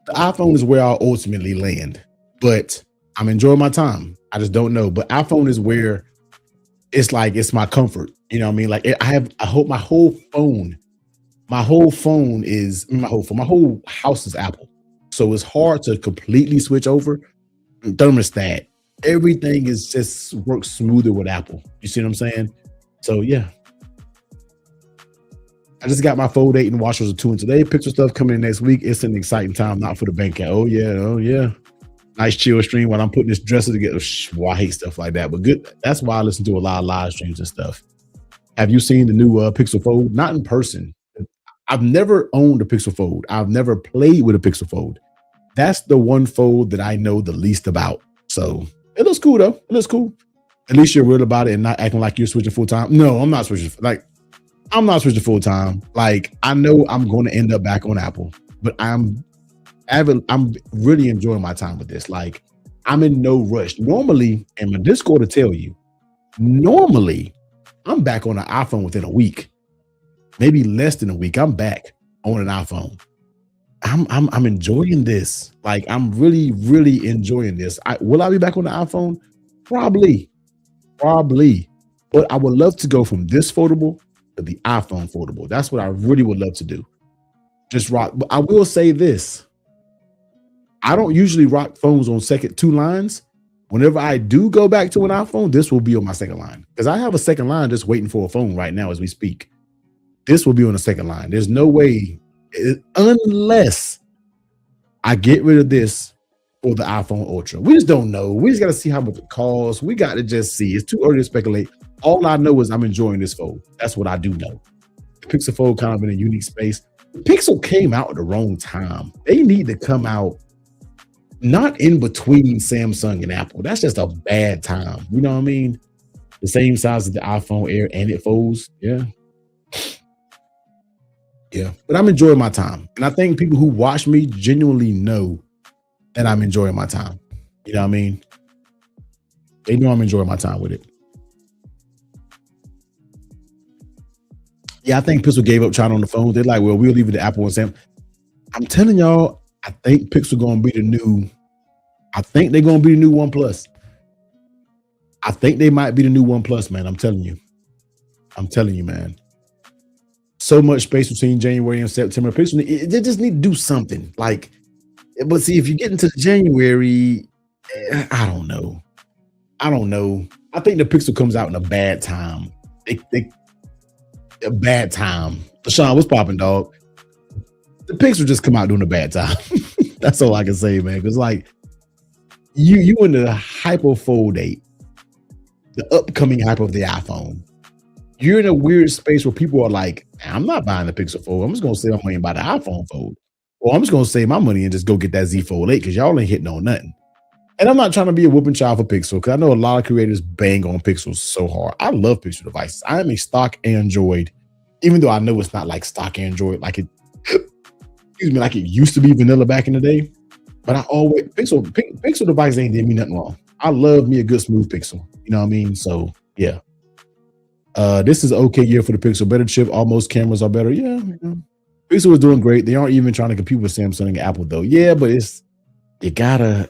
the iPhone is where I'll ultimately land, but I'm enjoying my time. I just don't know. But iPhone is where it's like it's my comfort. You know what I mean? Like I hope my whole whole house is Apple. So it's hard to completely switch over. Thermostat, everything is just works smoother with Apple. You see what I'm saying? So yeah. I just got my Fold 8 and washers of 2 and today. Pixel stuff coming in next week. It's an exciting time, not for the bank. Oh yeah. Nice chill stream while I'm putting this dresser together. Well, I hate stuff like that, but good. That's why I listen to a lot of live streams and stuff. Have you seen the new Pixel Fold? Not in person. I've never owned a Pixel Fold. I've never played with a Pixel Fold. That's the one fold that I know the least about. So it looks cool though. It looks cool. At least you're real about it and not acting like you're switching full time. No, I'm not switching. I'm not switching full time. Like I know I'm going to end up back on Apple, but I'm really enjoying my time with this. Like I'm in no rush. Normally, and my Discord will tell you, normally I'm back on an iPhone within a week, maybe less than a week. I'm back on an iPhone. I'm enjoying this. Like I'm really, really enjoying this. Will I be back on the iPhone? Probably. But I would love to go from this foldable to the iPhone foldable. That's what I really would love to do. Just rock. But I will say this: I don't usually rock phones on second two lines. Whenever I do go back to an iPhone, this will be on my second line because I have a second line just waiting for a phone right now as we speak. This will be on the second line. There's no way, unless I get rid of this for the iPhone Ultra. We just don't know. We just got to see how much it costs. We got to just see. It's too early to speculate. All I know is I'm enjoying this fold. That's what I do know. The Pixel Fold kind of in a unique space. The Pixel came out at the wrong time. They need to come out not in between Samsung and Apple. That's just a bad time. You know what I mean? The same size as the iPhone Air and it folds. Yeah. Yeah. But I'm enjoying my time. And I think people who watch me genuinely know that I'm enjoying my time. You know what I mean? They know I'm enjoying my time with it. Yeah, I think Pixel gave up trying on the phone. They're like, well, we'll leave it to Apple and Samsung. I'm telling y'all, I think Pixel gonna be the new. I think they're gonna be the new OnePlus. I think they might be the new OnePlus, man. I'm telling you. I'm telling you, man. So much space between January and September. Pixel, they just need to do something. Like, but see, if you get into January, I don't know. I don't know. I think the Pixel comes out in a bad time. A bad time. Deshaun, what's popping, dog? The Pixel just come out during a bad time. That's all I can say, man. Because like you in the hyper fold 8, the upcoming hype of the iPhone. You're in a weird space where people are like, I'm not buying the Pixel Fold. I'm just gonna save my money and buy the iPhone Fold. Or I'm just gonna save my money and just go get that Z Fold 8 because y'all ain't hitting on nothing. And I'm not trying to be a whooping child for Pixel because I know a lot of creators bang on Pixels so hard. I love Pixel devices. I am a stock Android, even though I know it's not like stock Android like it like it used to be vanilla back in the day. But I always Pixel devices ain't did me nothing wrong. I love me a good smooth Pixel. You know what I mean? So yeah. This is an okay year for the Pixel. Better chip, almost cameras are better. Yeah. Pixel is doing great. They aren't even trying to compete with Samsung and Apple though. Yeah, but you gotta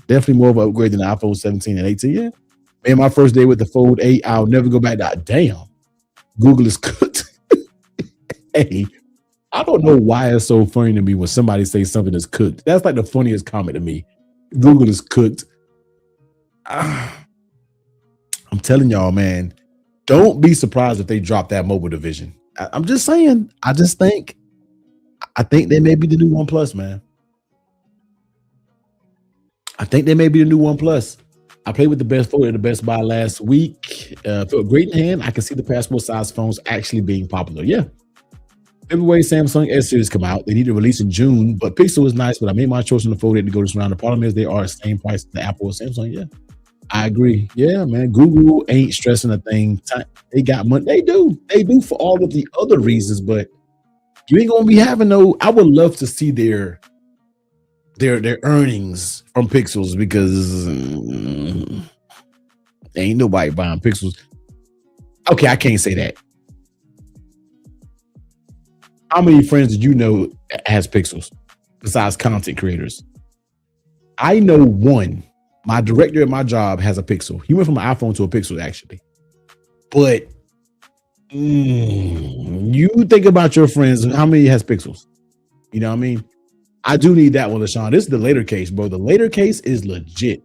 definitely more of an upgrade than the iPhone 17 and 18. Yeah. Man, my first day with the Fold 8, I'll never go back to damn. Google is cooked. Hey, I don't know why it's so funny to me when somebody says something is cooked. That's like the funniest comment to me. Google is cooked. I'm telling y'all, man, don't be surprised if they drop that mobile division. I'm just saying. I think they may be the new OnePlus, man. I think they may be the new OnePlus. I played with the Best Fold at the Best Buy last week. Felt great in hand. I can see the passport size phones actually being popular. Yeah. February, Samsung S series come out. They need to release in June, but Pixel is nice. But I made my choice on the Fold 8 to go this round. The problem is they are the same price as the Apple or Samsung. Yeah, I agree. Yeah, man. Google ain't stressing a thing. They got money. They do. They do for all of the other reasons, but you ain't gonna be having no. I would love to see their earnings from Pixels because ain't nobody buying Pixels. Okay, I can't say that. How many friends did you know has Pixels besides content creators? I know one. My director at my job has a Pixel. He went from an iPhone to a Pixel, actually. But you think about your friends, how many has Pixels? You know what I mean? I do need that one, LaShawn. This is the later case, bro. The later case is legit.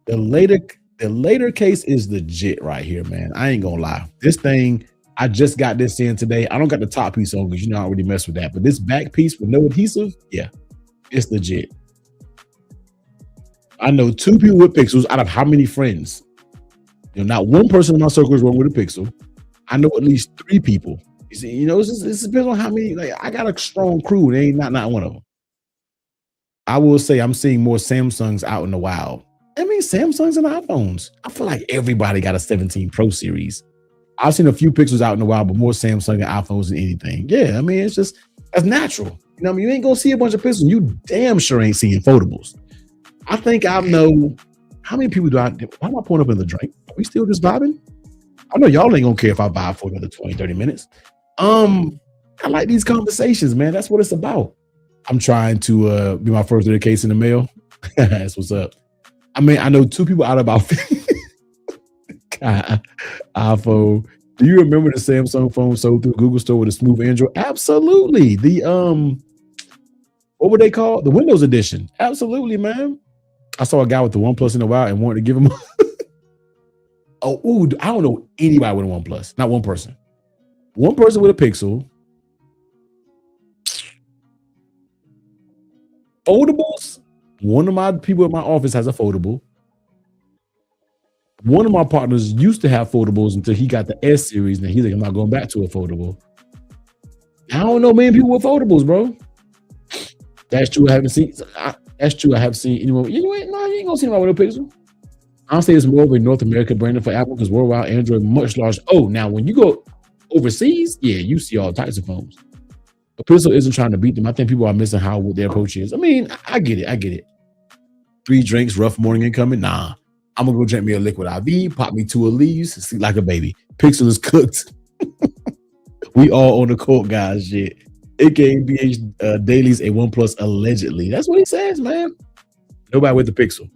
The later case is legit right here, man. I ain't gonna lie. This thing, I just got this in today. I don't got the top piece on because you know I don't really mess with that. But this back piece with no adhesive, yeah, it's legit. I know 2 people with Pixels out of how many friends? You know, not one person in my circle is one with a Pixel. I know at least 3 people. You see, you know, it depends on how many. Like, I got a strong crew. They ain't not one of them. I will say I'm seeing more Samsungs out in the wild. I mean, Samsungs and iPhones. I feel like everybody got a 17 Pro series. I've seen a few Pixels out in the wild, but more Samsung and iPhones than anything. Yeah, I mean, it's just, that's natural. You know what I mean? You ain't gonna see a bunch of Pixels. You damn sure ain't seeing foldables. I think I know, how many people why am I pouring up in the drink? Are we still just vibing? I know y'all ain't gonna care if I vibe for another 20, 30 minutes. I like these conversations, man. That's what it's about. I'm trying to be my first little case in the mail. That's what's up. I mean, I know 2 people out of about 50. iPhone. Do you remember the Samsung phone sold through Google Store with a smooth Android? Absolutely. The what were they called? The Windows Edition. Absolutely, man. I saw a guy with the OnePlus in a while and wanted to give him. I don't know anybody with a OnePlus. Not one person. One person with a Pixel. Foldables. One of my people in my office has a foldable. One of my partners used to have foldables until he got the S series, and he's like, I'm not going back to a foldable. I don't know many people with foldables, bro. That's true. I haven't seen. That's true. I haven't seen anyone. You ain't gonna see anybody with a Pixel. I'll say it's more of a North American brand for Apple because worldwide Android much larger. Oh, now when you go overseas, yeah, you see all types of phones. The Pixel isn't trying to beat them. I think people are missing how what their approach is. I mean, I get it. 3 drinks, rough morning incoming. Nah, I'm gonna go drink me a liquid IV, pop me 2 Leaves, sleep like a baby. Pixel is cooked. We all on the court, guys. Shit. AKBH Dailies a OnePlus allegedly. That's what he says, man. Nobody with the Pixel.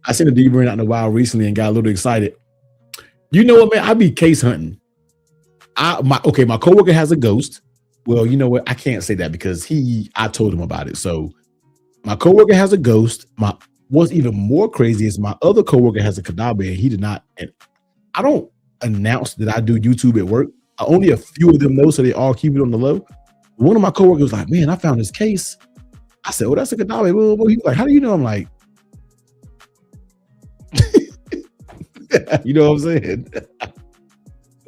I seen a D-Brain out in the wild recently and got a little excited. You know what, man? I be case hunting. My coworker has a ghost. Well, you know what? I can't say that because I told him about it. So my coworker has a ghost. What's even more crazy is my other coworker has a cadaver and he did not. And I don't announce that I do YouTube at work. Only a few of them know, so they all keep it on the low. One of my coworkers was like, man, I found this case. I said, oh, that's a cadaver. He was like, how do you know? I'm like, you know what I'm saying?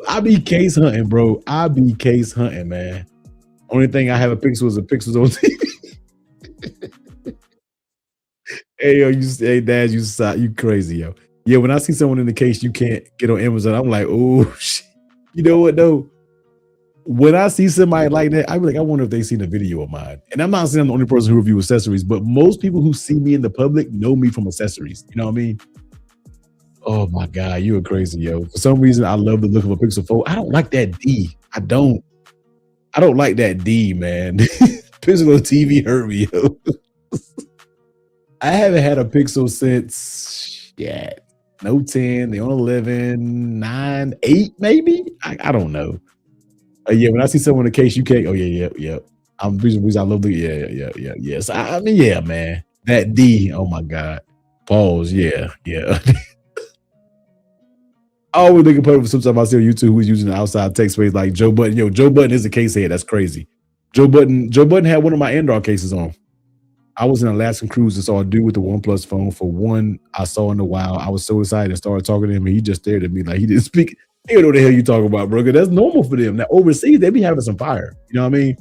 I be case hunting, bro. I be case hunting, man. Only thing I have a Pixel is a Pixel's on TV. Hey, yo, Dad, you crazy, yo. Yeah, when I see someone in the case you can't get on Amazon, I'm like, oh, shit. You know what, though? When I see somebody like that, I be like, I wonder if they seen a video of mine. And I'm not saying I'm the only person who review accessories, but most people who see me in the public know me from accessories. You know what I mean? Oh my God, you are crazy, yo. For some reason, I love the look of a Pixel 4. I don't like that D. I don't like that D, man. Pixel on TV hurt me, yo. I haven't had a Pixel since, no 10, they on 11, 9, 8, maybe? I don't know. Yeah, when I see someone in the case, you can't, yeah. I'm the reason I love the, yeah. So, I mean, yeah, man. That D, oh my God. Pause, yeah. I always think about it sometimes I see on YouTube who's using the outside text space like Joe Budden. Yo, Joe Budden is a case head. That's crazy. Joe Budden had one of my Android cases on. I was in an Alaskan cruise and saw a dude with the OnePlus phone for one I saw in the wild. I was so excited and started talking to him and he just stared at me like he didn't speak. He don't know what the hell you talking about, bro. That's normal for them. Now overseas, they be having some fire. You know what I mean?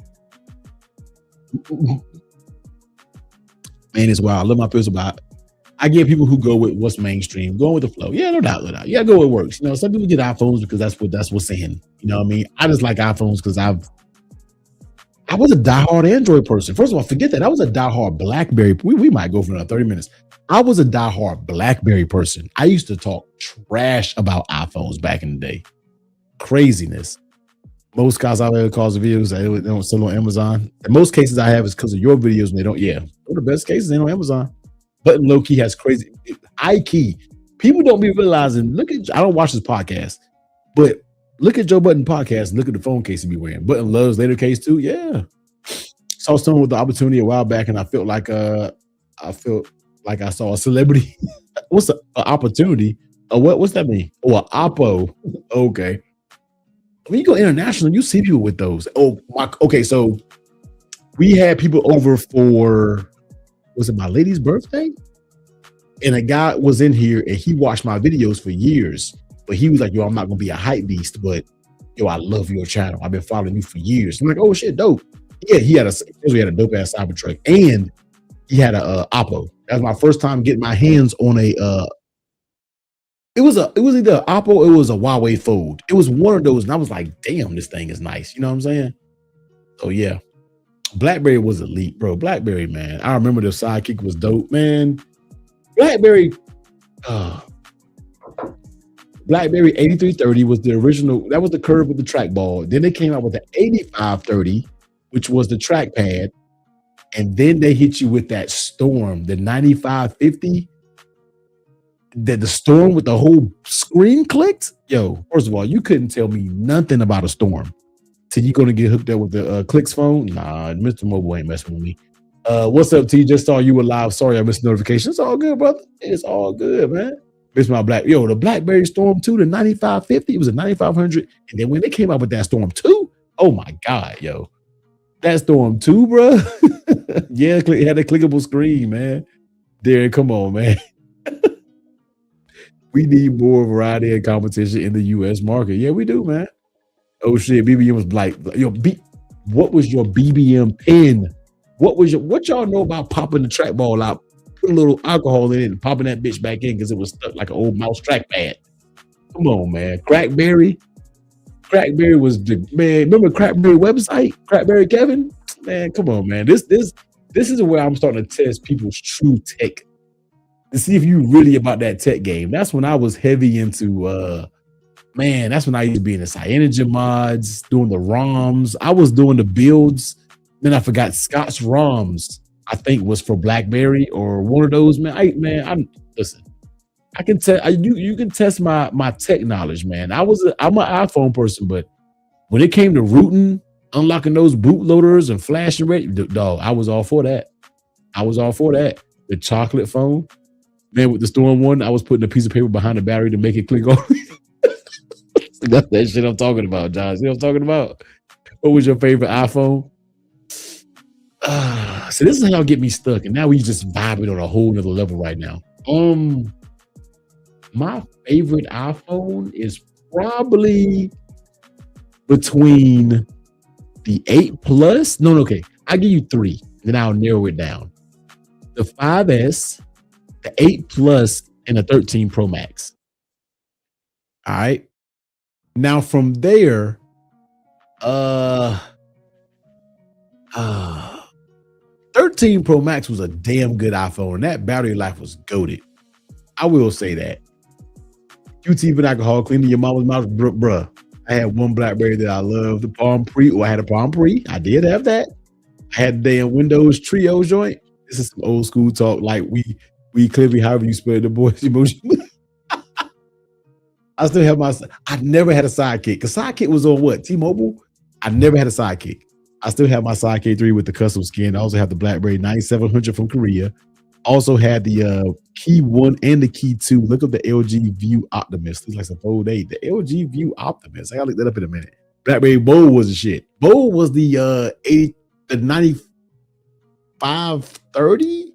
Man, it's wild. I love my Pixel, but I get people who go with what's mainstream, going with the flow. Yeah, no doubt. Yeah, go with what works. You know, some people get iPhones because that's what's in. You know what I mean? I just like iPhones because I was a diehard Android person. First of all, forget that. I was a diehard BlackBerry. We might go for another 30 minutes. I was a diehard BlackBerry person. I used to talk trash about iPhones back in the day. Craziness. Most guys out there cause of videos they don't sell on Amazon. In most cases I have is because of your videos and they don't. Yeah, they're the best cases ain't on Amazon. Button low key has crazy key. People don't be realizing. I don't watch this podcast, but look at Joe Budden podcast and look at the phone case he be wearing. Button loves later case too. Yeah. Saw someone with the opportunity a while back and I felt like I saw a celebrity. What's an opportunity? What's that mean? Oh, an oppo. Okay. When you go international, you see people with those. Okay, so we had people over for, was it my lady's birthday? And a guy was in here and he watched my videos for years. But he was like, yo, I'm not gonna be a hype beast, but yo, I love your channel. I've been following you for years. I'm like, oh shit, dope. Yeah, he had a dope ass Cybertruck and he had a Oppo. That was my first time getting my hands on a it was either an Oppo or it was a Huawei Fold. It was one of those, and I was like, damn, this thing is nice. You know what I'm saying? So yeah. BlackBerry was elite, bro. BlackBerry, man. I remember the Sidekick was dope, man. BlackBerry 8330 was the original. That was the curve with the trackball. Then they came out with the 8530, which was the trackpad. And then they hit you with that Storm, the 9550. That the storm with the whole screen clicked. Yo, first of all, you couldn't tell me nothing about a storm. So you gonna get hooked up with the Clicks phone? Nah, Mr. Mobile ain't messing with me. What's up, T? Just saw you were live. Sorry, I missed the notification. It's all good, brother. It's all good, man. Miss my black. Yo, the BlackBerry Storm 2, the 9550, it was a 9500. And then when they came out with that Storm 2, oh my God, yo. That Storm 2, bro. Yeah, it had a clickable screen, man. Derek, come on, man. We need more variety and competition in the US market. Yeah, we do, man. Oh shit, BBM was like, yo, what was your BBM pin? What y'all know about popping the trackball out, put a little alcohol in it and popping that bitch back in because it was stuck like an old mouse trackpad? Come on, man. Crackberry was the man. Remember Crackberry website? Crackberry Kevin? Man, come on, man. This is where I'm starting to test people's true tech to see if you really about that tech game. That's when I was heavy into man, that's when I used to be in the Cyanogen mods, doing the ROMs. I was doing the builds. Then I forgot Scott's ROMs, I think was for BlackBerry or one of those, man. Listen, I can tell you can test my tech knowledge, man. I'm an iPhone person, but when it came to rooting, unlocking those bootloaders and flashing dog, I was all for that. The chocolate phone, man, with the Storm one, I was putting a piece of paper behind the battery to make it click on. That's that shit I'm talking about, Josh. You know what I'm talking about? What was your favorite iPhone? So this is how y'all get me stuck, and now we just vibing on a whole nother level right now. My favorite iPhone is probably between the 8 Plus. No, okay. I'll give you 3, then I'll narrow it down. The 5S, the 8 Plus, and the 13 Pro Max. All right. Now from there, 13 Pro Max was a damn good iPhone, and that battery life was goated. I will say that. QT and alcohol cleaning your mama's mouth, bruh. I had one BlackBerry that I loved, the Palm Pre. Oh, I had a Palm Pre. I did have that. I had the damn Windows Trio joint. This is some old school talk. Like we clearly, however you spell the boys emoji. I still have I never had a Sidekick because Sidekick was on what? T-Mobile? I never had a Sidekick. I still have my Sidekick 3 with the custom skin. I also have the BlackBerry 9700 from Korea. Also had the Key 1 and the Key 2. Look up the LG View Optimus. It's like some Fold 8. The LG View Optimus. I gotta look that up in a minute. BlackBerry Bold was the shit. Bold was the 9530.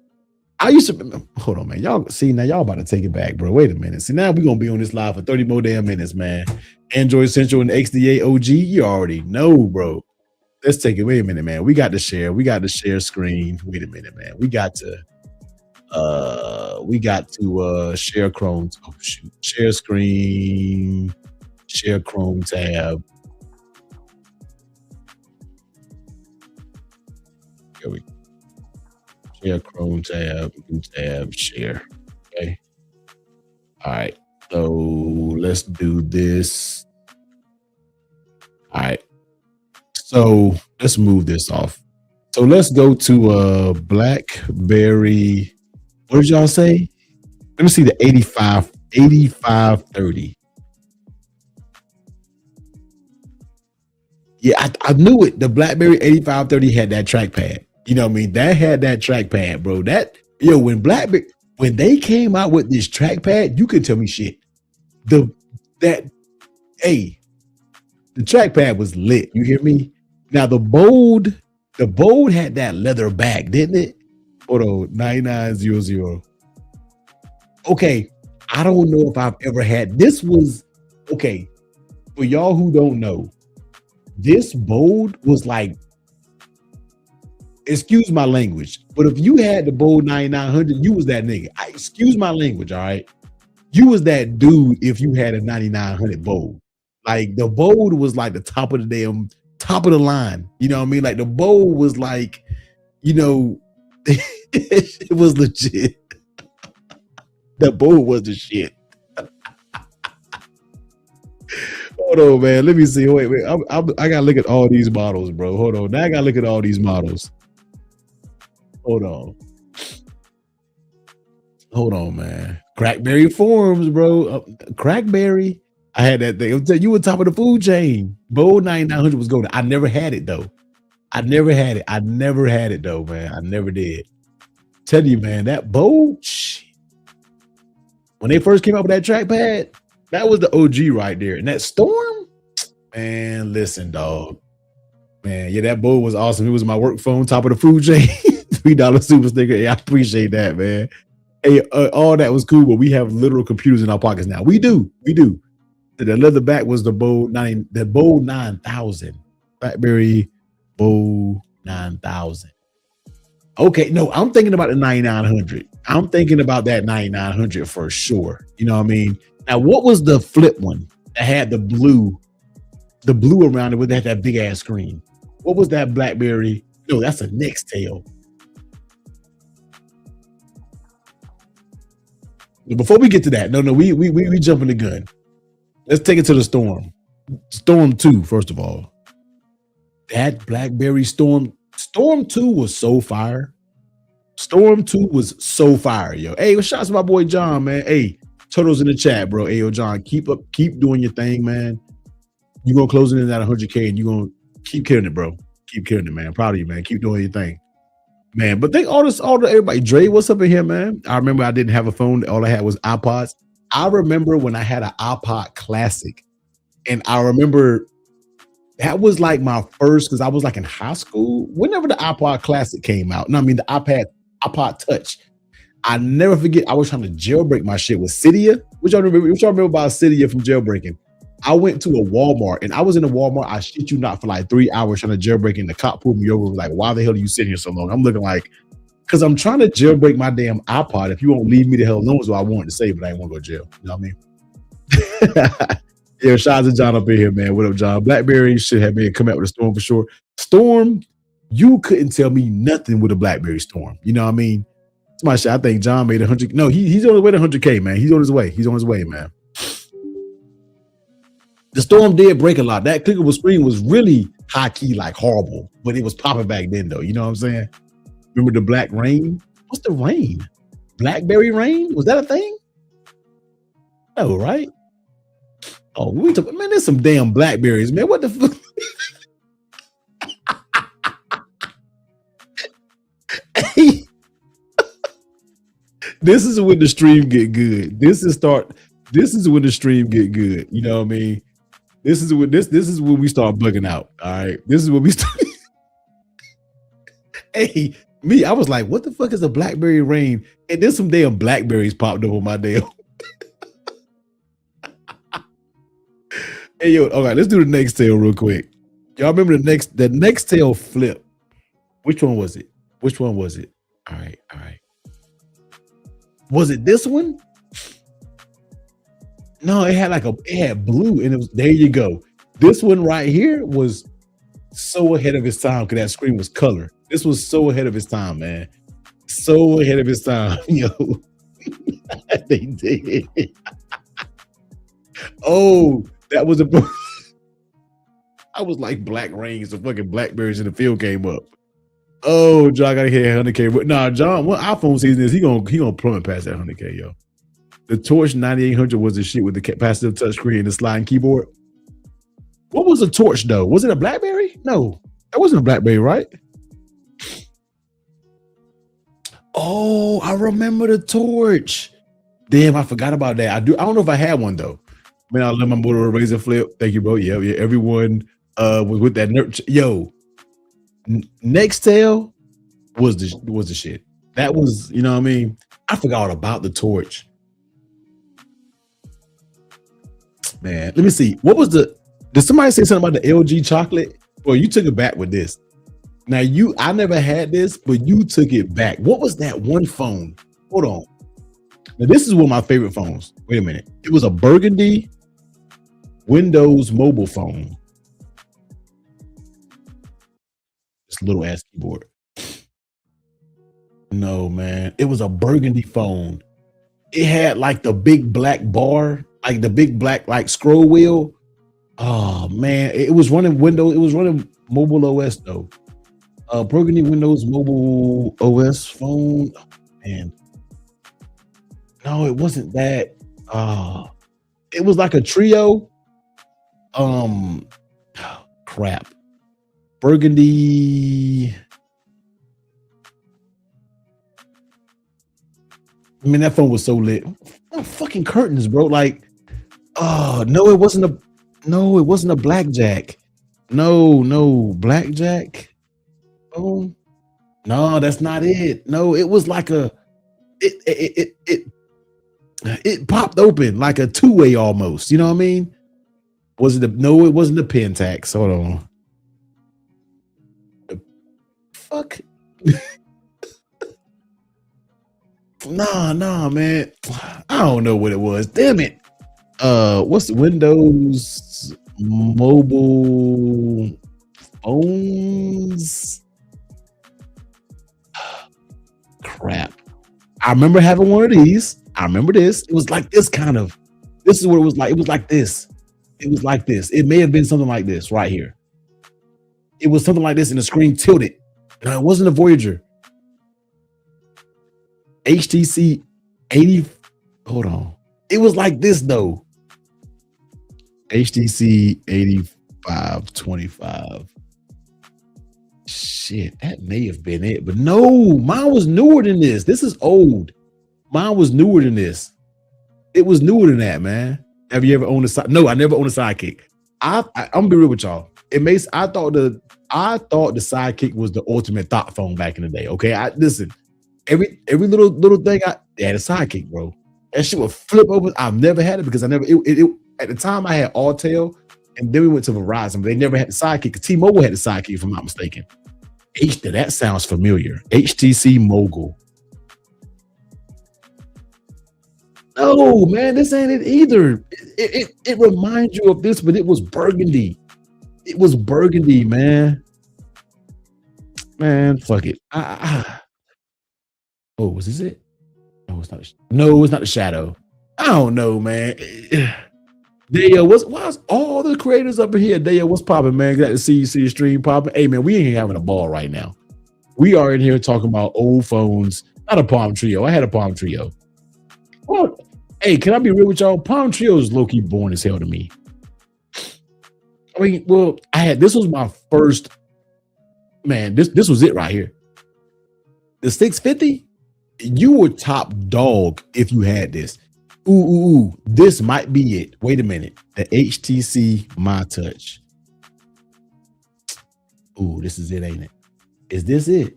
I used to hold on, man. Y'all see now, y'all about to take it back, bro. Wait a minute. See, now we're gonna be on this live for 30 more damn minutes, man. Android Central and XDA OG, you already know, bro. Let's take it. Wait a minute, man. We got to share screen. Wait a minute, man. We got to share Chrome. Oh shoot. Share screen, share Chrome tab. Here we go. Share Chrome tab, new tab, share. Okay. All right. So let's do this. All right. So let's move this off. So let's go to BlackBerry. What did y'all say? Let me see the 8530. Yeah, I knew it. The BlackBerry 8530 had that trackpad. You know what I mean? That had that trackpad, bro. When BlackBerry, when they came out with this trackpad, you could tell me shit. The trackpad was lit. You hear me? Now the Bold had that leather back, didn't it? Hold on, 9900. Okay, I don't know if I've ever had. This was okay. For y'all who don't know, this Bold was like, excuse my language, but if you had the Bold 9900, you was that nigga. Excuse my language, all right? You was that dude if you had a 9900 Bold. Like the Bold was like the top of the line. You know what I mean? Like the Bold was like, you know, it was legit. The Bold was the shit. Hold on, man. Let me see. Wait. I gotta look at all these models, bro. Hold on. Now I gotta look at all these models. Hold on. Hold on, man. Crackberry forums, bro. Crackberry. I had that thing. You were top of the food chain. Bold 9900 was golden. I never had it though. I never had it. I never had it though, man. I never did. Tell you, man, that bold, when they first came out with that trackpad, that was the OG right there. And that storm, man, listen, dog. Man, yeah, that bold was awesome. It was my work phone, top of the food chain. $3 super sticker. Yeah, I appreciate that, man. Hey, all that was cool, but we have literal computers in our pockets now. We do. The leather back was the Bold 9000. BlackBerry Bold 9000. Okay, no, I'm thinking about the 9900. I'm thinking about that 9900 for sure. You know what I mean? Now, what was the flip one that had the blue around it with that big ass screen? What was that BlackBerry? No, that's a Nextel. Before we get to that, no, we jumping the gun. Let's take it to the Storm. Storm 2, first of all. That BlackBerry Storm 2 was so fire. Storm 2 was so fire, yo. Hey, shout out to my boy John, man. Hey, Turtles in the chat, bro. Hey, yo, John, keep doing your thing, man. You're gonna close it in at 100K and you're gonna keep killing it, bro. Keep killing it, man. Proud of you, man. Keep doing your thing. Man, but thank everybody. Dre, what's up in here, man? I remember I didn't have a phone. All I had was iPods. I remember when I had an iPod Classic, and I remember that was like my first, because I was like in high school. Whenever the iPod Classic came out, no, I mean the iPod Touch. I never forget. I was trying to jailbreak my shit with Cydia. Which y'all remember about Cydia from jailbreaking? I went to a Walmart, and I was in a Walmart, I shit you not, for like 3 hours trying to jailbreak, and the cop pulled me over, was like, why the hell are you sitting here so long? I'm looking like, because I'm trying to jailbreak my damn iPod. If you won't leave me the hell alone is what I wanted to say, but I didn't want to go to jail. You know what I mean? Yeah, shout out to John up in here, man. What up, John? BlackBerry should have been come out with a Storm for sure. Storm, you couldn't tell me nothing with a BlackBerry Storm. You know what I mean? It's my shit. I think John made 100. No, he's on his way to 100K, man. He's on his way, man. The Storm did break a lot. That clickable screen was really high key, like horrible, but it was popping back then, though. You know what I'm saying? Remember the Black Rain? What's the Rain? BlackBerry Rain? Was that a thing? No, right? Oh, man, there's some damn Blackberries, man. What the fuck? Hey. This is when the stream get good. This is when the stream get good. You know what I mean? This is when we start bugging out. All right. This is when we start. Hey, me, I was like, what the fuck is a BlackBerry Rain? And then some damn Blackberries popped up on my damn. Hey, yo, all right, let's do the Nextel real quick. Y'all remember the Nextel flip? Which one was it? All right. Was it this one? No, it had blue, and it was, there you go. This one right here was so ahead of its time because that screen was color. This was so ahead of its time, man. So ahead of its time, yo. They did. Oh, that was I was like Black Rains, the fucking Blackberries in the field came up. Oh, John gotta hit 100K. But nah, John, what iPhone season is he gonna plummet past that 100K, yo. The Torch 9800 was the shit with the capacitive touchscreen and the sliding keyboard. What was the Torch though? Was it a BlackBerry? No, that wasn't a BlackBerry, right? Oh, I remember the Torch. Damn, I forgot about that. I don't know if I had one though. Man, I love my Motorola Razr Flip. Thank you, bro. Yeah. Everyone was with that nerd. Yo, Nextel was the shit. That was, you know what I mean? I forgot all about the Torch. Man, let me see. What was did somebody say something about the LG chocolate? Well, you took it back with this. Now I never had this, but you took it back. What was that one phone? Hold on. Now this is one of my favorite phones. Wait a minute. It was a burgundy Windows mobile phone. This little ass keyboard. No, man. It was a burgundy phone. It had like the big black bar, like the big black like scroll wheel. Oh man, it was running Windows. It was running mobile OS though. Burgundy Windows mobile OS phone. Oh, man. No, it wasn't that. Uh, it was like a trio. Um, crap. Burgundy. I mean, that phone was so lit. Oh, fucking curtains, bro. Like, oh no, it wasn't a. No, it wasn't a blackjack. No, no, blackjack. Oh, no, that's not it. No, it was like a. It popped open like a two-way almost. You know what I mean? Was it the no? It wasn't the Pentax. Hold on. The fuck? Nah, nah, man. I don't know what it was. Damn it. What's the Windows mobile phones? Crap. I remember having one of these. I remember this. It was like this kind of. This is what it was like. It was like this. It was like this. It may have been something like this right here. It was something like this, and the screen tilted. No, it wasn't a Voyager. HTC 80. Hold on. It was like this though. HTC 8525. Shit, that may have been it, but no, mine was newer than this. This is old. Mine was newer than this. It was newer than that, man. Have you ever owned a side? No, I never owned a Sidekick. I'm gonna be real with y'all. It makes I thought the Sidekick was the ultimate thought phone back in the day. Okay, I listen. Every little thing I had a Sidekick, bro. That shit would flip over. I've never had it because I never it at the time I had Alltel, and then we went to Verizon, but they never had the Sidekick. T-Mobile had the Sidekick, if I'm not mistaken. That sounds familiar. HTC Mogul. No, man, this ain't it either. It reminds you of this, but it was burgundy. It was burgundy, man. Man, fuck it. Oh, was this it? No, it's not. No, it's not the Shadow. I don't know, man. Daya, why's all the creators up in here? Daya, what's popping, man? Got to see the stream popping. Hey, man, we ain't having a ball right now. We are in here talking about old phones. Not a Palm Trio. I had a Palm Trio. Well, hey, can I be real with y'all? Palm Trio is low-key boring as hell to me. I mean, well, this was my first, man, this was it right here. The 650, you were top dog if you had this. Ooh, this might be it. Wait a minute. The HTC My Touch. Ooh, this is it, ain't it? Is this it?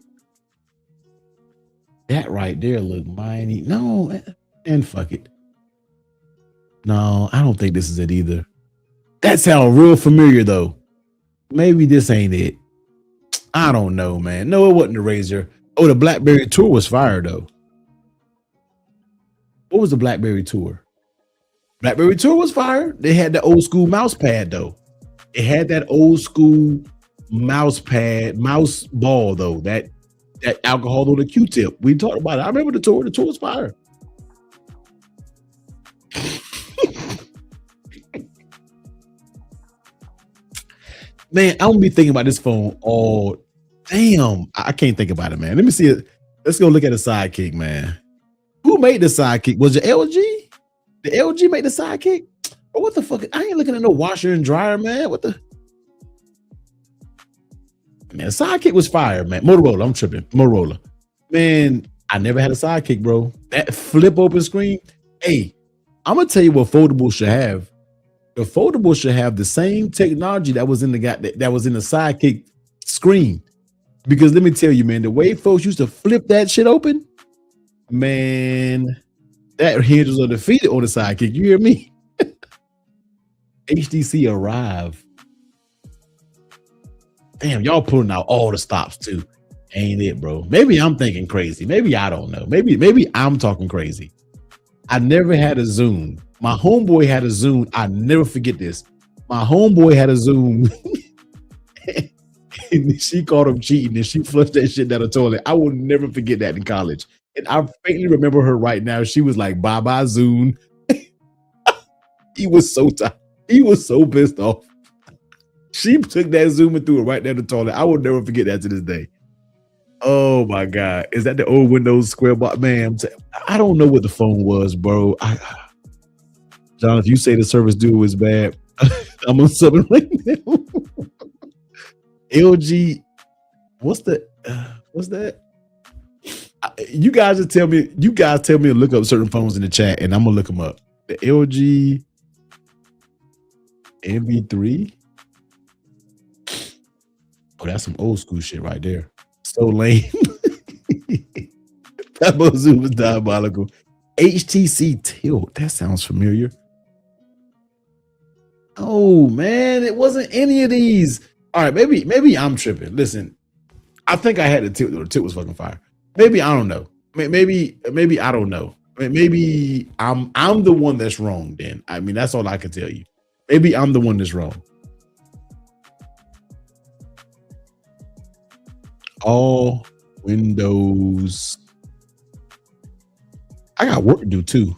That right there look mighty. No, and fuck it. No, I don't think this is it either. That sounds real familiar though. Maybe this ain't it. I don't know, man. No, it wasn't the Razor. Oh, the BlackBerry Tour was fire though. What was the BlackBerry Tour? BlackBerry Tour was fire. They had the old school mouse pad though. It had that old school mouse ball though. That alcohol on the Q-tip. We talked about it. I remember the tour. The tour was fire. Man, I'm gonna be thinking about this phone all. Damn, I can't think about it, man. Let me see it. Let's go look at the Sidekick, man. Who made the Sidekick? Was it LG? The LG made the Sidekick? Or what the fuck? I ain't looking at no washer and dryer, man. What the? Man, Sidekick was fire, man. Motorola, I'm tripping. Motorola. Man, I never had a Sidekick, bro. That flip open screen. Hey, I'm gonna tell you what foldable should have. The foldable should have the same technology that was in the Sidekick screen. Because let me tell you, man, the way folks used to flip that shit open, man, that hinge was undefeated on the Sidekick. You hear me? HTC Arrive. Damn, y'all pulling out all the stops too. Ain't it, bro? Maybe I'm thinking crazy. Maybe I don't know. Maybe I'm talking crazy. I never had a Zoom. My homeboy had a Zoom. I never forget this. My homeboy had a Zoom. And she caught him cheating and she flushed that shit down the toilet. I will never forget that in college. And I faintly remember her right now. She was like, bye-bye, Zoom. He was so tired. He was so pissed off. She took that Zoom and threw it right down the toilet. I will never forget that to this day. Oh my god. Is that the old Windows square box? Man, I don't know what the phone was, bro. John, if you say the service duo is bad, I'm gonna sub it right now. LG, what's that? You guys just tell me, you guys tell me to look up certain phones in the chat and I'm gonna look them up. The LG MB3. Oh, that's some old school shit right there. So lame. Pablo Zoom is diabolical. HTC Tilt. That sounds familiar. Oh man, it wasn't any of these. All right, maybe I'm tripping. Listen, I think I had the Tilt. The Tilt was fucking fire. Maybe I don't know. Maybe I don't know. Maybe I'm the one that's wrong. Then I mean that's all I can tell you. Maybe I'm the one that's wrong. All Windows. I got work to do too.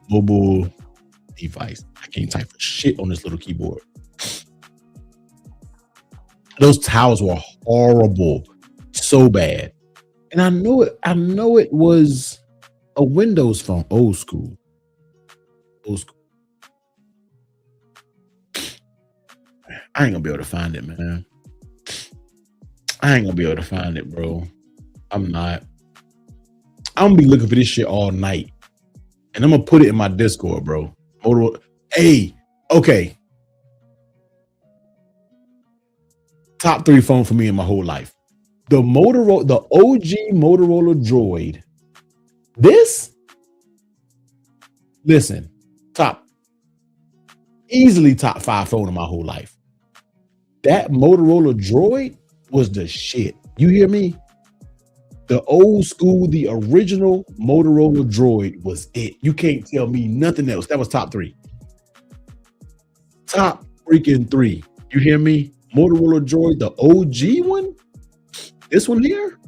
Mobile device. I can't type for shit on this little keyboard. Those towels were horrible, so bad. And I know it was a Windows phone, old school. Old school. I ain't gonna be able to find it, man. I ain't gonna be able to find it, bro. I'm not. I'm gonna be looking for this shit all night. And I'm gonna put it in my Discord, bro. Motorola. Hey, okay. Top 3 phone for me in my whole life. The Motorola, the OG Motorola Droid. This, listen, easily top 5 phone in my whole life. That Motorola Droid was the shit. You hear me? The old school, the original Motorola Droid was it. You can't tell me nothing else. That was top 3. Top freaking 3. You hear me? Motorola Droid, the OG one. This one here.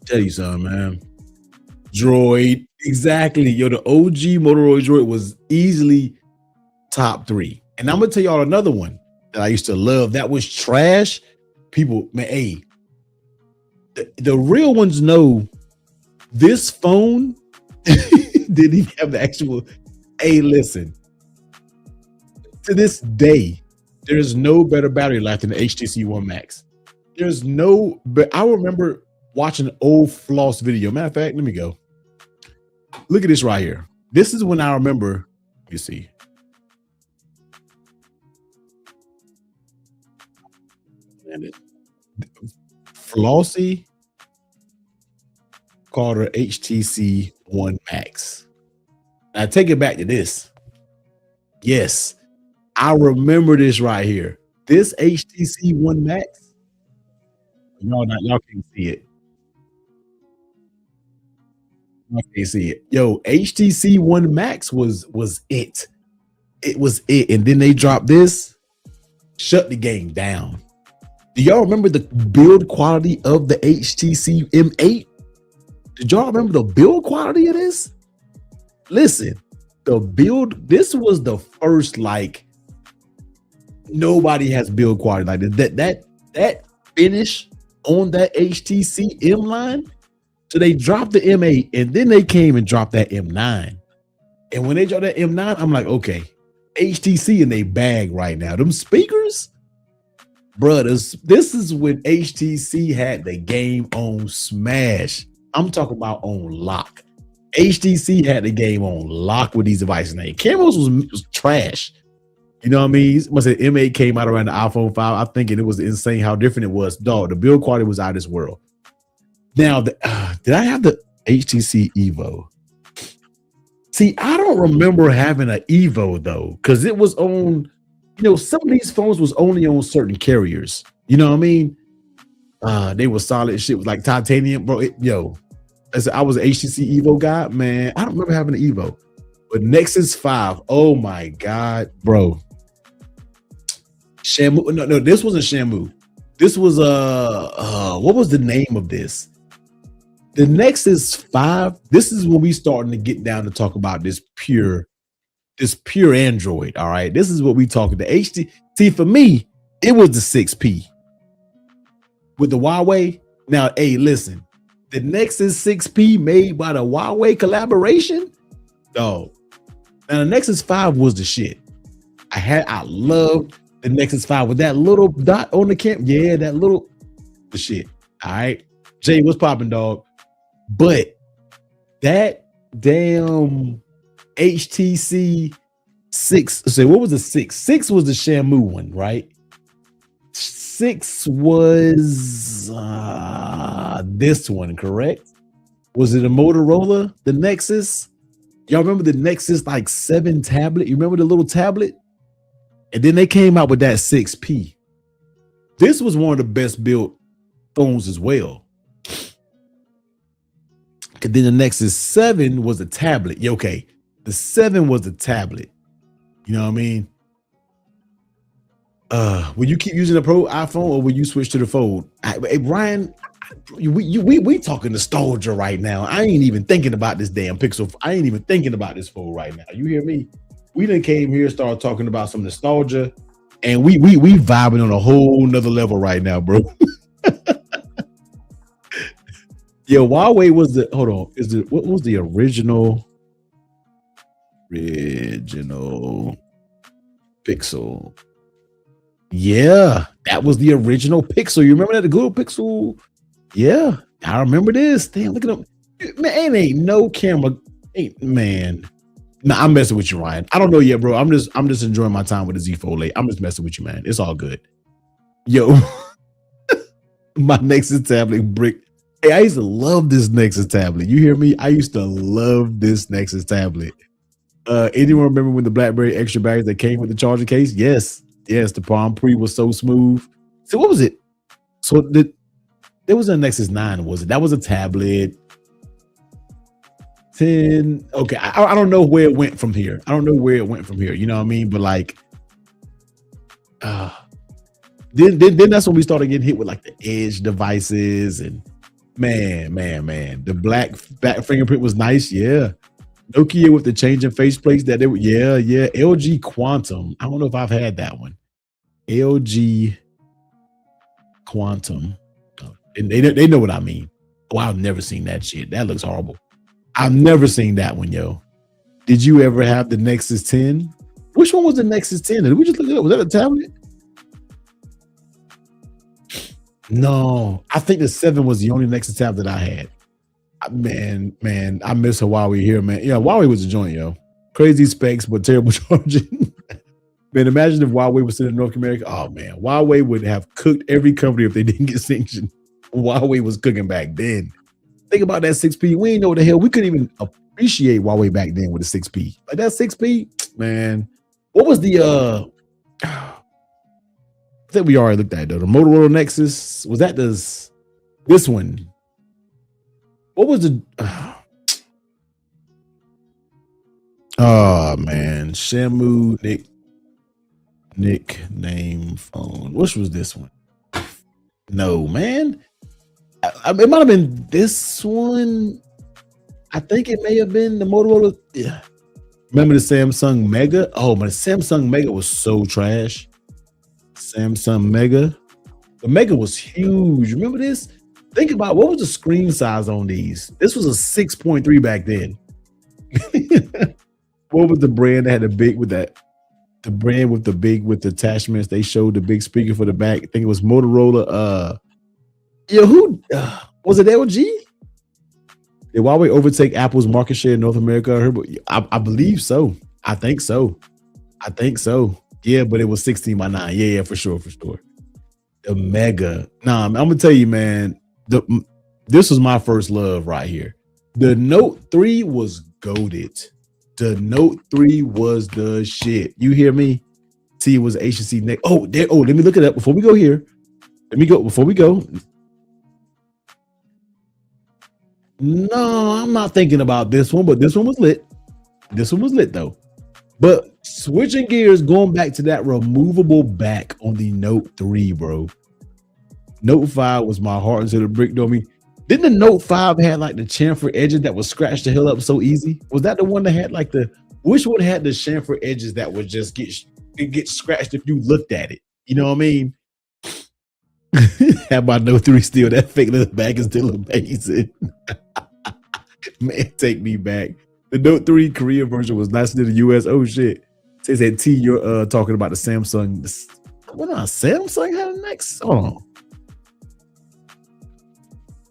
Tell you something, man. Droid, exactly. Yo, the OG Motorola Droid was easily top 3. And I'm gonna tell y'all another one that I used to love. That was trash. People, man, hey, the real ones know this phone didn't even have the actual. Hey, listen. To this day, there's no better battery life than the HTC One Max. There's no, but I remember watching an old floss video. Matter of fact, let me go. Look at this right here. This is when I remember. You see. Flossy called her HTC One Max. Now take it back to this. Yes, I remember this right here. This HTC One Max. Y'all can't see it. Y'all can't see it. Yo, HTC One Max was it. It was it. And then they dropped this, shut the game down. Do y'all remember the build quality of the HTC M8? Did y'all remember the build quality of this? Listen, the build, this was the first, like, nobody has build quality like this. That finish on that HTC M line. So they dropped the M8 and then they came and dropped that M9. And when they dropped that M9, I'm like, okay, HTC in their bag right now. Them speakers, brothers, this is when HTC had the game on smash. I'm talking about on lock. HTC had the game on lock with these devices. Now, cameras was trash. You know what I mean? Must say M8 came out around the iPhone 5. I'm thinking it was insane how different it was. Dog, the build quality was out of this world. Now, did I have the HTC Evo? See, I don't remember having an Evo though, because it was on, you know, some of these phones was only on certain carriers. You know what I mean? They were solid shit, was like titanium, bro. I was an HTC Evo guy, man. I don't remember having an Evo, but Nexus 5. Oh my god, bro. Shamu. No, this wasn't Shamu. This was what was the name of this? The Nexus 5. This is when we starting to get down to talk about this pure Android. All right, this is what we talking. The HT. See, for me, it was the 6P. with the Huawei. Now, hey, listen, the Nexus 6P made by the Huawei collaboration, dog. Now the Nexus 5 was the shit. I loved the Nexus 5 with that little dot on the camera. Yeah, that little the shit. All right. Jay, what's popping, dog? But that damn HTC 6. So what was the 6? 6 was the Shamu one, right? 6 was this one, correct? Was it a Motorola, the Nexus? Y'all remember the Nexus like 7 tablet? You remember the little tablet? And then they came out with that 6P. This was one of the best built phones as well. And then the Nexus 7 was a tablet. Yeah, okay. The 7 was a tablet. You know what I mean? Will you keep using the Pro iPhone or will you switch to the Fold? Hey, Brian, we talking nostalgia right now. I ain't even thinking about this damn Pixel. I ain't even thinking about this Fold right now. You hear me? We done came here, started talking about some nostalgia, and we vibing on a whole nother level right now, bro. Yeah, Huawei was the what was the original Pixel? Yeah, that was the original Pixel. You remember that, the Google Pixel? Yeah, I remember this. Damn, look at them. Man, ain't no camera. Man. Nah, I'm messing with you, Ryan. I don't know yet, bro. I'm just enjoying my time with the Z Fold 8. I'm just messing with you, man. It's all good. Yo, my Nexus tablet brick. Hey, I used to love this Nexus tablet. You hear me? I used to love this Nexus tablet. Anyone remember when the BlackBerry extra batteries that came with the charging case? Yes. The Palm Pre was so smooth. So what was it? So there was a Nexus 9, was it? That was a tablet. 10. Okay, I don't know where it went from here. You know what I mean? But like, then that's when we started getting hit with like the edge devices and man. The black fingerprint was nice. Yeah. Nokia with the changing faceplates that they were. Yeah. LG Quantum. I don't know if I've had that one. LG Quantum. And they know what I mean. Oh, I've never seen that shit. That looks horrible. I've never seen that one, yo. Did you ever have the Nexus 10? Which one was the Nexus 10? Did we just look it up? Was that a tablet? No, I think the 7 was the only Nexus tablet I had. Man, I miss Huawei here, man. Yeah, Huawei was a joint, yo. Crazy specs, but terrible charging. Man, imagine if Huawei was sitting in North America. Oh, man, Huawei would have cooked every company if they didn't get sanctioned. Huawei was cooking back then. Think about that 6P. We ain't know what the hell. We couldn't even appreciate Huawei back then with the 6P. Like that 6P, man. What was the I think we already looked at it, though. The Motorola Nexus. Was that this one? What was the oh man. Shamu nickname phone. Which was this one? No, man. It might have been this one. I think it may have been the Motorola. Yeah. Remember the Samsung Mega? Oh, my Samsung Mega was so trash. Samsung Mega. The Mega was huge. Remember this? Think about what was the screen size on these? This was a 6.3 back then. What was the brand that had the big with that? The brand with the attachments. They showed the big speaker for the back. I think it was Motorola. Who was it? LG? Did Huawei overtake Apple's market share in North America? I believe so. I think so. Yeah, but it was 16 by 9. Yeah, for sure. The Mega. Nah, I'm gonna tell you, man. This was my first love right here. The Note 3 was goated. The Note 3 was the shit. You hear me? See, it was HTC neck. Oh, let me look it up before we go here. Before we go. No, I'm not thinking about this one, but this one was lit. Though. But switching gears, going back to that removable back on the Note 3, bro. Note 5 was my heart into the brick, though. Didn't the Note 5 had like the chamfer edges that would scratch the hell up so easy? Was that the one that had like which one had the chamfer edges that would just get scratched if you looked at it? You know what I mean? Have my Note 3 still. That fake little bag is still amazing. Man, take me back. The Note 3 Korea version was nicer than the US. Oh shit. Say that T, you're talking about the Samsung. What on Samsung had a next? Hold on.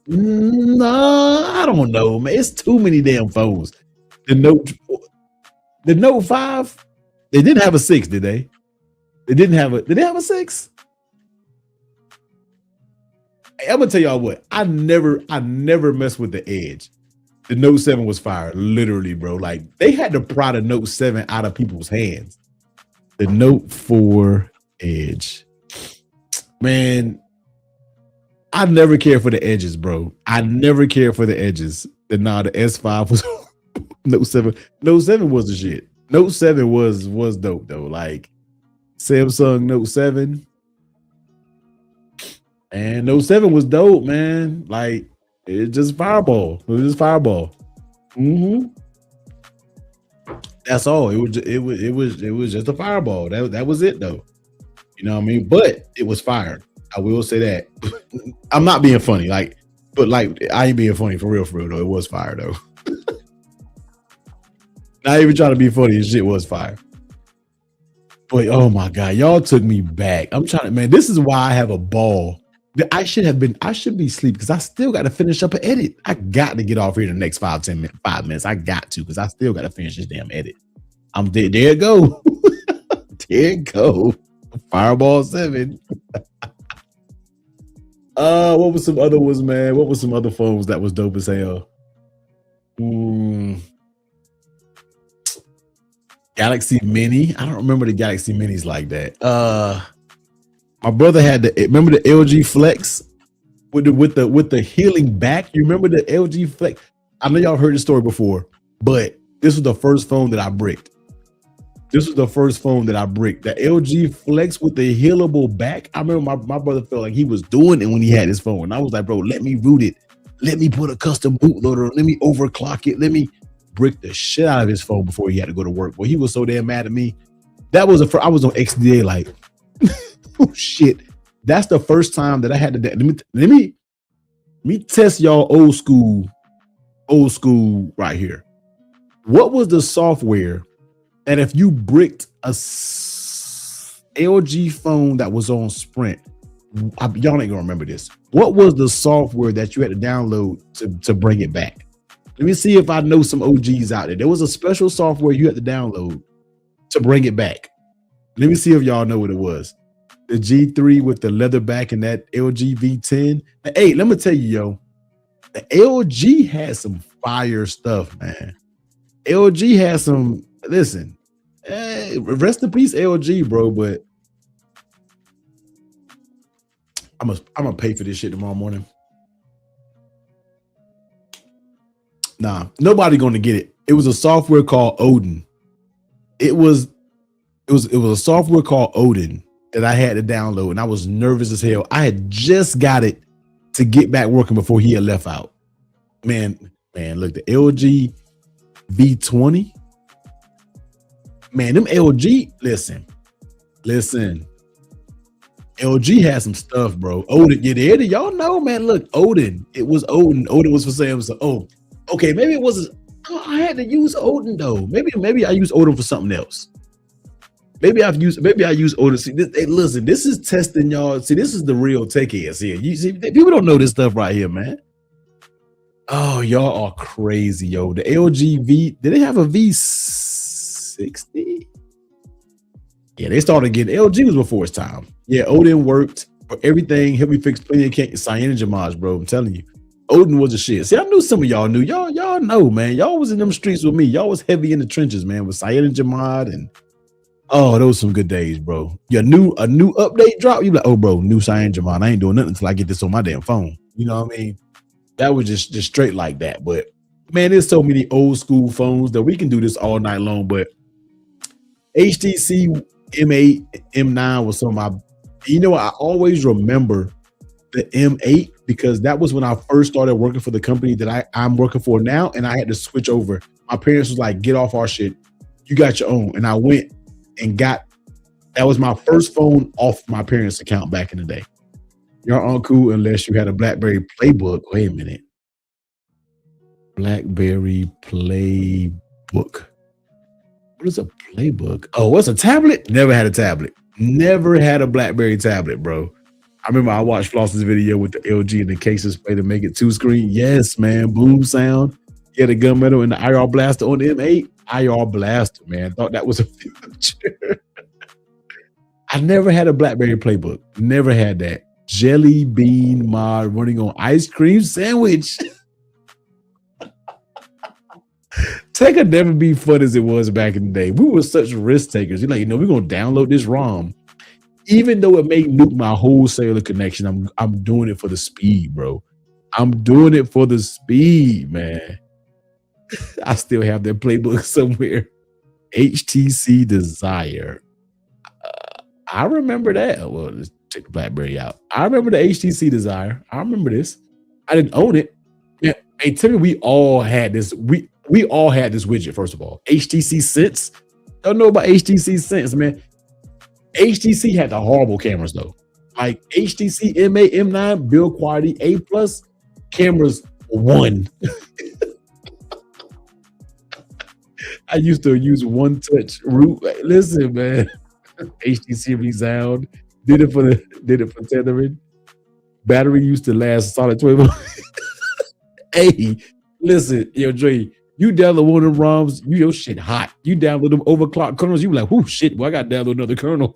No, I don't know, man. It's too many damn phones. The Note 5, they didn't have a 6, did they? Did they have a 6? Hey, I'm gonna tell y'all what. I never messed with the Edge. The Note 7 was fire, literally, bro. Like they had to pry the Note 7 out of people's hands. The Note 4 Edge. Man, I never cared for the edges, bro. I never cared for the edges. The S5 was Note 7. Note 7 was the shit. Note 7 was dope though. Like Samsung Note 7. And Note 7 was dope, man. Like it just fireball. It was just fireball. That's all. It was just a fireball. That was it though. You know what I mean? But it was fire. I will say that. I'm not being funny, but I ain't being funny for real though. It was fire though. Not even trying to be funny. This shit was fire. But oh my god, y'all took me back. I'm trying to, man. This is why I have a ball. I should be asleep because I still got to finish up an edit. I got to get off here in the next 5 minutes. I got to because I still got to finish this damn edit. I'm dead. There it go. There it go. Fireball 7. What was some other ones, man? What was some other phones that was dope as hell? Galaxy Mini. I don't remember the Galaxy Minis like that. My brother had remember the LG Flex with the healing back. You remember the LG Flex? I know y'all heard the story before, but this was the first phone that I bricked. The LG Flex with the healable back. I remember my brother felt like he was doing it when he had his phone. And I was like, bro, let me root it. Let me put a custom bootloader. Let me overclock it. Let me brick the shit out of his phone before he had to go to work. Well, he was so damn mad at me. I was on XDA like, oh shit. That's the first time that I had to let me test y'all old school right here. What was the software that if you bricked a LG phone that was on Sprint, y'all ain't gonna remember this. What was the software that you had to download to bring it back? Let me see if I know some OGs out there. There was a special software you had to download to bring it back. Let me see if y'all know what it was. The G3 with the leather back and that LG V10. Hey, let me tell you, yo, the LG had some fire stuff, man. LG has some, listen, rest in peace, LG, bro, but I'm gonna pay for this shit tomorrow morning. Nah, nobody gonna get it. It was a software called Odin. It was a software called Odin that I had to download, and I was nervous as hell. I had just got it to get back working before he had left out. Man, look, the LG V20. Man, them LG, listen. LG had some stuff, bro. Odin, y'all know, man. Look, Odin. It was Odin. Odin was for Samsung. Oh, okay. Maybe it wasn't. I had to use Odin though. Maybe I used Odin for something else. Maybe I use Odin. See, listen, this is testing y'all. See, this is the real tech ass here. You see, people don't know this stuff right here, man. Oh, y'all are crazy, yo. The LG V, did they have a V60? Yeah, they started getting, LG was before its time. Yeah, Odin worked for everything. Helped me fix plenty of CyanogenMods, bro. I'm telling you. Odin was a shit. See, I knew some of y'all knew. Y'all know, man. Y'all was in them streets with me. Y'all was heavy in the trenches, man, with CyanogenMod and oh, those some good days, bro. A new update drop. You like, oh, bro, new CyanogenMod. I ain't doing nothing until I get this on my damn phone. You know what I mean? That was just straight like that. But man, there's so many old school phones that we can do this all night long. But HTC M8, M9 was some of my, you know, I always remember the M8 because that was when I first started working for the company that I'm working for now, and I had to switch over. My parents was like, get off our shit. You got your own. And I went and that was my first phone off my parents' account back in the day. You're uncool unless you had a BlackBerry playbook. Wait a minute. BlackBerry playbook. What is a playbook? Oh, what's a tablet? Never had a tablet. Never had a BlackBerry tablet, bro. I remember I watched Floss's video with the LG and the case display to make it two screen. Yes, man. Boom sound. Yeah, the gunmetal and the IR blaster on the M8. IR blaster, man. Thought that was a future. I never had a BlackBerry playbook. Never had that. Jelly bean mod running on ice cream sandwich. Tech could never be fun as it was back in the day. We were such risk takers. You're like, we're gonna download this ROM. Even though it may nuke my whole cellular connection, I'm doing it for the speed, bro. I'm doing it for the speed, man. I still have that playbook somewhere. HTC Desire. I remember that. Well, let's check the BlackBerry out. I remember the HTC Desire. I remember this. I didn't own it. Yeah. Hey, tell me, we all had this. We all had this widget. First of all, HTC Sense. Don't know about HTC Sense, man. HTC had the horrible cameras though. Like HTC M8, M9, build quality A plus, cameras 1. I used to use one touch root. Listen, man. HTC Resound did it for tethering. Battery used to last solid 12. Hey, listen, yo, Dre, you download one of them ROMs, your shit hot. You download them overclocked kernels, you be like, whoo, shit, well, I got to download another kernel.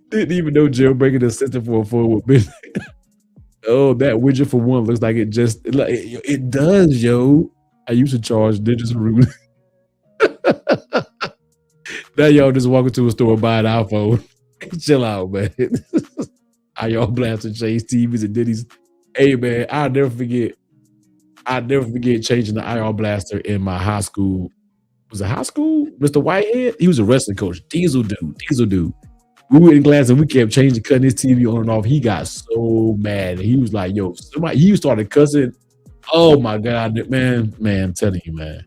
Didn't even know jailbreaking the system for a forward bit. Oh, that widget for one looks like it does, yo. I used to charge digits root. Now y'all just walk into a store and buy an iPhone. Chill out, man. IR blaster chase TVs and ditties. Hey, man, I'll never forget changing the IR blaster in my high school. Was it high school? Mr. Whitehead? He was a wrestling coach. Diesel dude. We were in class and we kept changing, cutting his TV on and off. He got so mad. He was like, yo, he started cussing. Oh my God, man, I'm telling you, man.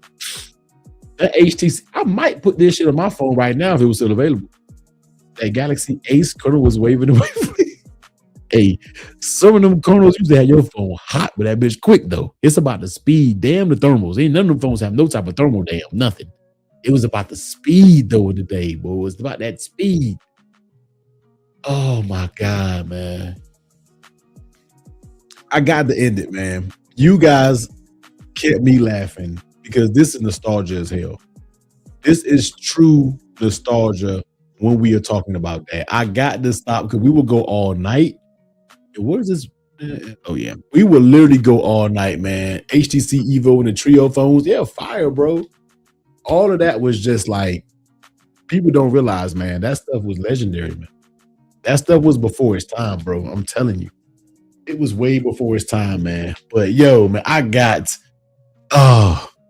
That HTC, I might put this shit on my phone right now if it was still available. That Galaxy Ace kernel was waving away from me. Hey, some of them kernels used to have your phone hot with that bitch quick though. It's about the speed. Damn the thermals. Ain't none of them phones have no type of thermal, damn, nothing. It was about the speed though in the day, boy. It was about that speed. Oh my God, man. I got to end it, man. You guys kept me laughing because this is nostalgia as hell. This is true nostalgia when we are talking about that. I got to stop because we will go all night. What is this? Oh, yeah. We will literally go all night, man. HTC Evo and the Trio phones. Yeah, fire, bro. All of that was just like, people don't realize, man, that stuff was legendary, man. That stuff was before its time, bro. I'm telling you. It was way before its time, man. But yo, man,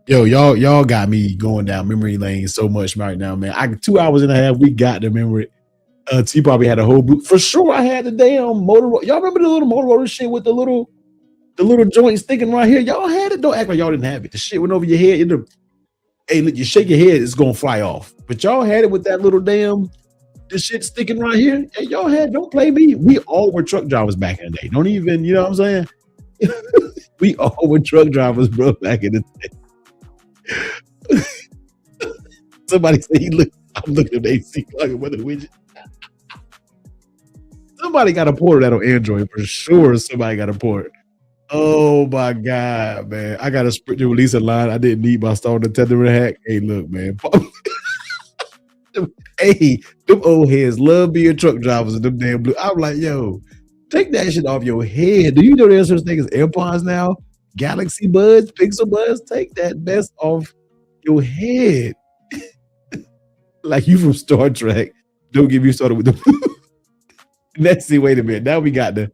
y'all got me going down memory lane so much right now, man. 2 hours and a half, we got the memory. T probably had a whole boot. For sure, I had the damn Motorola. Y'all remember the little Motorola shit with the little joint sticking right here? Y'all had it. Don't act like y'all didn't have it. The shit went over your head. Hey, look, you shake your head, it's gonna fly off. But y'all had it with that little damn the shit sticking right here. Hey, y'all don't play me. We all were truck drivers back in the day. Don't even, you know what I'm saying? We all were truck drivers, bro, back in the day. Somebody say, I'm looking at the AC clock and weather widget. Somebody got a port of that on Android for sure. Somebody got a port. Oh my God, man. I got a sprint to release a line. I didn't need my star to tether hack. Hey, look, man. Hey, them old heads love being truck drivers and them damn blue. I'm like, yo, take that shit off your head. Do you know there's such thing as AirPods now? Galaxy Buds, Pixel Buds, take that mess off your head. Like you from Star Trek. Don't get me started with the Let's see, wait a minute. Now we got to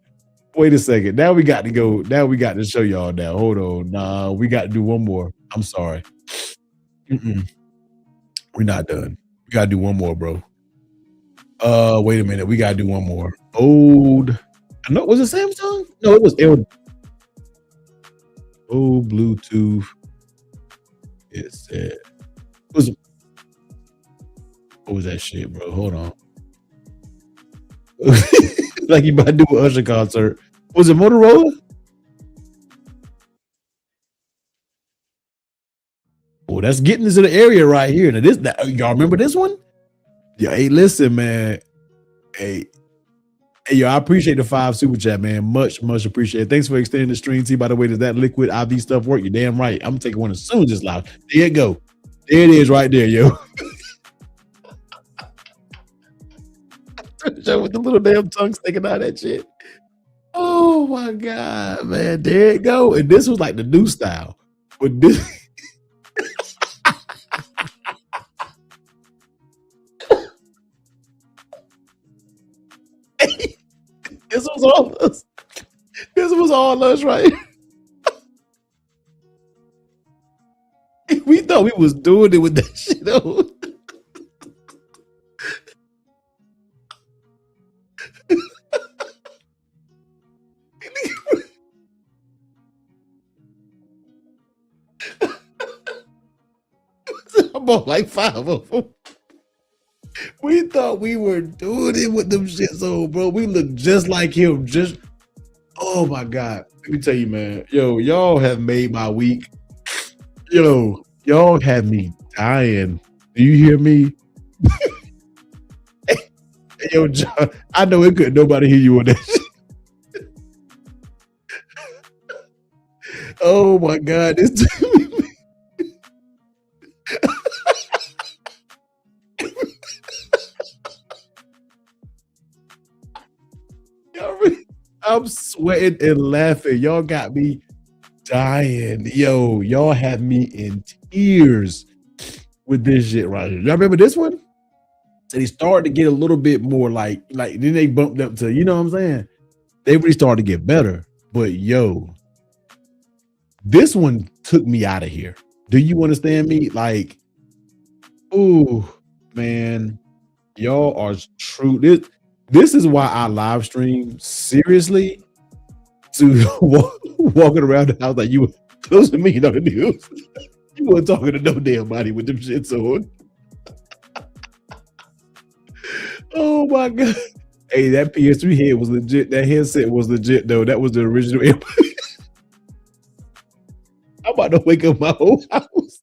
wait a second. Now we got to go. Now we got to show y'all now. Hold on. Nah, we got to do one more. I'm sorry. We're not done. We gotta do one more, bro. Wait a minute. We gotta do one more. Old. No, was it Samsung? No, it was L. Old Bluetooth. It said. What was that shit, bro? Hold on. like you about to do an Usher concert. Was it Motorola? Oh, that's getting into the area right here. Now y'all remember this one? Yeah, hey, listen, man. Hey, hey, yo, I appreciate the 5 super chat, man. Much, much appreciated. Thanks for extending the stream. See, by the way, does that liquid IV stuff work? You're damn right. I'm taking one as soon as it's live. There you go. There it is right there, yo. With the little damn tongue sticking out of that shit. Oh my God, man. There it go. And this was like the new style. But this this was all us. This was all us, right? We thought we was doing it with that shit on. I bought like 5 of them. We thought we were doing it with them shits on, bro. We look just like him. Just, oh my God. Let me tell you, man. Yo, y'all have made my week. Yo, y'all had me dying. Do you hear me? Hey, yo, John, I know it couldn't nobody hear you on that shit. Oh my God. This I'm sweating and laughing. Y'all got me dying. Yo, y'all had me in tears with this shit right here. Y'all remember this one? So they started to get a little bit more like then they bumped up to, you know what I'm saying? They really started to get better. But yo, this one took me out of here. Do you understand me? Like, oh man, y'all are true. This is why I live stream seriously to walking around the house like you were close to me on the news. You weren't talking to no damn body with them shits on. Oh my God. Hey, that PS3 head was legit. That headset was legit though. That was the original. I'm about to wake up my whole house.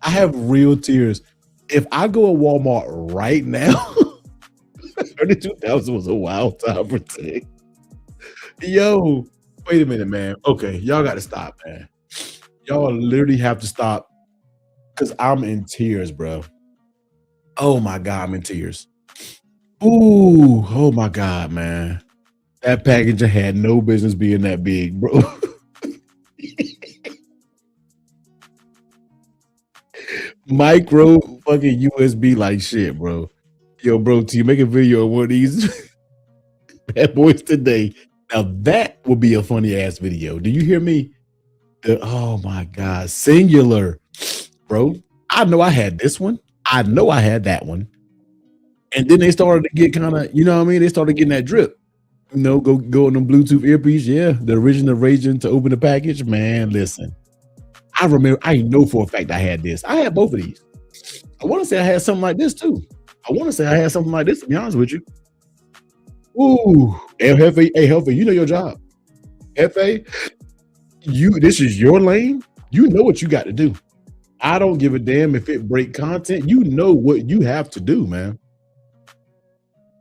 I have real tears. If I go to Walmart right now, early 2000 was a wild time for tech. Yo, wait a minute, man. Okay, y'all got to stop, man. Y'all literally have to stop because I'm in tears, bro. Oh my God, I'm in tears. Ooh, oh my God, man. That package had no business being that big, bro. Micro fucking USB like shit, bro. Yo, bro, to make a video of one of these bad boys today. Now that would be a funny ass video. Do you hear me? Oh my God, singular, bro. I know I had this one. I know I had that one. And then they started to get kind of, you know what I mean? They started getting that drip. You know, go on them Bluetooth earpiece. Yeah, the original raging to open the package. Man, listen. I remember, I know for a fact I had this. I had both of these. I want to say I had something like this too. I want to say I had something like this, to be honest with you. Ooh, El Jefe, hey Jefe, you know your job. Jefe, this is your lane. You know what you got to do. I don't give a damn if it break content. You know what you have to do, man.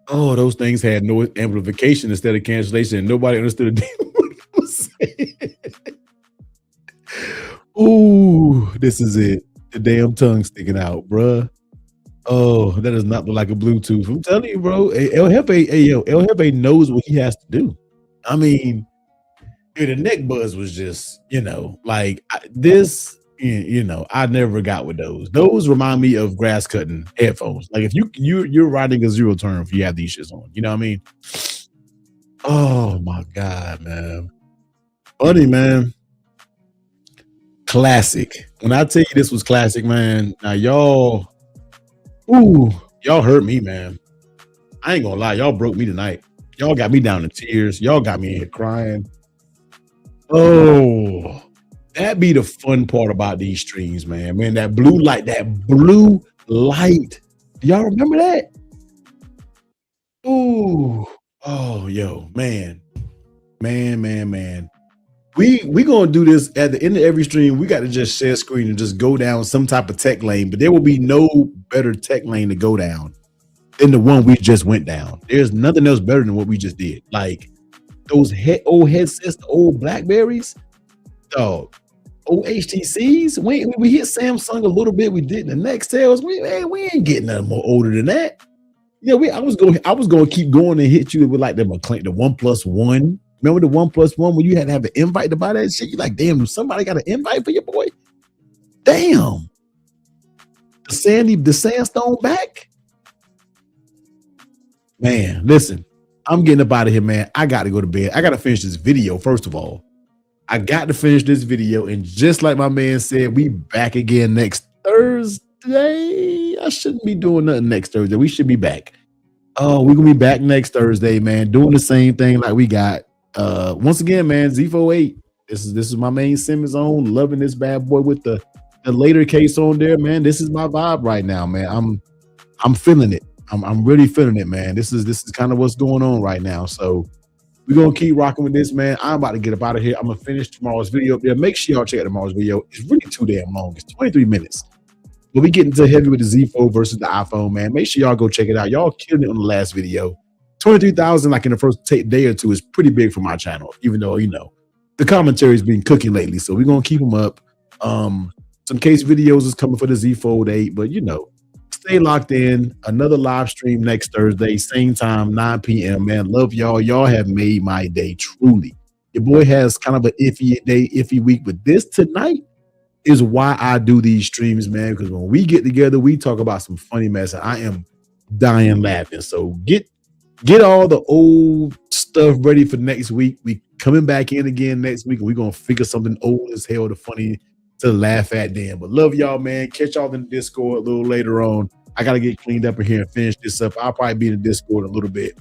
Oh, those things had no amplification instead of cancellation, and nobody understood a damn what it was saying. Ooh, this is it. The damn tongue sticking out, bruh. Oh, that does not look like a Bluetooth. I'm telling you, bro. El Jefe knows what he has to do. I mean, the neck buzz was just, you know, like this. You know, I never got with those. Those remind me of grass cutting headphones. Like if you're riding a zero turn if you have these shits on. You know what I mean? Oh my God, man. Funny, man. Classic. When I tell you this was classic, man. Now y'all hurt me, man. I ain't gonna lie, y'all broke me tonight. Y'all got me down in tears. Y'all got me in here crying. Oh, that be the fun part about these streams, man. Man, that blue light, that blue light. Do y'all remember that? Ooh. Oh, yo, man. Man. We gonna do this at the end of every stream. We got to just share screen and just go down some type of tech lane, but there will be no better tech lane to go down than the one we just went down. There's nothing else better than what we just did. Like those old headsets, the old Blackberries, dog, old HTCs. We hit Samsung a little bit. We did the Nextels. We ain't getting nothing more older than that. Yeah, I was gonna keep going and hit you with like the McLean, the One+1. Remember the One+1 when you had to have an invite to buy that shit? You're like, damn, somebody got an invite for your boy? Damn. The sandstone back? Man, listen, I'm getting up out of here, man. I got to go to bed. I got to finish this video, first of all. I got to finish this video. And just like my man said, we back again next Thursday. I shouldn't be doing nothing next Thursday. We should be back. Oh, we're gonna be back next Thursday, man. Doing the same thing like we got. Once again, man, Z48. This is my main Simmons on. Loving this bad boy with the later case on there, man. This is my vibe right now, man. I'm feeling it. I'm really feeling it, man. This is kind of what's going on right now. So we're gonna keep rocking with this, man. I'm about to get up out of here. I'm gonna finish tomorrow's video up there. Make sure y'all check out tomorrow's video. It's really too damn long. It's 23 minutes. But we getting to heavy with the Z Fold versus the iPhone, man. Make sure y'all go check it out. Y'all killed it on the last video. 23,000 like in the first day or two is pretty big for my channel, even though, the commentary's been cooking lately. So we're going to keep them up. Some case videos is coming for the Z Fold 8, but, stay locked in. Another live stream next Thursday, same time, 9 p.m., man. Love y'all. Y'all have made my day, truly. Your boy has kind of an iffy day, iffy week, but this tonight is why I do these streams, man, because when we get together, we talk about some funny mess, and I am dying laughing. So get all the old stuff ready for next week. We coming back in again next week, and we're going to figure something old as hell to funny to laugh at then. But love y'all, man. Catch y'all in the Discord a little later on. I got to get cleaned up in here and finish this up. I'll probably be in the Discord a little bit.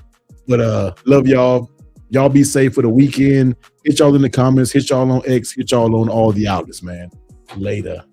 But love y'all. Y'all be safe for the weekend. Hit y'all in the comments. Hit y'all on X. Hit y'all on all the outlets, man. Later.